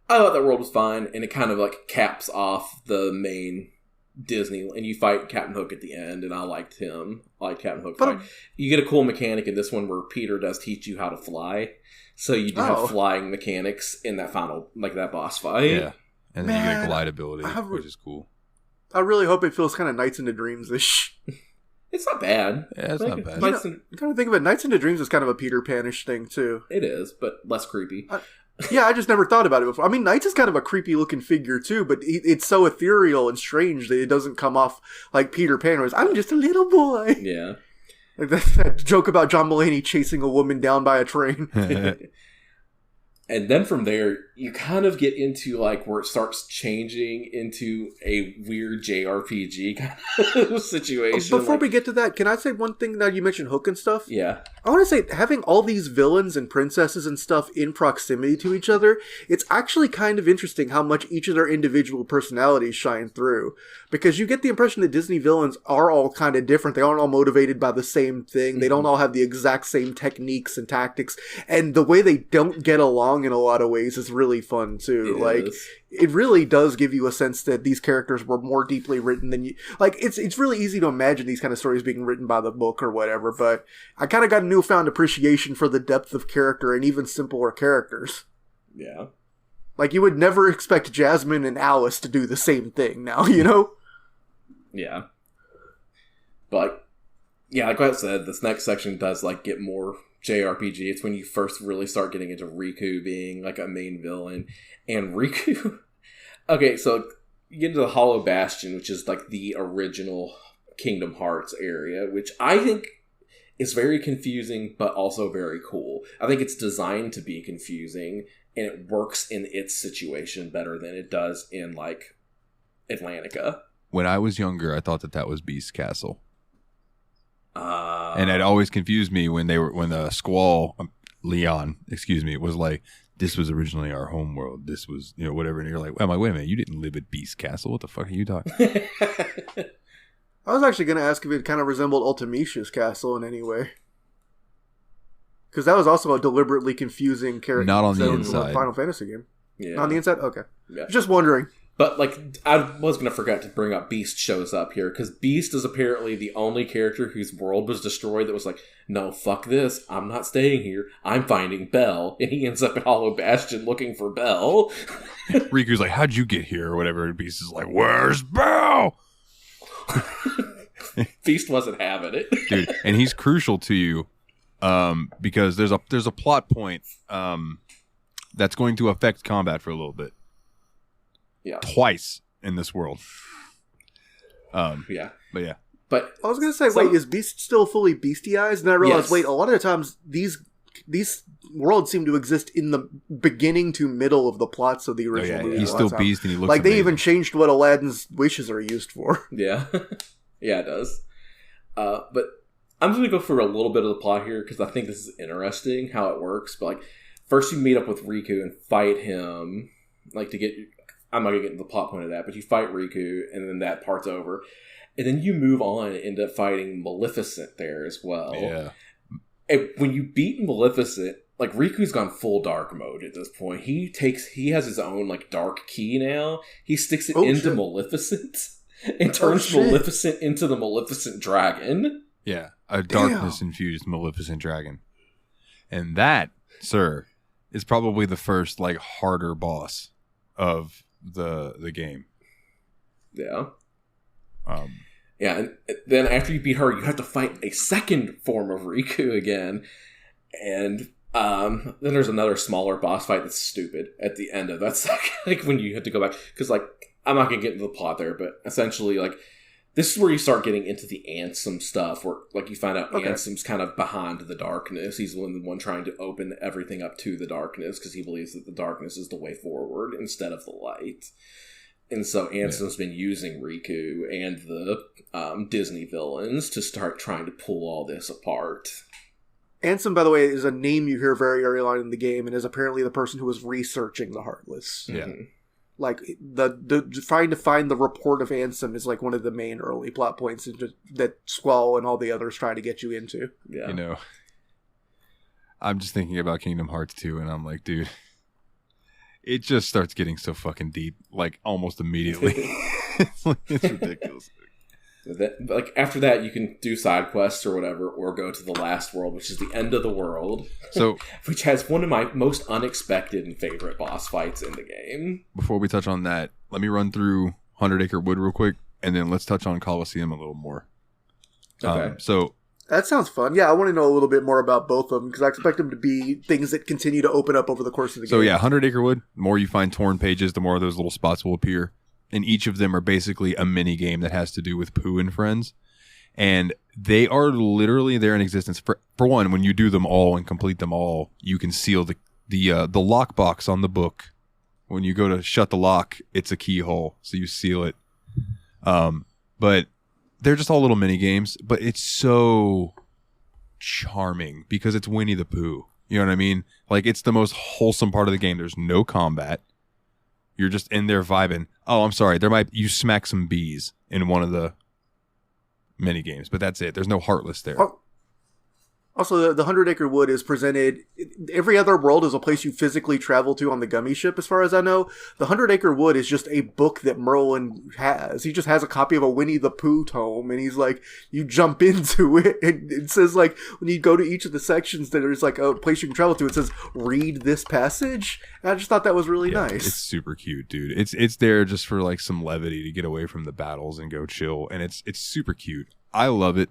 Speaker 2: I thought that world was fine, and it kind of like caps off the main Disney, and you fight Captain Hook at the end, and I liked him. I like Captain Hook fight. You get a cool mechanic in this one where Peter does teach you how to fly, so you do have flying mechanics in that final, like that boss fight.
Speaker 1: Yeah, and then you get glide ability, which is cool.
Speaker 3: I really hope it feels kind of Nights into Dreams-ish.
Speaker 2: It's not bad.
Speaker 1: Yeah, it's not bad.
Speaker 3: Kind of think of it, Nights into Dreams is kind of a Peter Pan-ish thing too.
Speaker 2: It is, but less creepy.
Speaker 3: I just never thought about it before. I mean, Knights is kind of a creepy looking figure too, but it's so ethereal and strange that it doesn't come off like Peter Pan was, I'm just a little boy.
Speaker 2: Yeah.
Speaker 3: Like that joke about John Mulaney chasing a woman down by a train.
Speaker 2: And then from there, you kind of get into like where it starts changing into a weird JRPG kind of situation.
Speaker 3: Before we get to that, can I say one thing that you mentioned Hook and stuff?
Speaker 2: Yeah.
Speaker 3: I want to say, having all these villains and princesses and stuff in proximity to each other, it's actually kind of interesting how much each of their individual personalities shine through. Because you get the impression that Disney villains are all kind of different. They aren't all motivated by the same thing. Mm-hmm. They don't all have the exact same techniques and tactics. And the way they don't get along in a lot of ways is really fun too. It really does give you a sense that these characters were more deeply written than you. Like, it's really easy to imagine these kind of stories being written by the book or whatever, but I kind of got a newfound appreciation for the depth of character and even simpler characters.
Speaker 2: Yeah.
Speaker 3: Like, you would never expect Jasmine and Alice to do the same thing now, you know?
Speaker 2: Yeah. But, yeah, like I said, this next section does, like, get more JRPG. It's when you first really start getting into Riku being, like, a main villain. And Riku... Okay, so you get into the Hollow Bastion, which is, like, the original Kingdom Hearts area, which I think is very confusing, but also very cool. I think it's designed to be confusing, and it works in its situation better than it does in like Atlantica.
Speaker 1: When I was younger, I thought that was Beast Castle. And it
Speaker 2: Uh,
Speaker 1: always confused me when the Squall, Leon, excuse me, was like, this was originally our home world. This was, whatever. And you're like, I'm like, wait a minute, you didn't live at Beast Castle. What the fuck are you talking?
Speaker 3: I was actually going to ask if it kind of resembled Ultimecia's castle in any way. Because that was also a deliberately confusing character.
Speaker 1: Not on the
Speaker 3: zone
Speaker 1: inside.
Speaker 3: Final Fantasy game.
Speaker 2: yeah.
Speaker 3: Not on the inside? Okay.
Speaker 2: Yeah.
Speaker 3: Just wondering.
Speaker 2: But, like, I was going to forget to bring up Beast shows up here, because Beast is apparently the only character whose world was destroyed that was like, no, fuck this, I'm not staying here, I'm finding Belle. And he ends up at Hollow Bastion looking for Belle.
Speaker 1: Riku's like, how'd you get here? Or whatever. And Beast is like, where's Belle?
Speaker 2: Beast wasn't having it.
Speaker 1: Dude, and he's crucial to you because there's a plot point that's going to affect combat for a little bit.
Speaker 2: Yeah.
Speaker 1: Twice in this world.
Speaker 2: Yeah.
Speaker 1: But yeah.
Speaker 2: But
Speaker 3: I was going to say, wait, is Beast still fully bestiized? And I realized,
Speaker 2: Yes.
Speaker 3: wait, a lot of the times these worlds seem to exist in the beginning to middle of the plots of the
Speaker 1: Oh,
Speaker 3: original
Speaker 1: yeah.
Speaker 3: movie.
Speaker 1: He's
Speaker 3: a lot
Speaker 1: still
Speaker 3: of times.
Speaker 1: Beast and he looks
Speaker 3: Like, they
Speaker 1: amazing.
Speaker 3: even changed what Aladdin's wishes are used for.
Speaker 2: yeah. Yeah, it does. But I'm just going to go for a little bit of the plot here, because I think this is interesting how it works. But, like, first you meet up with Riku and fight him, like, to get... I'm not going to get into the plot point of that, but you fight Riku, and then that part's over. And then you move on and end up fighting Maleficent there as well.
Speaker 1: Yeah.
Speaker 2: And when you beat Maleficent, like, Riku's gone full dark mode at this point. He has his own, like, dark key now. He sticks it into
Speaker 3: shit.
Speaker 2: Maleficent and turns
Speaker 3: shit.
Speaker 2: Maleficent into the Maleficent Dragon.
Speaker 1: Yeah. A darkness-infused Maleficent dragon. And that, sir, is probably the first, like, harder boss of the game.
Speaker 2: Yeah.
Speaker 1: Um,
Speaker 2: Yeah, and then after you beat her, you have to fight a second form of Riku again. And then there's another smaller boss fight that's stupid at the end of that. Like when you have to go back. Because, like, I'm not going to get into the plot there, but essentially, like, this is where you start getting into the Ansem stuff, where, like, you find out Ansem's kind of behind the darkness. He's the one trying to open everything up to the darkness, because he believes that the darkness is the way forward instead of the light. And so Ansem's been using Riku and the Disney villains to start trying to pull all this apart.
Speaker 3: Ansem, by the way, is a name you hear very early on in the game, and is apparently the person who was researching the Heartless.
Speaker 1: Yeah.
Speaker 2: Mm-hmm.
Speaker 3: Like, the trying to find the report of Ansem is like one of the main early plot points that Squall and all the others try to get you into.
Speaker 2: Yeah.
Speaker 1: I'm just thinking about Kingdom Hearts 2, and I'm like, dude, it just starts getting so fucking deep, like, almost immediately. It's ridiculous.
Speaker 2: Like, after that, you can do side quests or whatever, or go to the last world, which is the end of the world.
Speaker 1: So,
Speaker 2: which has one of my most unexpected and favorite boss fights in the game.
Speaker 1: before we touch on that, let me run through 100 Acre Wood real quick, and then let's touch on Colosseum a little more.
Speaker 2: Okay.
Speaker 1: So,
Speaker 3: That sounds fun. Yeah, I want to know a little bit more about both of them, because I expect them to be things that continue to open up over the course of the game.
Speaker 1: So yeah, 100 Acre Wood, the more you find torn pages, the more those little spots will appear. And each of them are basically a mini game that has to do with Pooh and friends. And they are literally there in existence. For one, when you do them all and complete them all, you can seal the lockbox on the book. When you go to shut the lock, it's a keyhole, so you seal it. But they're just all little mini games, but it's so charming because it's Winnie the Pooh. You know what I mean? Like, it's the most wholesome part of the game. There's no combat. You're just in there vibing. Oh, I'm sorry. You smack some bees in one of the mini games, but that's it. There's no Heartless there.
Speaker 3: Also, the 100 Acre Wood is presented... Every other world is a place you physically travel to on the Gummy ship, as far as I know. The 100 Acre Wood is just a book that Merlin has. He just has a copy of a Winnie the Pooh tome, and he's like, you jump into it, and it says, like, when you go to each of the sections, there's, like, a place you can travel to, it says, read this passage. And I just thought that was really nice.
Speaker 1: It's super cute, dude. It's there just for, like, some levity to get away from the battles and go chill, and it's super cute. I love it.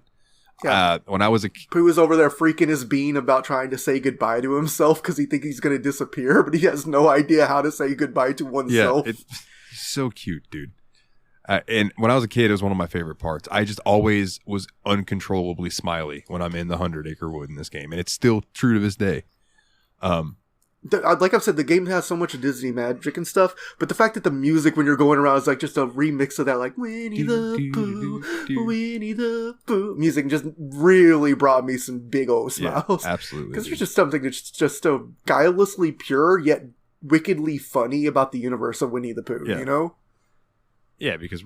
Speaker 3: Yeah.
Speaker 1: When I was
Speaker 3: Pooh is over there freaking his bean about trying to say goodbye to himself because he thinks he's going to disappear, but he has no idea how to say goodbye to oneself.
Speaker 1: Yeah, it's so cute, dude. And when I was a kid, it was one of my favorite parts. I just always was uncontrollably smiley when I'm in the 100 Acre Wood in this game, and it's still true to this day.
Speaker 3: like I've said, the game has so much Disney magic and stuff, but the fact that the music when you're going around is like just a remix of that, like Winnie the Pooh, Winnie the Pooh music, just really brought me some big old smiles.
Speaker 1: Yeah, absolutely.
Speaker 3: Because there's just something that's just so guilelessly pure yet wickedly funny about the universe of Winnie the Pooh.
Speaker 1: Yeah.
Speaker 3: You know?
Speaker 1: Yeah, because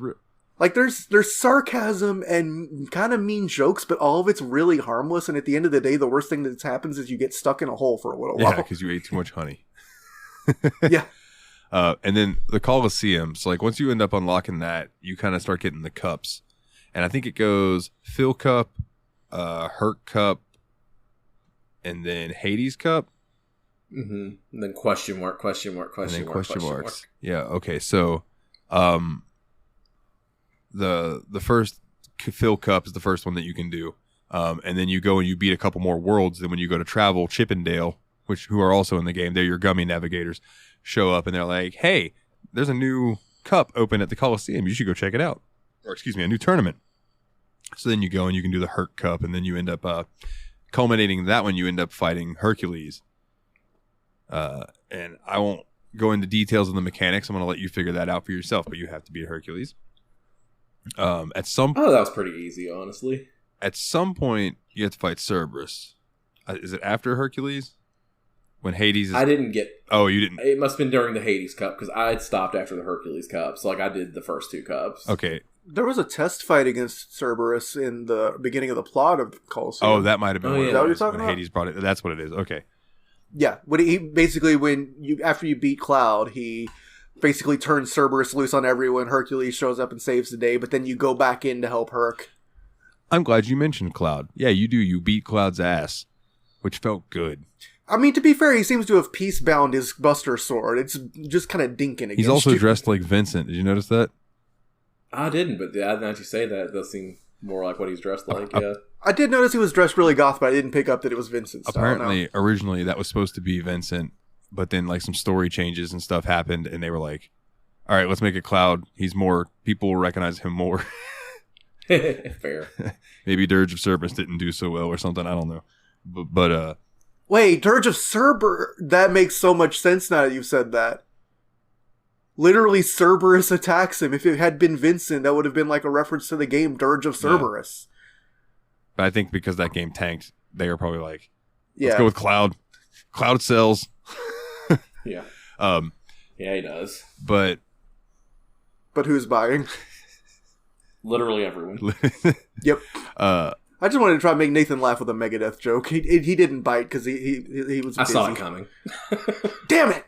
Speaker 3: Like there's sarcasm and kind of mean jokes, but all of it's really harmless. And at the end of the day, the worst thing that happens is you get stuck in a hole for a little while.
Speaker 1: because you ate too much honey.
Speaker 3: Yeah.
Speaker 1: And then the Colosseum. So like once you end up unlocking that, you kind of start getting the cups, and I think it goes Phil Cup, Hurt Cup, and then Hades Cup.
Speaker 2: Mm-hmm. And then question mark.
Speaker 1: Yeah. Okay. So, the first Phil Cup is the first one that you can do, and then you go and you beat a couple more worlds. Then when you go to travel, Chippendale, who are also in the game, they're your gummy navigators, show up and they're like, "Hey, there's a new cup open at the Coliseum. You should go check it out." Or excuse me, a new tournament. So then you go and you can do the Hurt Cup, and then you end up culminating that one. You end up fighting Hercules. And I won't go into details of the mechanics. I'm going to let you figure that out for yourself, but you have to beat Hercules.
Speaker 2: Oh, that was pretty easy, honestly.
Speaker 1: At some point, you have to fight Cerberus. Is it after Hercules? When Hades is...
Speaker 2: I didn't get...
Speaker 1: Oh, you didn't...
Speaker 2: It must have been during the Hades Cup, because I had stopped after the Hercules Cup. So, like, I did the first two cups.
Speaker 1: Okay.
Speaker 3: There was a test fight against Cerberus in the beginning of the plot of Colosseum.
Speaker 1: Oh, that might have been
Speaker 3: Is that what you're talking
Speaker 1: when
Speaker 3: about?
Speaker 1: Hades brought it. That's what it is. Okay.
Speaker 3: Yeah, after you beat Cloud, he basically turns Cerberus loose on everyone. Hercules shows up and saves the day, but then you go back in to help Herc.
Speaker 1: I'm glad you mentioned Cloud. Yeah, you do. You beat Cloud's ass, which felt good.
Speaker 3: I mean, to be fair, he seems to have peace-bound his Buster Sword. It's just kind of dinking against
Speaker 1: He's also
Speaker 3: you.
Speaker 1: dressed like Vincent. Did you notice that?
Speaker 2: I didn't, but now that you say that, it does seem more like what he's dressed like, yeah.
Speaker 3: I did notice he was dressed really goth, but I didn't pick up that it was Vincent.
Speaker 1: Apparently, originally, that was supposed to be Vincent, but then like some story changes and stuff happened, and they were like, all right, let's make it Cloud. People will recognize him more.
Speaker 2: Fair.
Speaker 1: Maybe Dirge of Cerberus didn't do so well or something. I don't know. But
Speaker 3: Wait, Dirge of Cerberus? That makes so much sense now that you've said that. Literally, Cerberus attacks him. If it had been Vincent, that would have been like a reference to the game Dirge of Cerberus.
Speaker 1: But I think because that game tanked, they were probably like, let's
Speaker 3: Yeah.
Speaker 1: go with Cloud. Cloud sells.
Speaker 2: Yeah. Yeah, he does.
Speaker 1: But
Speaker 3: who's buying?
Speaker 2: Literally everyone.
Speaker 3: Yep.
Speaker 1: uh,
Speaker 3: I just wanted to try and make Nathan laugh with a Megadeth joke. He didn't bite because he was
Speaker 2: I
Speaker 3: busy.
Speaker 2: saw it coming.
Speaker 3: Damn it!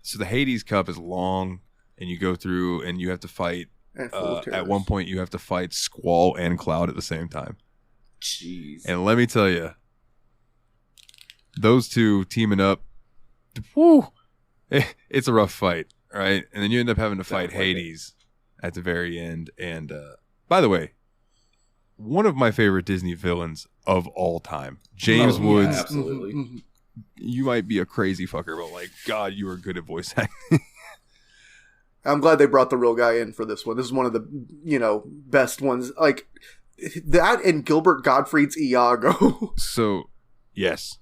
Speaker 1: so the Hades Cup is long, and you go through, and you have to fight.
Speaker 3: And full of
Speaker 1: At
Speaker 3: terrorists.
Speaker 1: one point, you have to fight Squall and Cloud at the same time.
Speaker 2: Jeez.
Speaker 1: And let me tell you, those two teaming up, whoo, it's a rough fight, right? And then you end up having to fight Hades at the very end. And by the way, one of my favorite Disney villains of all time, James
Speaker 2: Oh, yeah,
Speaker 1: Woods.
Speaker 2: absolutely.
Speaker 3: Mhm.
Speaker 1: You might be a crazy fucker, but like, God, you are good at voice acting.
Speaker 3: I'm glad they brought the real guy in for this one. This is one of the, best ones. Like, that and Gilbert Gottfried's Iago.
Speaker 1: So, yes.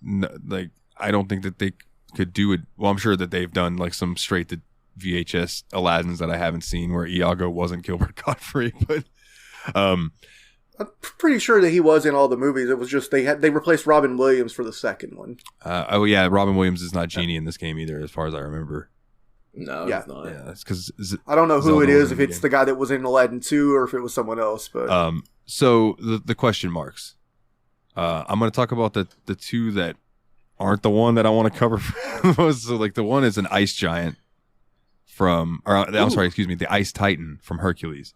Speaker 1: No, like, I don't think that they could do it. Well, I'm sure that they've done like some straight to VHS Aladdins that I haven't seen where Iago wasn't Gilbert Gottfried, but
Speaker 3: I'm pretty sure that he was in all the movies. It was just they replaced Robin Williams for the second one.
Speaker 1: oh yeah, Robin Williams is not Genie in this game either, as far as I remember.
Speaker 2: No,
Speaker 3: Yeah.
Speaker 2: it's not.
Speaker 1: Yeah, it's because
Speaker 3: I don't know who
Speaker 1: Zelda
Speaker 3: it is,
Speaker 1: wasn't
Speaker 3: if
Speaker 1: in the
Speaker 3: it's
Speaker 1: game.
Speaker 3: the guy that was in Aladdin 2 or if it was someone else. But
Speaker 1: So the question marks. I'm going to talk about the two that aren't the one that I want to cover most. So like the one is an ice giant the Ice Titan from Hercules.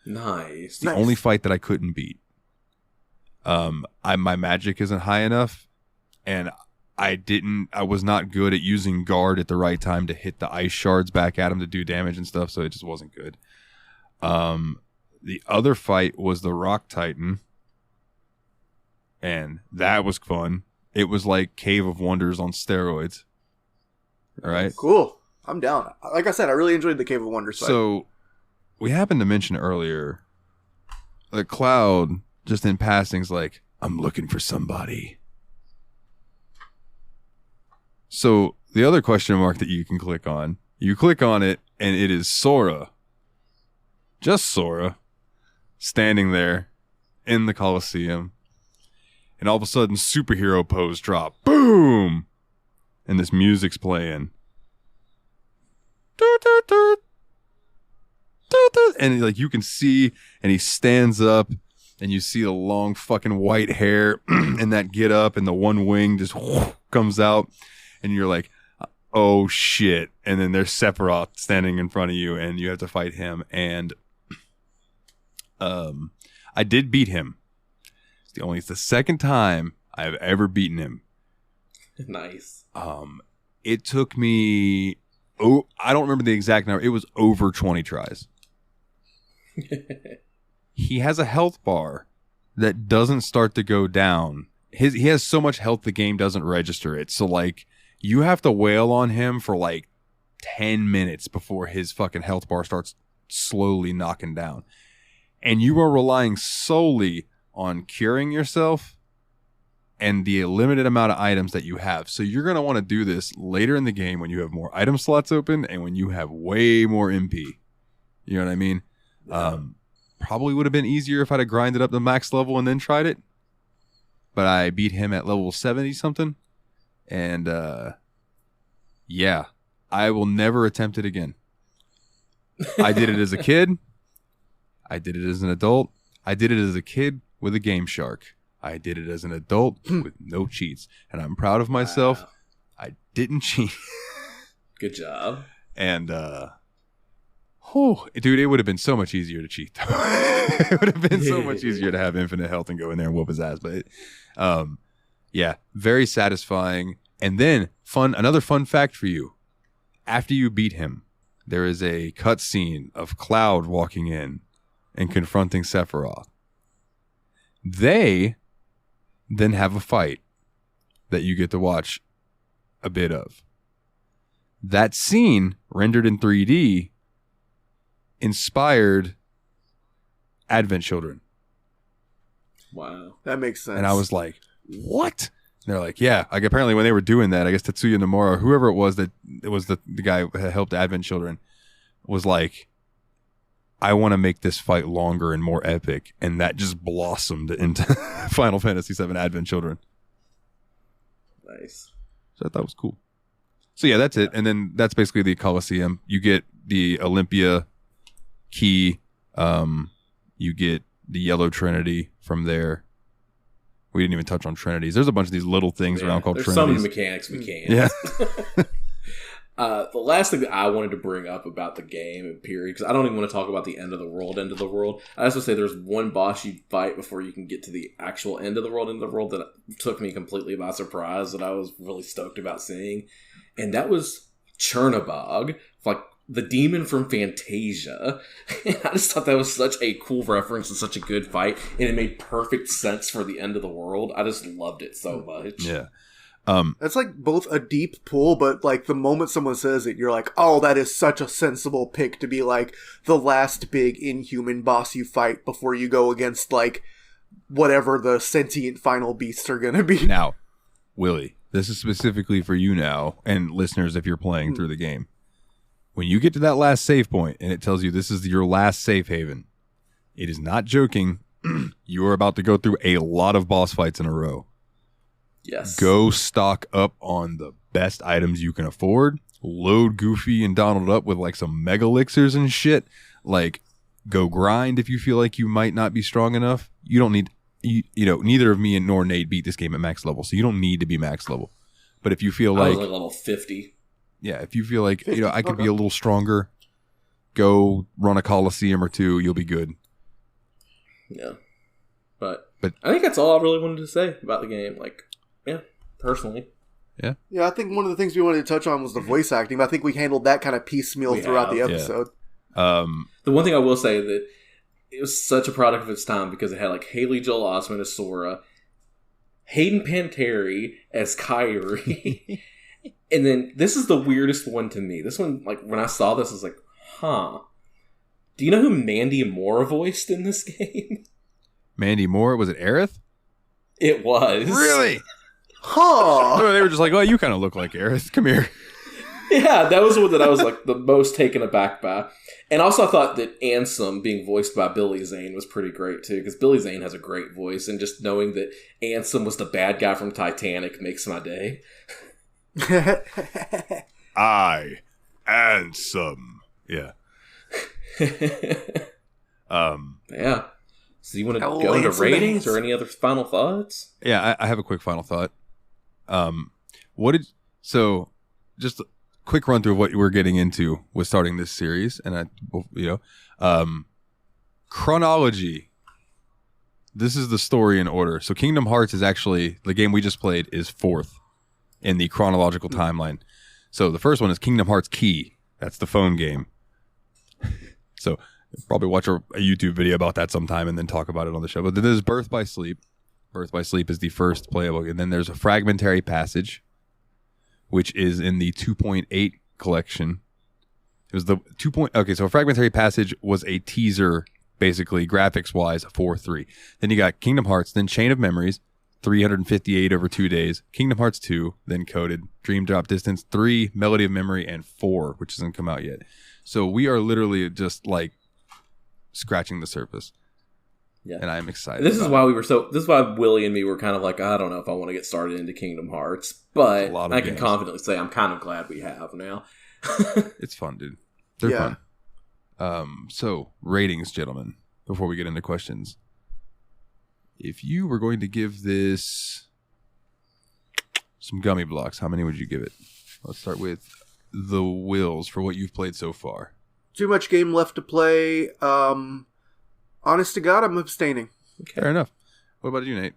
Speaker 2: Nice.
Speaker 1: The only fight that I couldn't beat. My magic isn't high enough, and I was not good at using guard at the right time to hit the ice shards back at him to do damage and stuff, so it just wasn't good. The other fight was the Rock Titan, and that was fun. It was like Cave of Wonders on steroids. All right.
Speaker 3: cool. I'm down. Like I said, I really enjoyed the Cave of Wonders fight.
Speaker 1: So we happened to mention earlier that Cloud, just in passing, is like, I'm looking for somebody. So the other question mark that you click on it, and it is Sora. Just Sora. Standing there in the Coliseum. And all of a sudden, superhero pose drop. Boom! And this music's playing. And like you can see, and he stands up, and you see the long fucking white hair and that get up, and the one wing just comes out, and you're like, oh shit. And then there's Sephiroth standing in front of you, and you have to fight him. And I did beat him. It's the second time I've ever beaten him.
Speaker 2: Nice.
Speaker 1: It took me, I don't remember the exact number. It was over 20 tries. He has a health bar that doesn't start to go down. He has so much health the game doesn't register it. So like you have to wail on him for like 10 minutes before his fucking health bar starts slowly knocking down. And you are relying solely on curing yourself and the limited amount of items that you have. So you're going to want to do this later in the game when you have more item slots open and when you have way more MP. You know what I mean? Yeah. Probably would have been easier if I'd have grinded up the max level and then tried it. But I beat him at level 70 something. And yeah, I will never attempt it again. I did it as a kid. I did it as an adult. I did it as a kid with a Game Shark. I did it as an adult with no cheats. And I'm proud of myself. Wow. I didn't cheat.
Speaker 2: Good job.
Speaker 1: And, dude, it would have been so much easier to cheat. It would have been so much easier to have infinite health and go in there and whoop his ass. But, yeah, very satisfying. And then, another fun fact for you. After you beat him, there is a cutscene of Cloud walking in and confronting Sephiroth. They then have a fight that you get to watch a bit of. That scene, rendered in 3D, inspired Advent Children.
Speaker 2: Wow.
Speaker 3: That makes sense.
Speaker 1: And I was like, what? And they're like, yeah. Like apparently when they were doing that, I guess Tetsuya Nomura, whoever it was that it was the guy who helped Advent Children, was like, I want to make this fight longer and more epic. And that just blossomed into Final Fantasy VII Advent Children.
Speaker 2: Nice.
Speaker 1: So I thought it was cool. So yeah, that's it. And then that's basically the Coliseum. You get the Olympia key. You get the Yellow Trinity from there. We didn't even touch on Trinities. There's a bunch of these little things around called
Speaker 2: there's
Speaker 1: Trinities.
Speaker 2: Some mechanics we can't.
Speaker 1: Yeah.
Speaker 2: The last thing that I wanted to bring up about the game, period, because I don't even want to talk about the end of the world. I just want to say there's one boss you fight before you can get to the actual end of the world that took me completely by surprise, that I was really stoked about seeing. And that was Chernobog, like the demon from Fantasia. And I just thought that was such a cool reference and such a good fight, and it made perfect sense for the end of the world. I just loved it so much.
Speaker 1: Yeah.
Speaker 3: That's like both a deep pull, but like the moment someone says it, you're like, oh, that is such a sensible pick to be like the last big inhuman boss you fight before you go against like whatever the sentient final beasts are going to be.
Speaker 1: Now, Willie, this is specifically for you now and listeners if you're playing through the game. When you get to that last save point and it tells you this is your last safe haven, it is not joking. You are about to go through a lot of boss fights in a row.
Speaker 2: Yes.
Speaker 1: Go stock up on the best items you can afford. Load Goofy and Donald up with like some mega elixirs and shit. Like, go grind if you feel like you might not be strong enough. You don't need, neither of me nor Nate beat this game at max level, so you don't need to be max level. But if you feel
Speaker 2: I
Speaker 1: like,
Speaker 2: was like level 50.
Speaker 1: Yeah, if you feel like, I could be a little stronger, go run a Coliseum or two, you'll be good.
Speaker 2: Yeah. But I think that's all I really wanted to say about the game. Like, yeah, personally.
Speaker 3: Yeah, I think one of the things we wanted to touch on was the voice acting. But I think we handled that kind of piecemeal throughout the episode.
Speaker 1: Yeah.
Speaker 2: The one thing I will say that it was such a product of its time because it had like Haley Joel Osment as Sora, Hayden Panettiere as Kyrie, and then this is the weirdest one to me. This one, like when I saw this, I was like, huh. Do you know who Mandy Moore voiced in this game?
Speaker 1: Mandy Moore? Was it Aerith?
Speaker 2: It was.
Speaker 1: Really?
Speaker 3: Huh.
Speaker 1: No, they were just like, "Oh, you kind of look like Aerith. Come here."
Speaker 2: Yeah, that was the one that I was like the most taken aback by. And also I thought that Ansem being voiced by Billy Zane was pretty great too, because Billy Zane has a great voice, and just knowing that Ansem was the bad guy from Titanic makes my day.
Speaker 1: I handsome. Yeah.
Speaker 2: Yeah. So you want to
Speaker 3: Oh,
Speaker 2: go into
Speaker 3: Ansem
Speaker 2: ratings
Speaker 3: the
Speaker 2: or any other final thoughts?
Speaker 1: Yeah, I have a quick final thought. Just a quick run through of what we're getting into with starting this series, and chronology. This is the story in order. So Kingdom Hearts is actually, the game we just played is 4th in the chronological timeline. So the first one is Kingdom Hearts Key. That's the phone game. So probably watch a YouTube video about that sometime and then talk about it on the show. But then there's Birth by Sleep. Birth by Sleep is the first playable. And then there's a Fragmentary Passage, which is in the 2.8 collection. It was the 2. Okay, so Fragmentary Passage was a teaser, basically graphics-wise, for 3. Then you got Kingdom Hearts, then Chain of Memories, 358 over 2 days. Kingdom Hearts 2, then Coded. Dream Drop Distance 3, Melody of Memory, and 4, which hasn't come out yet. So we are literally just like scratching the surface.
Speaker 2: Yeah.
Speaker 1: And I'm excited.
Speaker 2: This is why Willie and me were kind of like, I don't know if I want to get started into Kingdom Hearts, but I can confidently say I'm kind of glad we have now.
Speaker 1: It's fun, dude. They're fun. So ratings, gentlemen, before we get into questions. If you were going to give this some gummy blocks, how many would you give it? Let's start with the Wills for what you've played so far.
Speaker 3: Too much game left to play. Honest to God, I'm abstaining.
Speaker 2: Okay.
Speaker 1: Fair enough. What about you, Nate?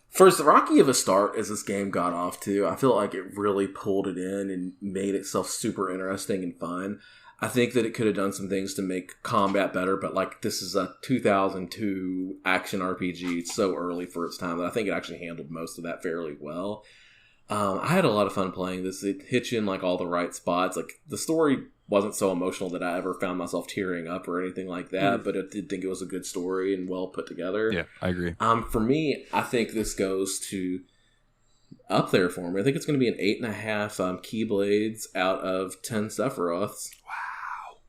Speaker 2: For as rocky of a start as this game got off to, I feel like it really pulled it in and made itself super interesting and fun. I think that it could have done some things to make combat better, but like this is a 2002 action RPG. It's so early for its time that I think it actually handled most of that fairly well. I had a lot of fun playing this. It hits you in like all the right spots. Like the story wasn't so emotional that I ever found myself tearing up or anything like that, but I did think it was a good story and well put together.
Speaker 1: Yeah, I agree.
Speaker 2: For me, I think this goes to up there for me. I think it's going to be an 8.5 Keyblades out of 10 Sephiroths.
Speaker 1: Wow.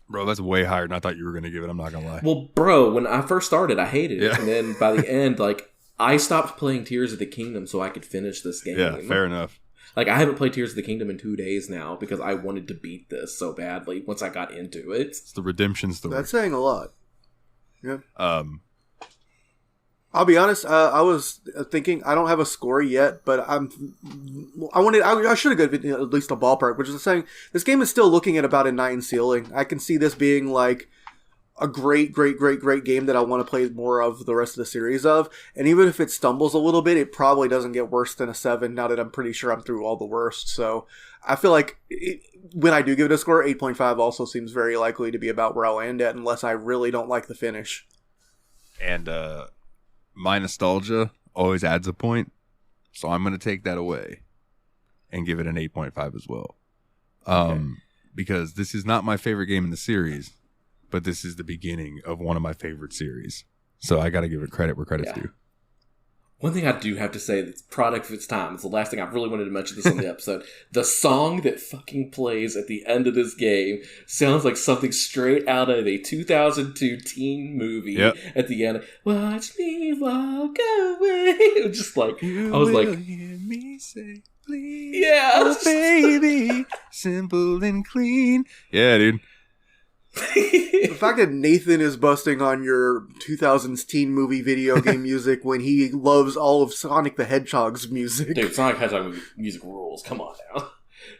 Speaker 1: Bro, that's way higher than I thought you were going to give it. I'm not going to lie.
Speaker 2: Well, bro, when I first started, I hated it. And then by the end, like, I stopped playing Tears of the Kingdom so I could finish this game.
Speaker 1: Yeah, fair enough.
Speaker 2: Like, I haven't played Tears of the Kingdom in 2 days now because I wanted to beat this so badly once I got into it.
Speaker 1: It's the redemption story.
Speaker 3: That's saying a lot. Yeah. I'll be honest. I was thinking I don't have a score yet, but I should have given at least a ballpark, which is saying this game is still looking at about a 9 ceiling. I can see this being like a great game that I want to play more of the rest of the series of. And even if it stumbles a little bit, it probably doesn't get worse than a 7 now that I'm pretty sure I'm through all the worst. So I feel like when I do give it a score, 8.5 also seems very likely to be about where I'll end at unless I really don't like the finish.
Speaker 1: And my nostalgia always adds a point. So I'm going to take that away and give it an 8.5 as well. Because this is not my favorite game in the series, but this is the beginning of one of my favorite series. So I got to give it credit where credit's due.
Speaker 2: One thing I do have to say that's product of its time. It's the last thing I really wanted to mention this on the episode. The song that fucking plays at the end of this game sounds like something straight out of a 2002 teen movie.
Speaker 1: Yep.
Speaker 2: At the end, watch me walk away. It was just like, I was like,
Speaker 1: hear me say, please,
Speaker 2: yeah,
Speaker 1: oh, baby, simple and clean. Yeah, dude.
Speaker 3: The fact that Nathan is busting on your 2000s teen movie video game music when he loves all of Sonic the Hedgehog's music.
Speaker 2: Dude, Sonic Hedgehog music rules. Come on now.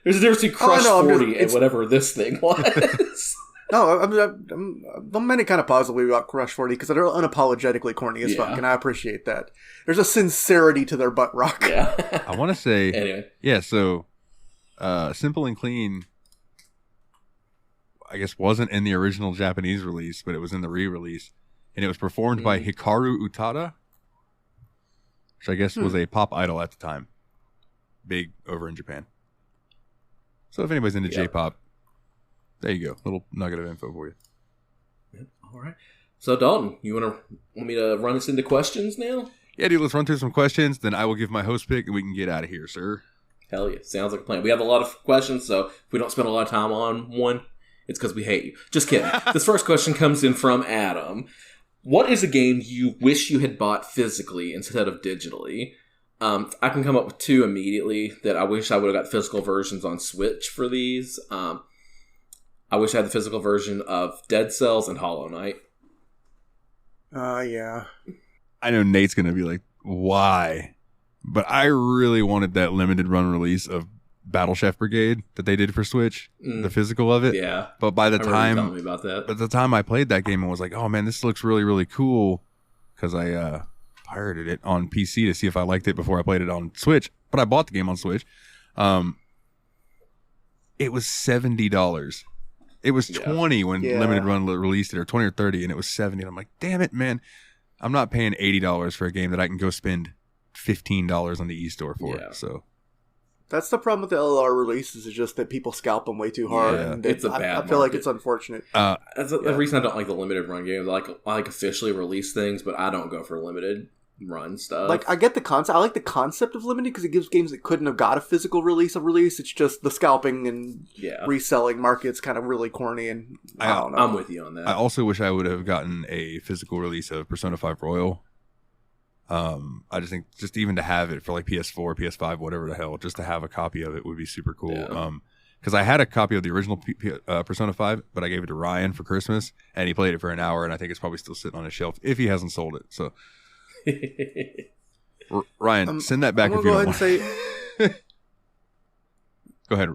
Speaker 2: There's a difference between Crush 40 and whatever this thing was.
Speaker 3: No, I'm meant it kind of positively about Crush 40 because they're unapologetically corny as fuck, and I appreciate that. There's a sincerity to their butt rock.
Speaker 2: Yeah.
Speaker 1: I want to say,
Speaker 2: anyway.
Speaker 1: Yeah, so Simple and Clean, I guess, wasn't in the original Japanese release, but it was in the re-release, and it was performed by Hikaru Utada, which I guess was a pop idol at the time, big over in Japan. So if anybody's into J-pop, there you go, little nugget of info for you.
Speaker 2: All right. So Dalton, want me to run us into questions now?
Speaker 1: Yeah, dude, let's run through some questions. Then I will give my host pick and we can get out of here, sir.
Speaker 2: Hell yeah. Sounds like a plan. We have a lot of questions, so if we don't spend a lot of time on one, it's because we hate you. Just kidding. This first question comes in from Adam. What is a game you wish you had bought physically instead of digitally? I can come up with two immediately that I wish I would have got physical versions on Switch for these. I wish I had the physical version of Dead Cells and Hollow Knight.
Speaker 3: Yeah.
Speaker 1: I know Nate's going to be like, why? But I really wanted that limited run release of Battle Chef Brigade that they did for Switch, the physical of it.
Speaker 2: Yeah.
Speaker 1: But by the time,
Speaker 2: telling me about that.
Speaker 1: By the time I played that game and was like, oh man, this looks really, really cool, because I pirated it on PC to see if I liked it before I played it on Switch. But I bought the game on Switch. It was $70. It was 20 when Limited Run released it, or 20 or 30, and it was 70. And I'm like, damn it, man. I'm not paying $80 for a game that I can go spend $15 on the e-store for.
Speaker 2: Yeah.
Speaker 1: So
Speaker 3: that's the problem with the LR releases, is just that people scalp them way too hard.
Speaker 1: Yeah.
Speaker 3: And
Speaker 2: It's a bad
Speaker 3: I feel like
Speaker 2: market.
Speaker 3: it's unfortunate.
Speaker 2: That's the reason I don't like the limited run games. I like officially release things, but I don't go for limited run stuff.
Speaker 3: Like, I get the concept. I like the concept of limited because it gives games that couldn't have got a physical release a release. It's just the scalping and reselling market's kind of really corny, and I don't know.
Speaker 2: I'm with you on that.
Speaker 1: I also wish I would have gotten a physical release of Persona 5 Royal. I just think just even to have it for like PS4, PS5, whatever the hell, just to have a copy of it would be super cool.
Speaker 2: Yeah.
Speaker 1: Because I had a copy of the original Persona 5, but I gave it to Ryan for Christmas, and he played it for an hour, and I think it's probably still sitting on his shelf if he hasn't sold it. So, Ryan, send that back if you don't want. Go ahead.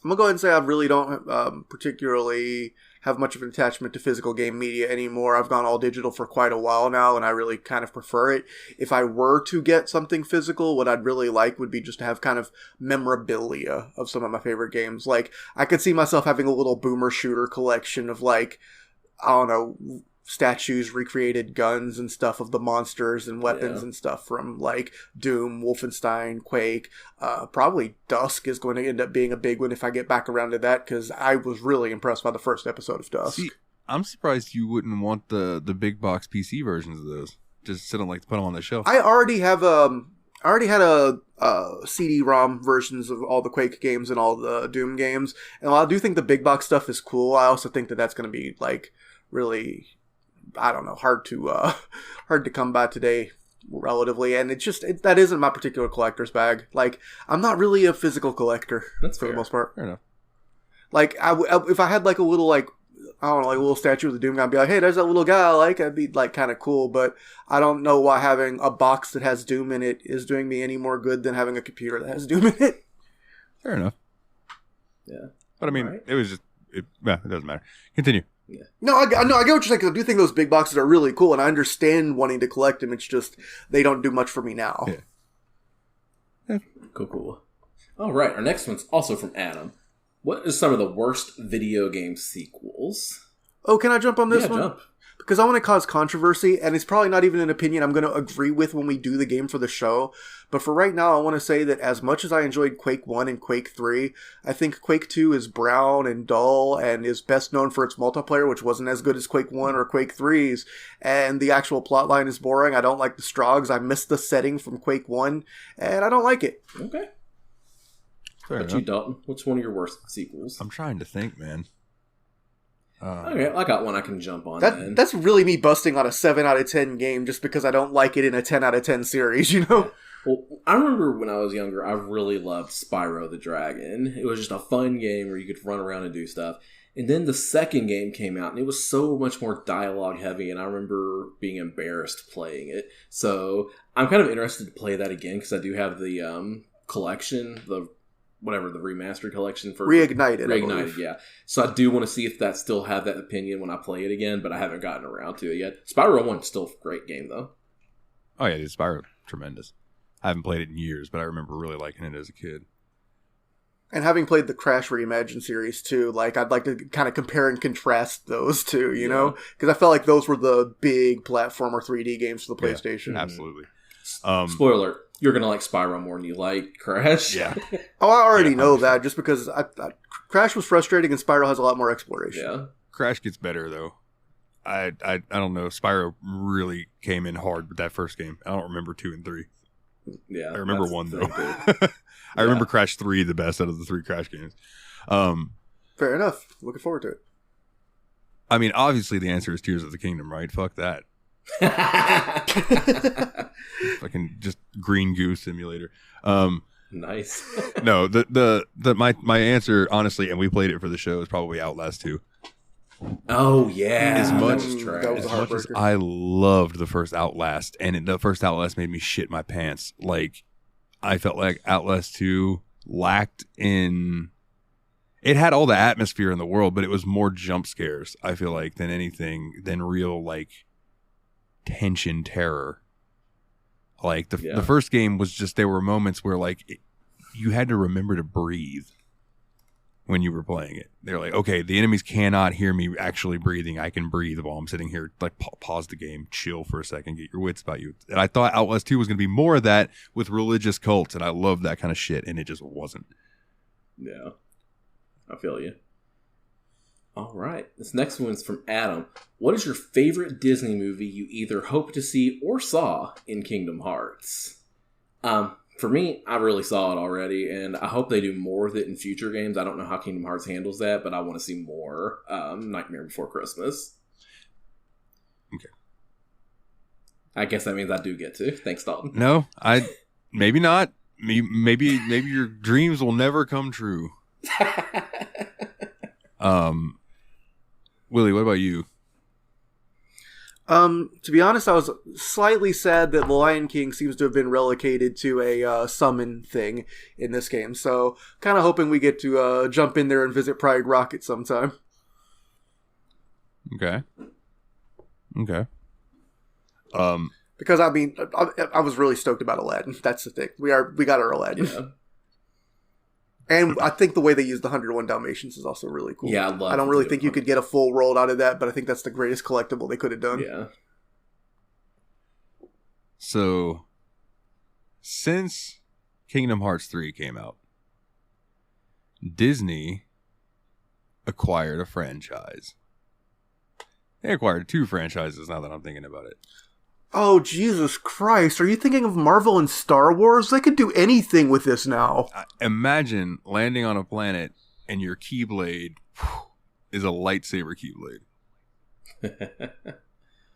Speaker 3: I'm going to go ahead and say I really don't particularly have much of an attachment to physical game media anymore. I've gone all digital for quite a while now, and I really kind of prefer it. If I were to get something physical, what I'd really like would be just to have kind of memorabilia of some of my favorite games. Like, I could see myself having a little boomer shooter collection of, like, I don't know, statues, recreated guns and stuff of the monsters and weapons and stuff from, like, Doom, Wolfenstein, Quake. Probably Dusk is going to end up being a big one if I get back around to that, because I was really impressed by the first episode of Dusk.
Speaker 1: See, I'm surprised you wouldn't want the big box PC versions of those. Just sit on, like, put them on the shelf.
Speaker 3: I already have I already had a CD-ROM versions of all the Quake games and all the Doom games, and while I do think the big box stuff is cool, I also think that that's going to be, like, really, I don't know, hard to come by today, relatively, and that isn't my particular collector's bag. Like, I'm not really a physical collector.
Speaker 2: That's
Speaker 3: for
Speaker 2: fair.
Speaker 3: the most part.
Speaker 1: Fair enough.
Speaker 3: Like, if I had like a little, like, I don't know, like a little statue of the Doom guy, I'd be like, hey, there's that little guy I like. I'd be like kind of cool, but I don't know why having a box that has Doom in it is doing me any more good than having a computer that has Doom in it.
Speaker 1: Fair enough.
Speaker 2: Yeah.
Speaker 1: But I mean,
Speaker 2: Right.
Speaker 1: it was just, it doesn't matter. Continue.
Speaker 3: No, I get what you're saying, because I do think those big boxes are really cool, and I understand wanting to collect them. It's just they don't do much for me now.
Speaker 1: Yeah.
Speaker 2: Cool. All right, our next one's also from Adam. What is some of the worst video game sequels?
Speaker 3: Oh, can I jump on this one?
Speaker 2: Jump.
Speaker 3: Because I want to cause controversy, and it's probably not even an opinion I'm going to agree with when we do the game for the show. But for right now, I want to say that as much as I enjoyed Quake 1 and Quake 3, I think Quake 2 is brown and dull and is best known for its multiplayer, which wasn't as good as Quake 1 or Quake 3's. And the actual plotline is boring. I don't like the Strogs. I missed the setting from Quake 1, and I don't like it.
Speaker 2: Okay.
Speaker 1: Fair
Speaker 2: But
Speaker 1: enough.
Speaker 2: you, Dalton, what's one of your worst sequels?
Speaker 1: I'm trying to think, man.
Speaker 2: Okay, I got one I can jump on then.
Speaker 3: That's really me busting on a 7 out of 10 game just because I don't like it in a 10 out of 10 series, you know?
Speaker 2: Well, I remember when I was younger, I really loved Spyro the Dragon. It was just a fun game where you could run around and do stuff. And then the second game came out, and it was so much more dialogue heavy, and I remember being embarrassed playing it. So I'm kind of interested to play that again, because I do have the collection, the remastered collection for
Speaker 3: Reignited, I
Speaker 2: Reignited,
Speaker 3: believe.
Speaker 2: yeah. So I do want to see if that still have that opinion when I play it again, but I haven't gotten around to it yet. Spyro 1 is still a great game, though.
Speaker 1: Oh, yeah, dude, Spyro, tremendous. I haven't played it in years, but I remember really liking it as a kid.
Speaker 3: And having played the Crash Reimagined series too, like, I'd like to kind of compare and contrast those two, you know? Because I felt like those were the big platformer 3D games for the PlayStation.
Speaker 1: Yeah, absolutely.
Speaker 2: Spoiler alert, you're going to like Spyro more than you like Crash.
Speaker 1: Yeah.
Speaker 3: Oh, I already
Speaker 1: Yeah,
Speaker 3: know
Speaker 1: 100%.
Speaker 3: that, just because Crash was frustrating and Spyro has a lot more exploration.
Speaker 2: Yeah.
Speaker 1: Crash gets better, though. I don't know. Spyro really came in hard with that first game. I don't remember 2 and 3.
Speaker 2: Yeah,
Speaker 1: I remember
Speaker 2: that's
Speaker 1: 1
Speaker 2: the
Speaker 1: though.
Speaker 2: thing, too.
Speaker 1: I remember Crash 3 the best out of the 3 Crash games.
Speaker 3: Fair enough. Looking forward to it.
Speaker 1: I mean, obviously the answer is Tears of the Kingdom, right? Fuck that. Fucking just Green Goose Simulator.
Speaker 2: Nice.
Speaker 1: No, my answer, honestly, and we played it for the show, is probably Outlast 2.
Speaker 2: Oh yeah,
Speaker 1: As much-
Speaker 2: that was trash.
Speaker 3: that was
Speaker 1: As
Speaker 3: a
Speaker 1: much as
Speaker 3: heartbreaker.
Speaker 1: I loved the first Outlast, and the first Outlast made me shit my pants. Like, I felt like Outlast 2 lacked in... It had all the atmosphere in the world, but it was more jump scares, I feel like, than anything, than real, like, tension terror. Like, the first game was just, there were moments where, like, you had to remember to breathe when you were playing it. They're like, okay, the enemies cannot hear me actually breathing. I can breathe while I'm sitting here. Like, pause the game, chill for a second, get your wits about you. And I thought Outlast 2 was going to be more of that with religious cults, and I love that kind of shit, and it just wasn't.
Speaker 2: Yeah, I feel you. All right, this next one's from Adam. What is your favorite Disney movie you either hope to see or saw in Kingdom Hearts? For me, I really saw it already, and I hope they do more with it in future games. I don't know how Kingdom Hearts handles that, but I want to see more Nightmare Before Christmas.
Speaker 1: Okay.
Speaker 2: I guess that means I do get to. Thanks, Dalton.
Speaker 1: No, maybe not. Maybe your dreams will never come true. Willie, what about you?
Speaker 3: To be honest, I was slightly sad that The Lion King seems to have been relegated to a summon thing in this game. So, kind of hoping we get to jump in there and visit Pride Rocket sometime.
Speaker 1: Okay.
Speaker 3: Because I mean, I was really stoked about Aladdin. That's the thing. We got our Aladdin.
Speaker 2: Yeah.
Speaker 3: And I think the way they use the 101 Dalmatians is also really cool.
Speaker 2: Yeah,
Speaker 3: I don't really think you could get a full world out of that, but I think that's the greatest collectible they could have done.
Speaker 2: Yeah.
Speaker 1: So, since Kingdom Hearts 3 came out, Disney acquired a franchise. They acquired 2 franchises now that I'm thinking about it.
Speaker 3: Oh, Jesus Christ. Are you thinking of Marvel and Star Wars? They could do anything with this now.
Speaker 1: Imagine landing on a planet and your Keyblade is a lightsaber Keyblade.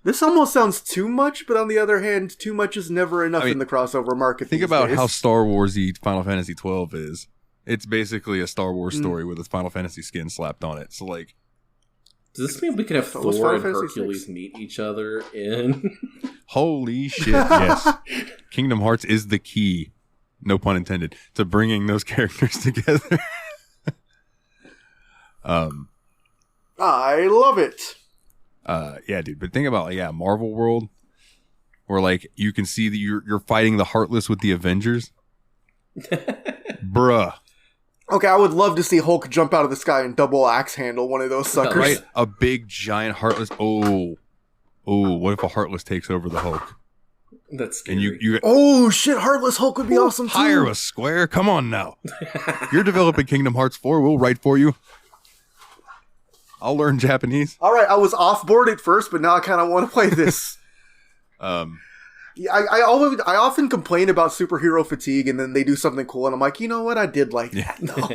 Speaker 3: This almost sounds too much, but on the other hand, too much is never enough in the crossover market.
Speaker 1: Think
Speaker 3: these
Speaker 1: about
Speaker 3: days.
Speaker 1: how Star Wars-y Final Fantasy 12 is. It's basically a Star Wars story with a Final Fantasy skin slapped on it. So, like...
Speaker 2: Does this mean we could have
Speaker 3: So was
Speaker 2: Thor
Speaker 3: Final
Speaker 2: and
Speaker 3: Fantasy
Speaker 2: Hercules meet each other in...
Speaker 1: Holy shit, yes. Kingdom Hearts is the key, no pun intended, to bringing those characters together.
Speaker 3: I love it.
Speaker 1: Yeah, dude. But think about, Marvel World, where, like, you can see that you're fighting the Heartless with the Avengers. Bruh.
Speaker 3: Okay, I would love to see Hulk jump out of the sky and double axe handle one of those suckers.
Speaker 1: Right? A big, giant Heartless. Oh, what if a Heartless takes over the Hulk?
Speaker 2: That's scary.
Speaker 1: And you
Speaker 3: Oh shit, Heartless Hulk would be awesome too.
Speaker 1: hire a square? Come on now. You're developing Kingdom Hearts 4. We'll write for you. I'll learn Japanese.
Speaker 3: All right, I was off board at first, but now I kind of want to play this. Yeah, I often complain about superhero fatigue, and then they do something cool, and I'm like, you know what? I did like that. No.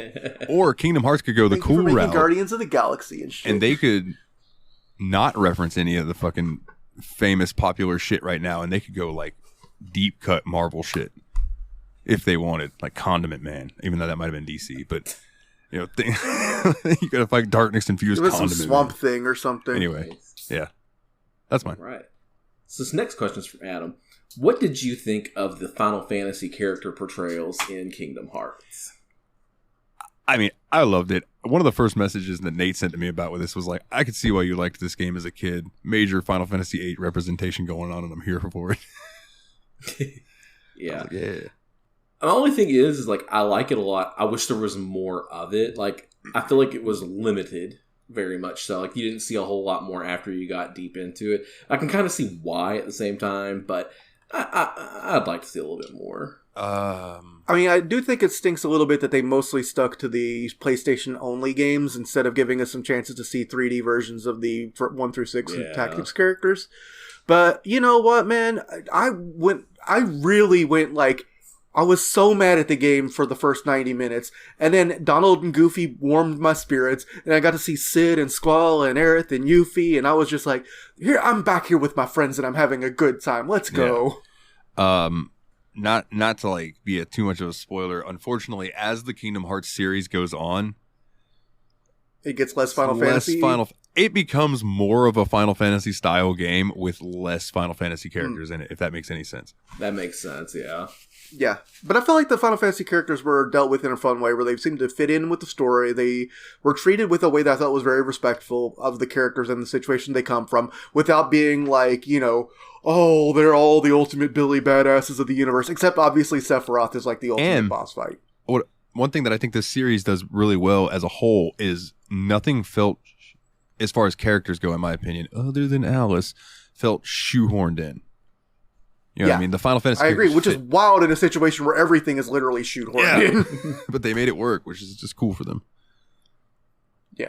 Speaker 1: Or Kingdom Hearts could go the
Speaker 3: Thank you
Speaker 1: cool
Speaker 3: for making
Speaker 1: route.
Speaker 3: Guardians of the Galaxy and shit.
Speaker 1: And they could not reference any of the fucking famous popular shit right now, and they could go like deep cut Marvel shit if they wanted, like Condiment Man, even though that might have been DC. But you know, you gotta fight darkness infused
Speaker 3: It was some
Speaker 1: Condiment
Speaker 3: Swamp
Speaker 1: Man.
Speaker 3: Thing or something.
Speaker 1: Anyway, yeah, that's mine.
Speaker 2: Right. So this next question is from Adam. What did you think of the Final Fantasy character portrayals in Kingdom Hearts?
Speaker 1: I mean, I loved it. One of the first messages that Nate sent to me about with this was like, I could see why you liked this game as a kid. Major Final Fantasy VIII representation going on, and I'm here for it.
Speaker 2: Yeah.
Speaker 1: Like, yeah.
Speaker 2: The only thing is like I like it a lot. I wish there was more of it. Like I feel like it was limited very much so. Like you didn't see a whole lot more after you got deep into it. I can kind of see why at the same time, but I'd like to see a little bit more.
Speaker 3: I mean, I do think it stinks a little bit that they mostly stuck to the PlayStation only games instead of giving us some chances to see 3D versions of the 1 through 6 Tactics characters. But you know what, man? I really went like, I was so mad at the game for the first 90 minutes, and then Donald and Goofy warmed my spirits, and I got to see Sid and Squall and Aerith and Yuffie, and I was just like, here, I'm back here with my friends, and I'm having a good time. Let's go.
Speaker 1: Yeah. Not to like be too much of a spoiler. Unfortunately, as the Kingdom Hearts series goes on,
Speaker 3: it gets less Final Fantasy.
Speaker 1: It becomes more of a Final Fantasy style game with less Final Fantasy characters in it. If that makes any sense.
Speaker 2: That makes sense. Yeah.
Speaker 3: Yeah, but I feel like the Final Fantasy characters were dealt with in a fun way, where they seemed to fit in with the story. They were treated with a way that I thought was very respectful of the characters and the situation they come from, without being like, you know, oh, they're all the ultimate Billy badasses of the universe, except obviously Sephiroth is like the ultimate boss fight.
Speaker 1: One thing that I think this series does really well as a whole is nothing felt, as far as characters go, in my opinion, other than Alice, felt shoehorned in. You know what I mean? The Final Fantasy
Speaker 3: I agree, which is wild in a situation where everything is literally shoehorned in.
Speaker 1: But they made it work, which is just cool for them.
Speaker 2: Yeah.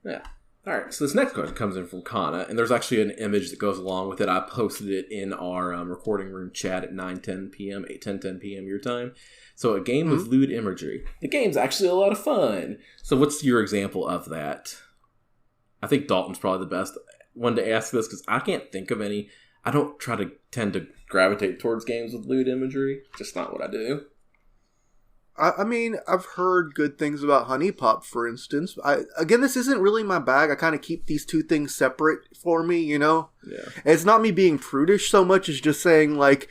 Speaker 2: All right, so this next question comes in from Kana, and there's actually an image that goes along with it. I posted it in our recording room chat at 9:10 p.m., 8:10 p.m. your time. So a game with lewd imagery. The game's actually a lot of fun. So what's your example of that? I think Dalton's probably the best one to ask this, because I can't think of any. I don't tend to gravitate towards games with lewd imagery. Just not what I do.
Speaker 3: I mean, I've heard good things about Honey Pop, for instance. Again, this isn't really my bag. I kind of keep these two things separate for me, you know?
Speaker 2: Yeah.
Speaker 3: It's not me being prudish so much as just saying, like,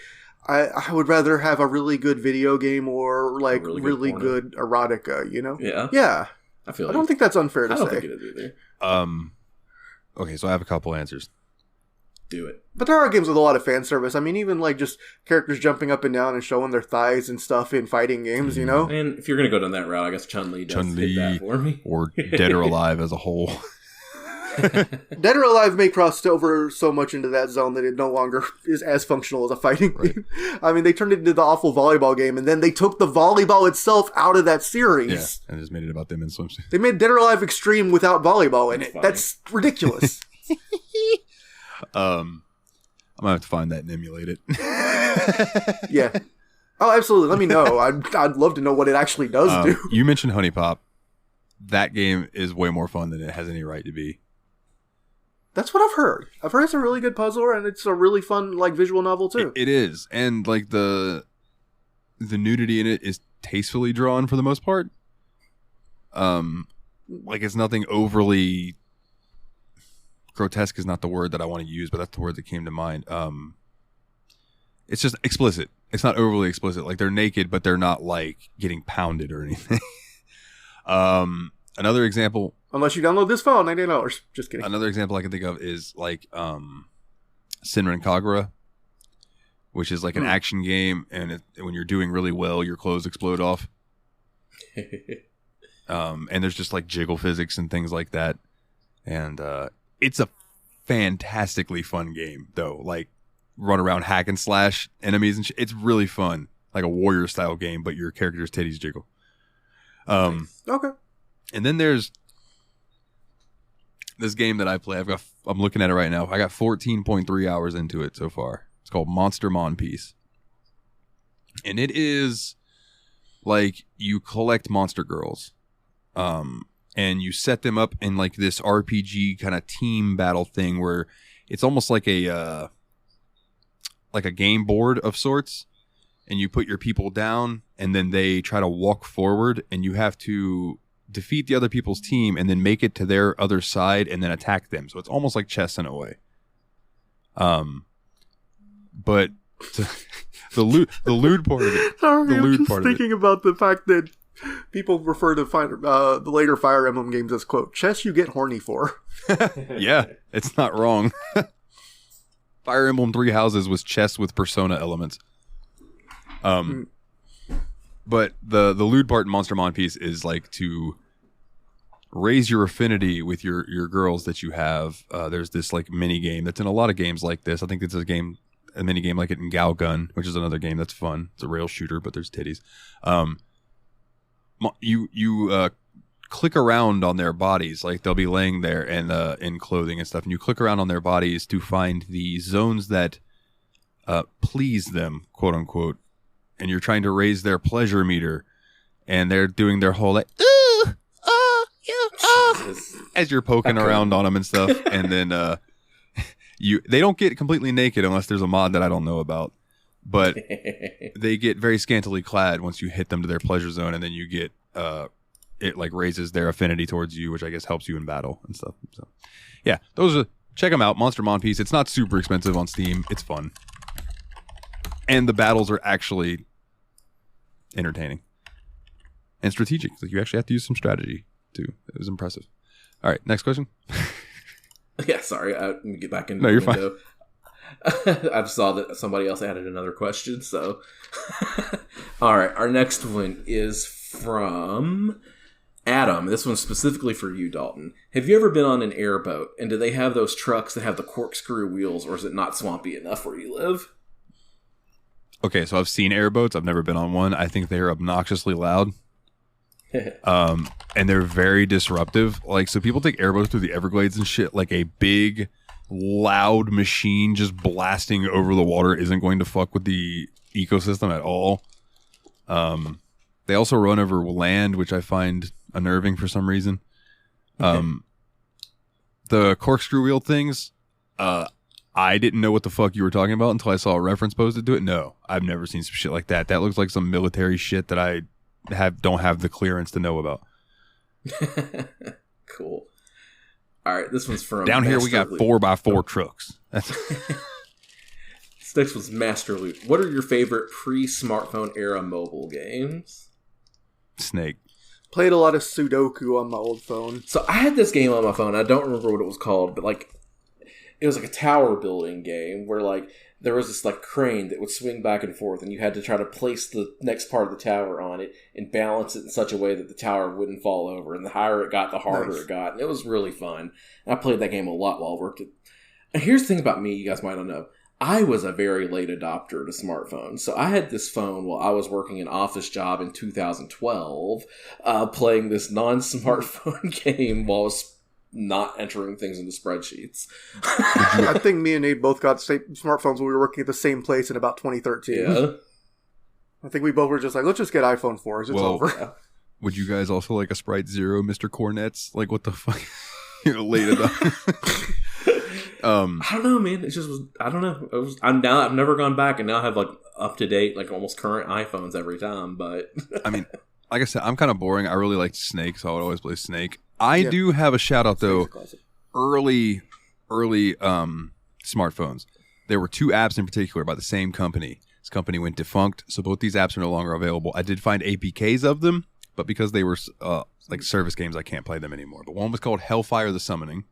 Speaker 3: I would rather have a really good video game or, like, really good erotica, you know?
Speaker 2: Yeah.
Speaker 3: Yeah.
Speaker 2: I
Speaker 3: don't think that's unfair to say.
Speaker 2: I don't think it is either.
Speaker 1: Okay, so I have a couple answers.
Speaker 2: Do it.
Speaker 3: But there are games with a lot of fan service. I mean, even like just characters jumping up and down and showing their thighs and stuff in fighting games, you know?
Speaker 2: And if you're going to go down that route, I guess Chun-Li does hit that for me.
Speaker 1: Or Dead or Alive as a whole.
Speaker 3: Dead or Alive may cross over so much into that zone that it no longer is as functional as a fighting game. I mean, they turned it into the awful volleyball game, and then they took the volleyball itself out of that series.
Speaker 1: Yeah, and just made it about them in swimsuits.
Speaker 3: They made Dead or Alive Extreme without volleyball in it. That's ridiculous.
Speaker 1: I'm gonna have to find that and emulate it.
Speaker 3: Yeah. Oh, absolutely. Let me know. I'd love to know what it actually does do.
Speaker 1: You mentioned Honey Pop. That game is way more fun than it has any right to be.
Speaker 3: That's what I've heard. I've heard it's a really good puzzler, and it's a really fun, like, visual novel too.
Speaker 1: It is, and like the nudity in it is tastefully drawn for the most part. Like it's nothing overly grotesque is not the word that I want to use, but that's the word that came to mind. It's just explicit. It's not overly explicit. Like they're naked, but they're not like getting pounded or anything. Another example.
Speaker 3: Unless you download this file, $98. Just kidding.
Speaker 1: Another example I can think of is like Senran Kagura, which is like an action game, and when you're doing really well, your clothes explode off. And there's just like jiggle physics and things like that. And it's a fantastically fun game, though. Like run around, hack and slash enemies, and it's really fun, like a warrior style game, but your character's titties jiggle.
Speaker 3: Okay.
Speaker 1: And then there's this game that I play. I'm looking at it right now. I got 14.3 hours into it so far. It's called Monster Monpiece, and it is like you collect monster girls, and you set them up in like this RPG kind of team battle thing where it's almost like a game board of sorts, and you put your people down, and then they try to walk forward, and you have to defeat the other people's team and then make it to their other side and then attack them. So it's almost like chess in a way. But the lewd part of it.
Speaker 3: Sorry, I'm just thinking about the fact that people refer to the later Fire Emblem games as, quote, chess you get horny for.
Speaker 1: Yeah, it's not wrong. Fire Emblem Three Houses was chess with Persona elements. But the lewd part in Monster Monpiece is like to raise your affinity with your girls that you have. There's this like mini game that's in a lot of games like this. I think it's a game a mini game like it in Galgun, which is another game that's fun. It's a rail shooter, but there's titties. You click around on their bodies, like they'll be laying there and in clothing and stuff, and you click around on their bodies to find the zones that please them, quote unquote, and you're trying to raise their pleasure meter, and they're doing their whole like as you're poking around on them and stuff, and then they don't get completely naked unless there's a mod that I don't know about, but they get very scantily clad once you hit them to their pleasure zone, and then you get it like raises their affinity towards you, which I guess helps you in battle and stuff. So yeah, those are, check them out. Monster Mon Piece. It's not super expensive on Steam. It's fun, and the battles are actually entertaining and strategic. Like you actually have to use some strategy too. It was impressive. All right, next question.
Speaker 2: Yeah, sorry. Let me get back into
Speaker 1: No,
Speaker 2: the
Speaker 1: you're
Speaker 2: window. Fine. I saw that somebody else added another question, so. All right, our next one is from Adam. This one's specifically for you, Dalton. Have you ever been on an airboat, and do they have those trucks that have the corkscrew wheels, or is it not swampy enough where you live?
Speaker 1: Okay, so I've seen airboats. I've never been on one. I think they're obnoxiously loud. And they're very disruptive. Like, so people take airboats through the Everglades and shit, like a big, loud machine just blasting over the water isn't going to fuck with the ecosystem at all. They also run over land, which I find unnerving for some reason. The corkscrew wheel things, I didn't know what the fuck you were talking about until I saw a reference posted to it. No, I've never seen some shit like that. That looks like some military shit that I don't have the clearance to know about.
Speaker 2: Cool. All right, this one's from
Speaker 1: down here. We got 4x4 trucks. That's
Speaker 2: this next one's Master Loot. What are your favorite pre-smartphone era mobile games?
Speaker 1: Snake.
Speaker 3: Played a lot of Sudoku on my old phone.
Speaker 2: So I had this game on my phone. I don't remember what it was called, but like it was like a tower building game where like there was this like crane that would swing back and forth, and you had to try to place the next part of the tower on it and balance it in such a way that the tower wouldn't fall over. And the higher it got, the harder it got. And it was really fun. And I played that game a lot while I worked it. And here's the thing about me, you guys might not know. I was a very late adopter to smartphones. So I had this phone while I was working an office job in 2012, playing this non-smartphone game while I was not entering things into spreadsheets.
Speaker 3: I think me and Nate both got smartphones when we were working at the same place in about 2013.
Speaker 2: Yeah.
Speaker 3: I think we both were just like, let's just get iPhone 4s. It's over.
Speaker 2: Yeah.
Speaker 1: Would you guys also like a Sprite Zero, Mr. Cornets? Like, what the fuck? You're late enough.
Speaker 2: I don't know, man. It just was. I don't know. I've never gone back, and now I have like up to date, like almost current iPhones every time. But
Speaker 1: I mean, like I said, I'm kind of boring. I really liked Snake, so I would always play Snake. I do have a shout out though. Early smartphones. There were two apps in particular by the same company. This company went defunct, so both these apps are no longer available. I did find APKs of them, but because they were like service games, I can't play them anymore. But one was called Hellfire the Summoning.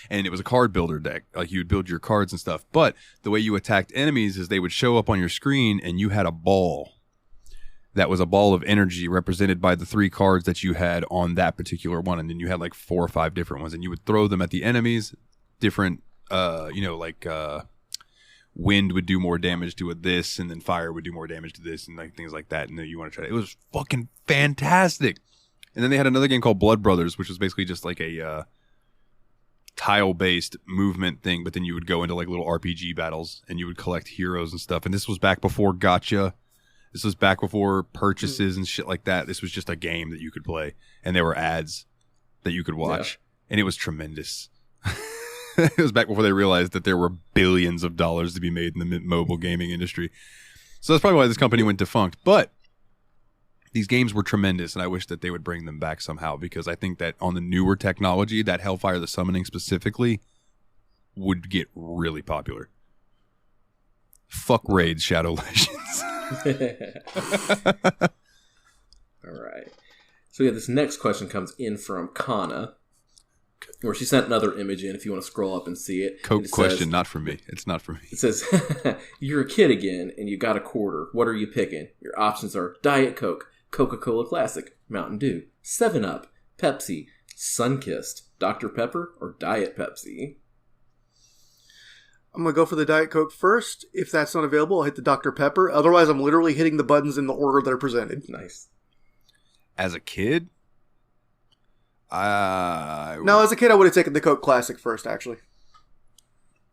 Speaker 1: And it was a card builder deck. Like, you would build your cards and stuff. But the way you attacked enemies is they would show up on your screen, and you had a ball. That was a ball of energy represented by the 3 cards that you had on that particular one. And then you had like 4 or 5 different ones. And you would throw them at the enemies. Different, wind would do more damage to this. And then fire would do more damage to this. And like things like that. And then you want to try it. It was fucking fantastic. And then they had another game called Blood Brothers, which was basically just like a tile-based movement thing, but then you would go into like little RPG battles and you would collect heroes and stuff. And this was back before gacha. This was back before purchases and shit like that. This was just a game that you could play, and there were ads that you could watch, and it was tremendous. It was back before they realized that there were billions of dollars to be made in the mobile gaming industry. So that's probably why this company went defunct. But these games were tremendous, and I wish that they would bring them back somehow, because I think that on the newer technology, that Hellfire the Summoning specifically would get really popular. Fuck Raid Shadow Legends.
Speaker 2: All right. So yeah, this next question comes in from Kana, where she sent another image in if you want to scroll up and see it.
Speaker 1: Coke question, not for me. It's not for me.
Speaker 2: It says, you're a kid again, and you got a quarter. What are you picking? Your options are Diet Coke, Coca-Cola Classic, Mountain Dew, 7-Up, Pepsi, Sunkist, Dr. Pepper, or Diet Pepsi?
Speaker 3: I'm going to go for the Diet Coke first. If that's not available, I'll hit the Dr. Pepper. Otherwise, I'm literally hitting the buttons in the order they're presented.
Speaker 2: Nice.
Speaker 1: As a kid,
Speaker 3: No, as a kid, I would have taken the Coke Classic first, actually.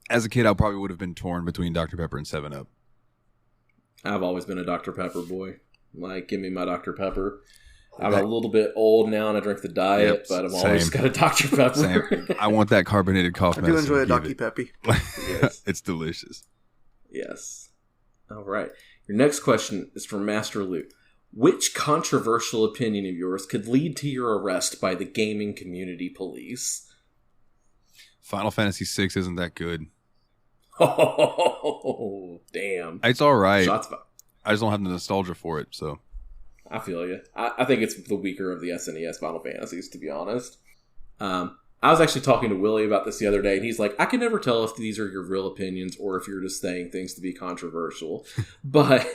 Speaker 1: As a kid, I probably would have been torn between Dr. Pepper and 7-Up.
Speaker 2: I've always been a Dr. Pepper boy. Like, give me my Dr. Pepper. I'm a little bit old now and I drink the diet, but I've always got a Dr. Pepper.
Speaker 1: Same. I want that carbonated cough
Speaker 3: I
Speaker 1: medicine.
Speaker 3: do enjoy a Donkey Peppy.
Speaker 2: Yes.
Speaker 1: It's delicious.
Speaker 2: Yes. All right. Your next question is from Master Luke. Which controversial opinion of yours could lead to your arrest by the gaming community police?
Speaker 1: Final Fantasy VI isn't that good.
Speaker 2: Oh, damn.
Speaker 1: It's all right.
Speaker 2: Shots fired.
Speaker 1: I just don't have the nostalgia for it, so.
Speaker 2: I feel you. I think it's the weaker of the SNES Final Fantasies, to be honest. I was actually talking to Willie about this the other day, and he's like, I can never tell if these are your real opinions or if you're just saying things to be controversial. But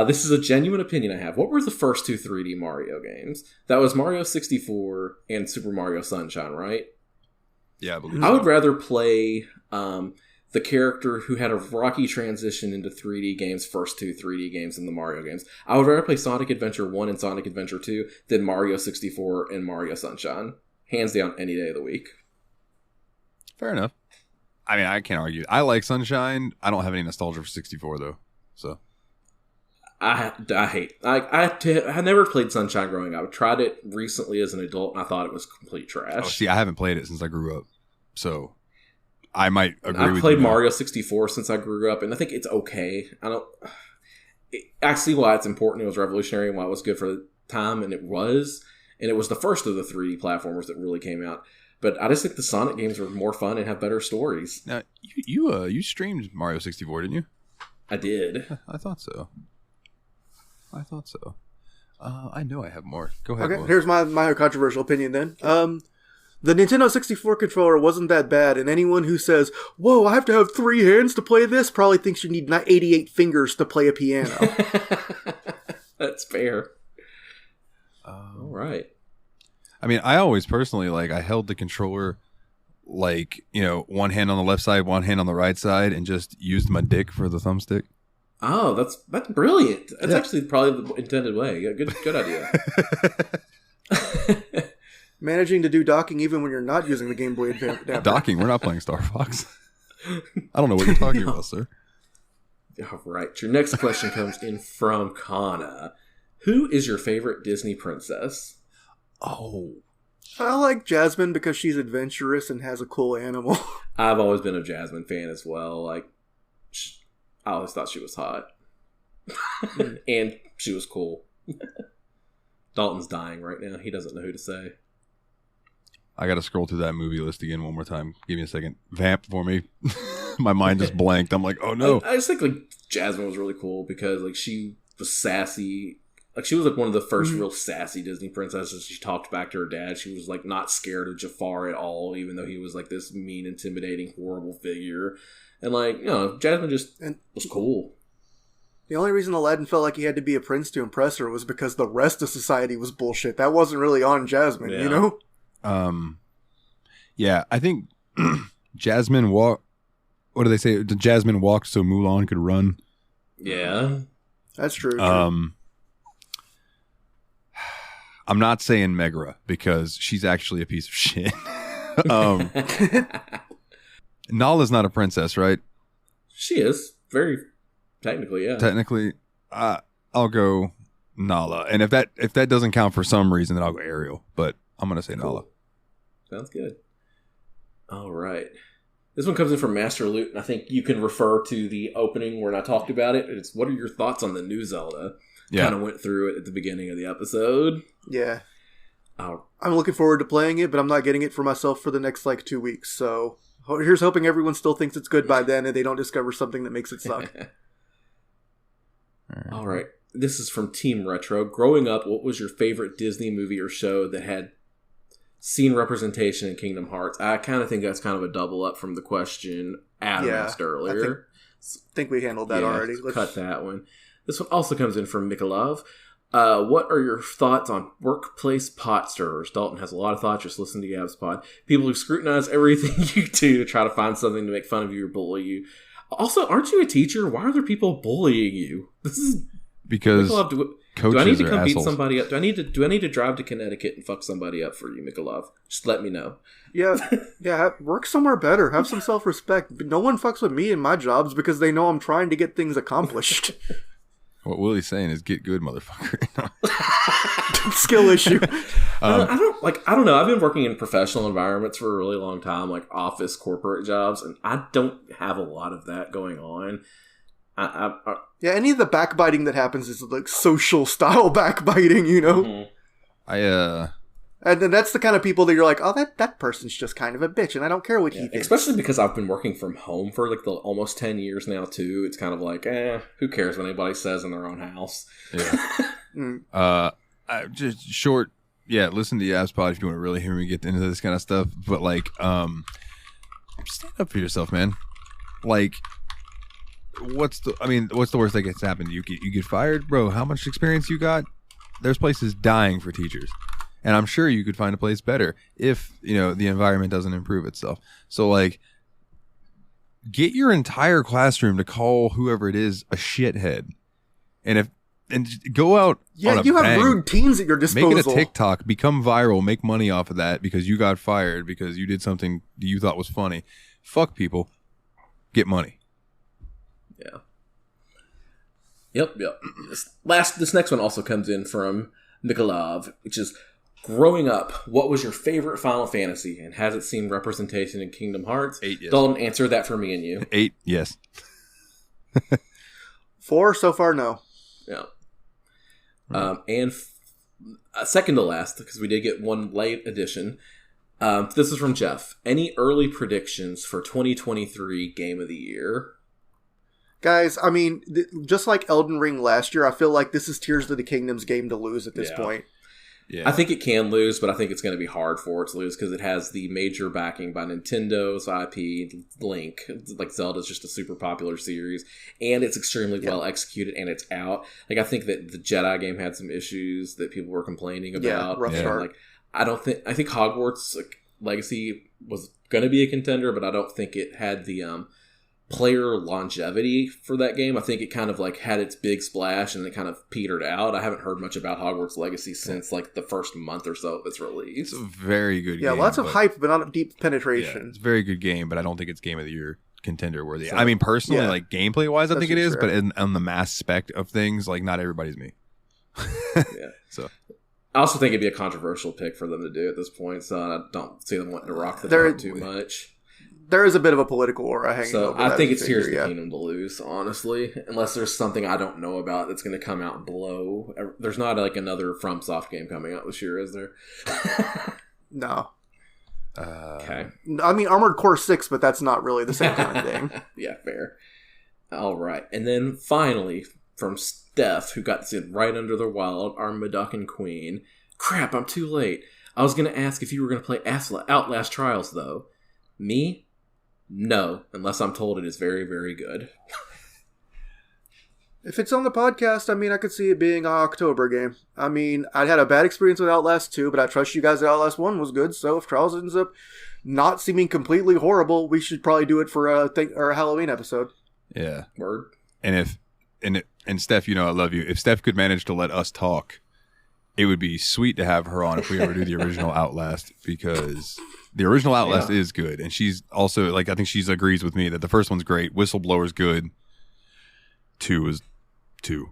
Speaker 2: this is a genuine opinion I have. What were the first two 3D Mario games? That was Mario 64 and Super Mario Sunshine, right?
Speaker 1: Yeah, I believe
Speaker 2: I
Speaker 1: so.
Speaker 2: would rather play the character who had a rocky transition into 3D games, first two 3D games in the Mario games. I would rather play Sonic Adventure 1 and Sonic Adventure 2 than Mario 64 and Mario Sunshine. Hands down, any day of the week.
Speaker 1: Fair enough. I mean, I can't argue. I like Sunshine. I don't have any nostalgia for 64, though. So
Speaker 2: I hate. I never played Sunshine growing up. I tried it recently as an adult, and I thought it was complete trash.
Speaker 1: Oh, see, I haven't played it since I grew up. So I might agree with you.
Speaker 2: I've played Mario 64 since I grew up, and I think it's okay. I see why it's important. It was revolutionary and why it was good for the time, and it was. And it was the first of the 3D platformers that really came out. But I just think the Sonic games were more fun and have better stories.
Speaker 1: Now, you streamed Mario 64, didn't you?
Speaker 2: I did.
Speaker 1: I thought so. I know I have more. Go ahead.
Speaker 3: Okay,
Speaker 1: Will.
Speaker 3: here's my controversial opinion then. The Nintendo 64 controller wasn't that bad, and anyone who says, whoa, I have to have 3 hands to play this, probably thinks you need 88 fingers to play a piano.
Speaker 2: That's fair. All right.
Speaker 1: I mean, I always personally, I held the controller, one hand on the left side, one hand on the right side, and just used my dick for the thumbstick.
Speaker 2: Oh, that's brilliant. That's actually probably the intended way. Yeah, good idea.
Speaker 3: Managing to do docking even when you're not using the Game Boy adapter.
Speaker 1: Docking? We're not playing Star Fox. I don't know what you're talking about, sir.
Speaker 2: All right. Your next question comes in from Kana. Who is your favorite Disney princess?
Speaker 1: Oh.
Speaker 3: I like Jasmine because she's adventurous and has a cool animal.
Speaker 2: I've always been a Jasmine fan as well. I always thought she was hot. And she was cool. Dalton's dying right now. He doesn't know who to say.
Speaker 1: I got to scroll through that movie list again one more time. Give me a second. Vamp for me. My mind just blanked. I'm like, oh no.
Speaker 2: I just think Jasmine was really cool because she was sassy. She was one of the first real sassy Disney princesses. She talked back to her dad. She was not scared of Jafar at all, even though he was this mean, intimidating, horrible figure. And Jasmine just was cool.
Speaker 3: The only reason Aladdin felt like he had to be a prince to impress her was because the rest of society was bullshit. That wasn't really on Jasmine, you know?
Speaker 1: Yeah, I think Jasmine what do they say? Jasmine walked so Mulan could run.
Speaker 2: Yeah.
Speaker 3: That's true.
Speaker 1: I'm not saying Megra because she's actually a piece of shit. Nala's not a princess, right?
Speaker 2: She is. Very technically, yeah.
Speaker 1: Technically, I'll go Nala. And if that doesn't count for some reason, then I'll go Ariel. But I'm going to say Nala.
Speaker 2: Sounds good. All right. This one comes in from Master Loot, and I think you can refer to the opening when I talked about it. It's what are your thoughts on the new Zelda?
Speaker 1: Yeah.
Speaker 2: Kind of went through it at the beginning of the episode.
Speaker 3: Yeah. I'm looking forward to playing it, but I'm not getting it for myself for the next 2 weeks. So here's hoping everyone still thinks it's good by then and they don't discover something that makes it suck.
Speaker 2: All right. This is from Team Retro. Growing up, what was your favorite Disney movie or show that had scene representation in Kingdom Hearts? I kind of think that's kind of a double up from the question Adam asked earlier.
Speaker 3: I think we handled that already.
Speaker 2: Let's cut that one. This one also comes in from Mikolov. What are your thoughts on workplace pot stirrers? Dalton has a lot of thoughts. Just listen to Gab's pod. People who scrutinize everything you do to try to find something to make fun of you or bully you. Also, aren't you a teacher? Why are there people bullying you? This is
Speaker 1: because
Speaker 2: Mikolov,
Speaker 1: coaches
Speaker 2: do I need to
Speaker 1: are
Speaker 2: come
Speaker 1: assholes.
Speaker 2: beat somebody up? Do I need to drive to Connecticut and fuck somebody up for you, Mikolov? Just let me know.
Speaker 3: Yeah, work somewhere better. Have some self-respect. No one fucks with me in my jobs because they know I'm trying to get things accomplished.
Speaker 1: What Willie's saying is get good, motherfucker.
Speaker 3: Skill issue.
Speaker 2: I don't know. I've been working in professional environments for a really long time, like office, corporate jobs, and I don't have a lot of that going on.
Speaker 3: Yeah, any of the backbiting that happens is like social style backbiting, you know?
Speaker 2: Mm-hmm.
Speaker 3: And then that's the kind of people that you're like, oh, that person's just kind of a bitch, and I don't care what he thinks.
Speaker 2: Especially because I've been working from home for like the almost 10 years now, too. It's kind of like, who cares what anybody says in their own house?
Speaker 1: Yeah. Just short, listen to Yab's pod if you want to really hear me get into this kind of stuff. But, like, stand up for yourself, man. Like, what's the worst that gets happened? You get fired? Bro, how much experience you got? There's places dying for teachers. And I'm sure you could find a place better if, the environment doesn't improve itself. So, like, get your entire classroom to call whoever it is a shithead. And go out on a
Speaker 3: you have
Speaker 1: bang.
Speaker 3: rude teens at your disposal.
Speaker 1: Make it a TikTok, become viral, make money off of that because you got fired because you did something you thought was funny. Fuck people. Get money.
Speaker 2: Yeah. Yep. This next one also comes in from Mikolov, which is, growing up, what was your favorite Final Fantasy, and has it seen representation in Kingdom Hearts?
Speaker 1: 8, yes.
Speaker 2: Dalton, answer that for me and you.
Speaker 1: 8, yes.
Speaker 3: 4 so far, no.
Speaker 2: Yeah. And second to last, because we did get one late edition. This is from Jeff. Any early predictions for 2023 Game of the Year?
Speaker 3: Guys, I mean, just like Elden Ring last year, I feel like this is Tears of the Kingdom's game to lose at this point.
Speaker 2: Yeah. I think it can lose, but I think it's going to be hard for it to lose because it has the major backing by Nintendo's IP, Link. Like, Zelda's just a super popular series, and it's extremely well executed, and it's out. Like, I think that the Jedi game had some issues that people were complaining about.
Speaker 3: Yeah, rough start.
Speaker 2: Like, I think Hogwarts Legacy was going to be a contender, but I don't think it had the player longevity for that game. I think it kind of like had its big splash and it kind of petered out. I haven't heard much about Hogwarts Legacy since like the first month or so of its release.
Speaker 1: It's a very good game.
Speaker 3: Yeah, lots of hype, but not deep penetration.
Speaker 1: Yeah, it's a very good game, but I don't think it's Game of the Year contender worthy. So, I mean, personally, like gameplay wise, I think it is, but on the mass spec of things, like not everybody's me.
Speaker 2: Yeah.
Speaker 1: So
Speaker 2: I also think it'd be a controversial pick for them to do at this point, so I don't see them wanting to rock the boat too much.
Speaker 3: There is a bit of a political aura hanging over that.
Speaker 2: I think it's Tears of the Kingdom to lose, honestly. Unless there's something I don't know about that's going to come out and blow. There's not like another FromSoft game coming out this year, is there?
Speaker 3: No.
Speaker 2: Okay.
Speaker 3: I mean, Armored Core 6, but that's not really the same kind of thing.
Speaker 2: Yeah, fair. All right. And then finally, from Steph, who got this in right under the wild, our Maduckin Queen. Crap, I'm too late. I was going to ask if you were going to play Outlast Trials, though. Me? No, unless I'm told it is very, very good.
Speaker 3: If it's on the podcast, I mean, I could see it being an October game. I mean, I had a bad experience with Outlast 2, but I trust you guys that Outlast 1 was good, so if Trials ends up not seeming completely horrible, we should probably do it for a Halloween episode.
Speaker 1: Yeah.
Speaker 2: Word.
Speaker 1: And Steph, I love you. If Steph could manage to let us talk, it would be sweet to have her on if we ever do the original Outlast, because the original Outlast is good. And she's also, like, I think she agrees with me that the first one's great. Whistleblower's good. 2 is 2.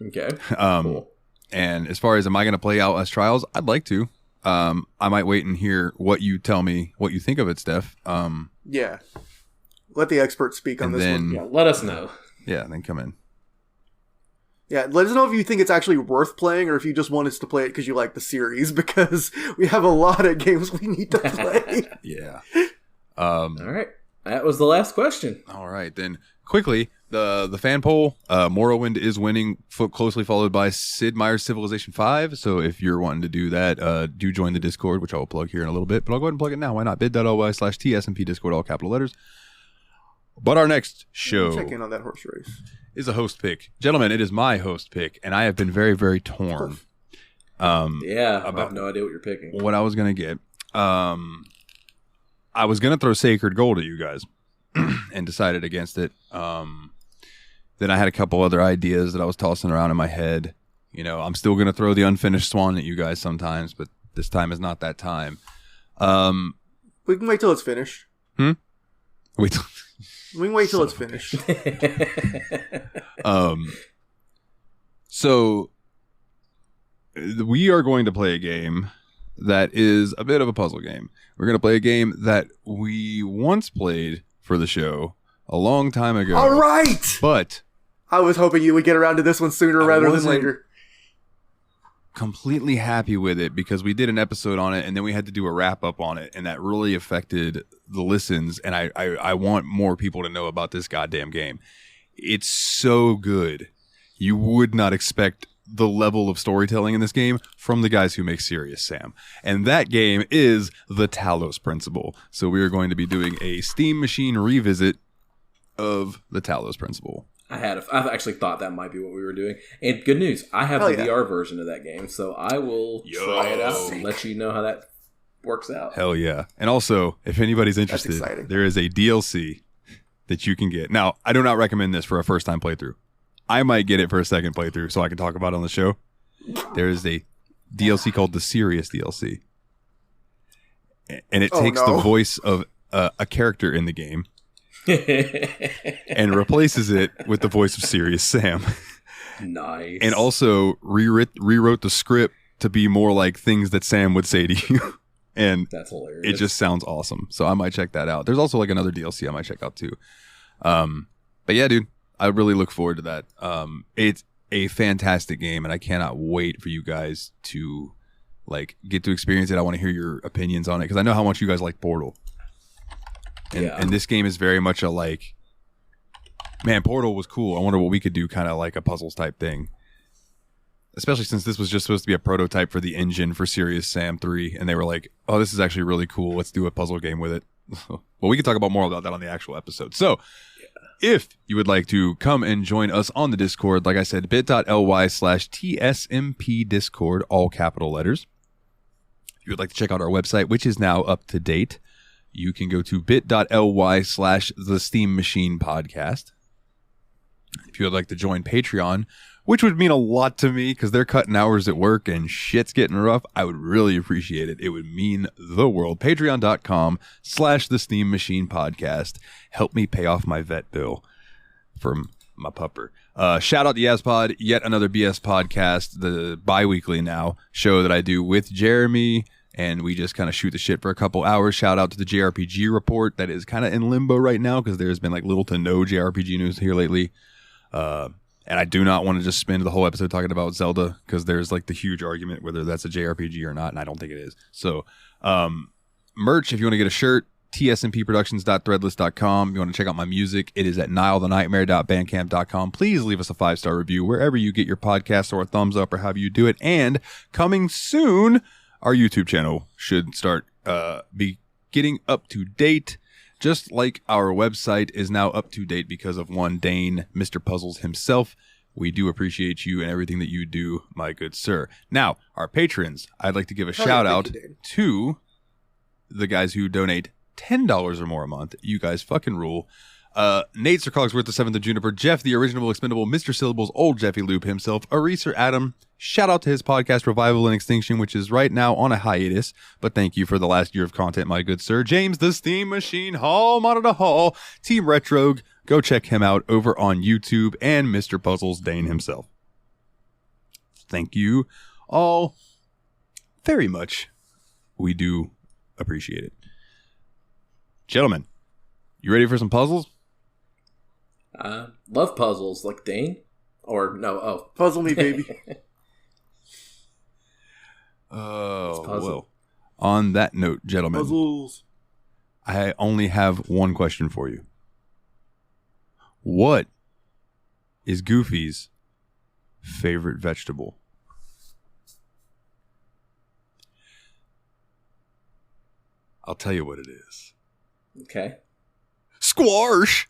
Speaker 2: Okay.
Speaker 1: Cool. And as far as am I going to play Outlast Trials, I'd like to. I might wait and hear what you tell me, what you think of it, Steph.
Speaker 3: Yeah. Let the experts speak on this one.
Speaker 2: Yeah, let us know.
Speaker 1: Yeah, then come in.
Speaker 3: Yeah, let us know if you think it's actually worth playing or if you just want us to play it because you like the series, because we have a lot of games we need to play.
Speaker 1: Yeah.
Speaker 2: All right. That was the last question.
Speaker 1: All right. Then quickly, the fan poll, Morrowind is winning, closely followed by Sid Meier's Civilization 5. So if you're wanting to do that, do join the Discord, which I will plug here in a little bit. But I'll go ahead and plug it now. Why not? bit.ly/TSMP Discord, all capital letters. But our next
Speaker 3: Check in
Speaker 1: show
Speaker 3: on that horse race.
Speaker 1: is a host pick. Gentlemen, it is my host pick, and I have been very, very torn.
Speaker 2: Yeah, I
Speaker 1: about
Speaker 2: have no idea what you're picking.
Speaker 1: what I was going to get. I was going to throw Sacred Gold at you guys and decided against it. Then I had a couple other ideas that I was tossing around in my head. You know, I'm still going to throw the Unfinished Swan at you guys sometimes, but this time is not that time.
Speaker 3: We can wait till it's finished.
Speaker 1: Wait.
Speaker 3: We can wait till it's finished.
Speaker 1: So we are going to play a game that is a bit of a puzzle game. We're going to play a game that we once played for the show a long time ago.
Speaker 3: All right.
Speaker 1: But
Speaker 3: I was hoping you would get around to this one sooner rather than
Speaker 1: wasn't
Speaker 3: later.
Speaker 1: completely happy with it because we did an episode on it and then we had to do a wrap up on it, and that really affected the listens, and I want more people to know about this goddamn game. It's so good. You would not expect the level of storytelling in this game from the guys who make Serious Sam. And that game is the Talos Principle. So we are going to be doing a Steam Machine revisit of the Talos Principle.
Speaker 2: I've actually thought that might be what we were doing. And good news, I have
Speaker 3: Hell
Speaker 2: the
Speaker 3: yeah.
Speaker 2: VR version of that game, so I will try it out and let you know how that works out.
Speaker 1: Hell yeah. And also, if anybody's interested,
Speaker 3: exciting.
Speaker 1: there is a DLC that you can get. Now, I do not recommend this for a first time playthrough. I might get it for a second playthrough so I can talk about it on the show. There is a DLC called the Serious DLC. And it takes the voice of a character in the game and replaces it with the voice of Serious Sam.
Speaker 2: Nice.
Speaker 1: And also rewrote the script to be more like things that Sam would say to you. And
Speaker 2: that's hilarious.
Speaker 1: it just sounds awesome. So I might check that out. There's also like another DLC I might check out too. But yeah, dude, I really look forward to that. It's a fantastic game, and I cannot wait for you guys to like get to experience it. I want to hear your opinions on it because I know how much you guys like Portal. And this game is very much a like, man, Portal was cool. I wonder what we could do, kind of like a puzzles type thing. Especially since this was just supposed to be a prototype for the engine for Serious Sam 3, and they were like, oh, this is actually really cool. Let's do a puzzle game with it. Well, we can talk about more about that on the actual episode. So, if you would like to come and join us on the Discord, like I said, bit.ly/TSMP Discord, all capital letters. If you would like to check out our website, which is now up to date, you can go to bit.ly/The Steam Machine Podcast. If you would like to join Patreon, which would mean a lot to me because they're cutting hours at work and shit's getting rough, I would really appreciate it. It would mean the world. Patreon.com/The Steam Machine Podcast. Help me pay off my vet bill from my pupper. Shout out to YasPod, yet another BS podcast, the bi-weekly now show that I do with Jeremy, and we just kind of shoot the shit for a couple hours. Shout out to the JRPG report that is kind of in limbo right now because there's been like little to no JRPG news here lately. And I do not want to just spend the whole episode talking about Zelda because there's like the huge argument whether that's a JRPG or not, and I don't think it is. So, merch, if you want to get a shirt, tsmpproductions.threadless.com. You want to check out my music, it is at nilethenightmare.bandcamp.com. Please leave us a 5-star review wherever you get your podcast, or a thumbs up, or however you do it. And coming soon, our YouTube channel should start be getting up to date. Just like our website is now up to date because of one Dane, Mr. Puzzles himself. We do appreciate you and everything that you do, my good sir. Now, our patrons, I'd like to give a shout out to the guys who donate $10 or more a month. You guys fucking rule. Nate Sir Cogsworth, the 7th of Juniper, Jeff, the original expendable, Mr. Syllables, old Jeffy Loop himself, Eraser Adam. Shout out to his podcast, Revival and Extinction, which is right now on a hiatus. But thank you for the last year of content, my good sir. James, the Steam Machine, Hall, Monitor Hall, Team Retrogue. Go check him out over on YouTube, and Mr. Puzzles, Dane himself. Thank you all very much. We do appreciate it. Gentlemen, you ready for some puzzles?
Speaker 2: Love puzzles, like Dane? Or, no,
Speaker 3: Puzzle me, baby.
Speaker 1: Oh, well. On that note, gentlemen,
Speaker 3: Puzzles.
Speaker 1: I only have one question for you. What is Goofy's favorite vegetable? I'll tell you what it is.
Speaker 2: Okay.
Speaker 1: Squash.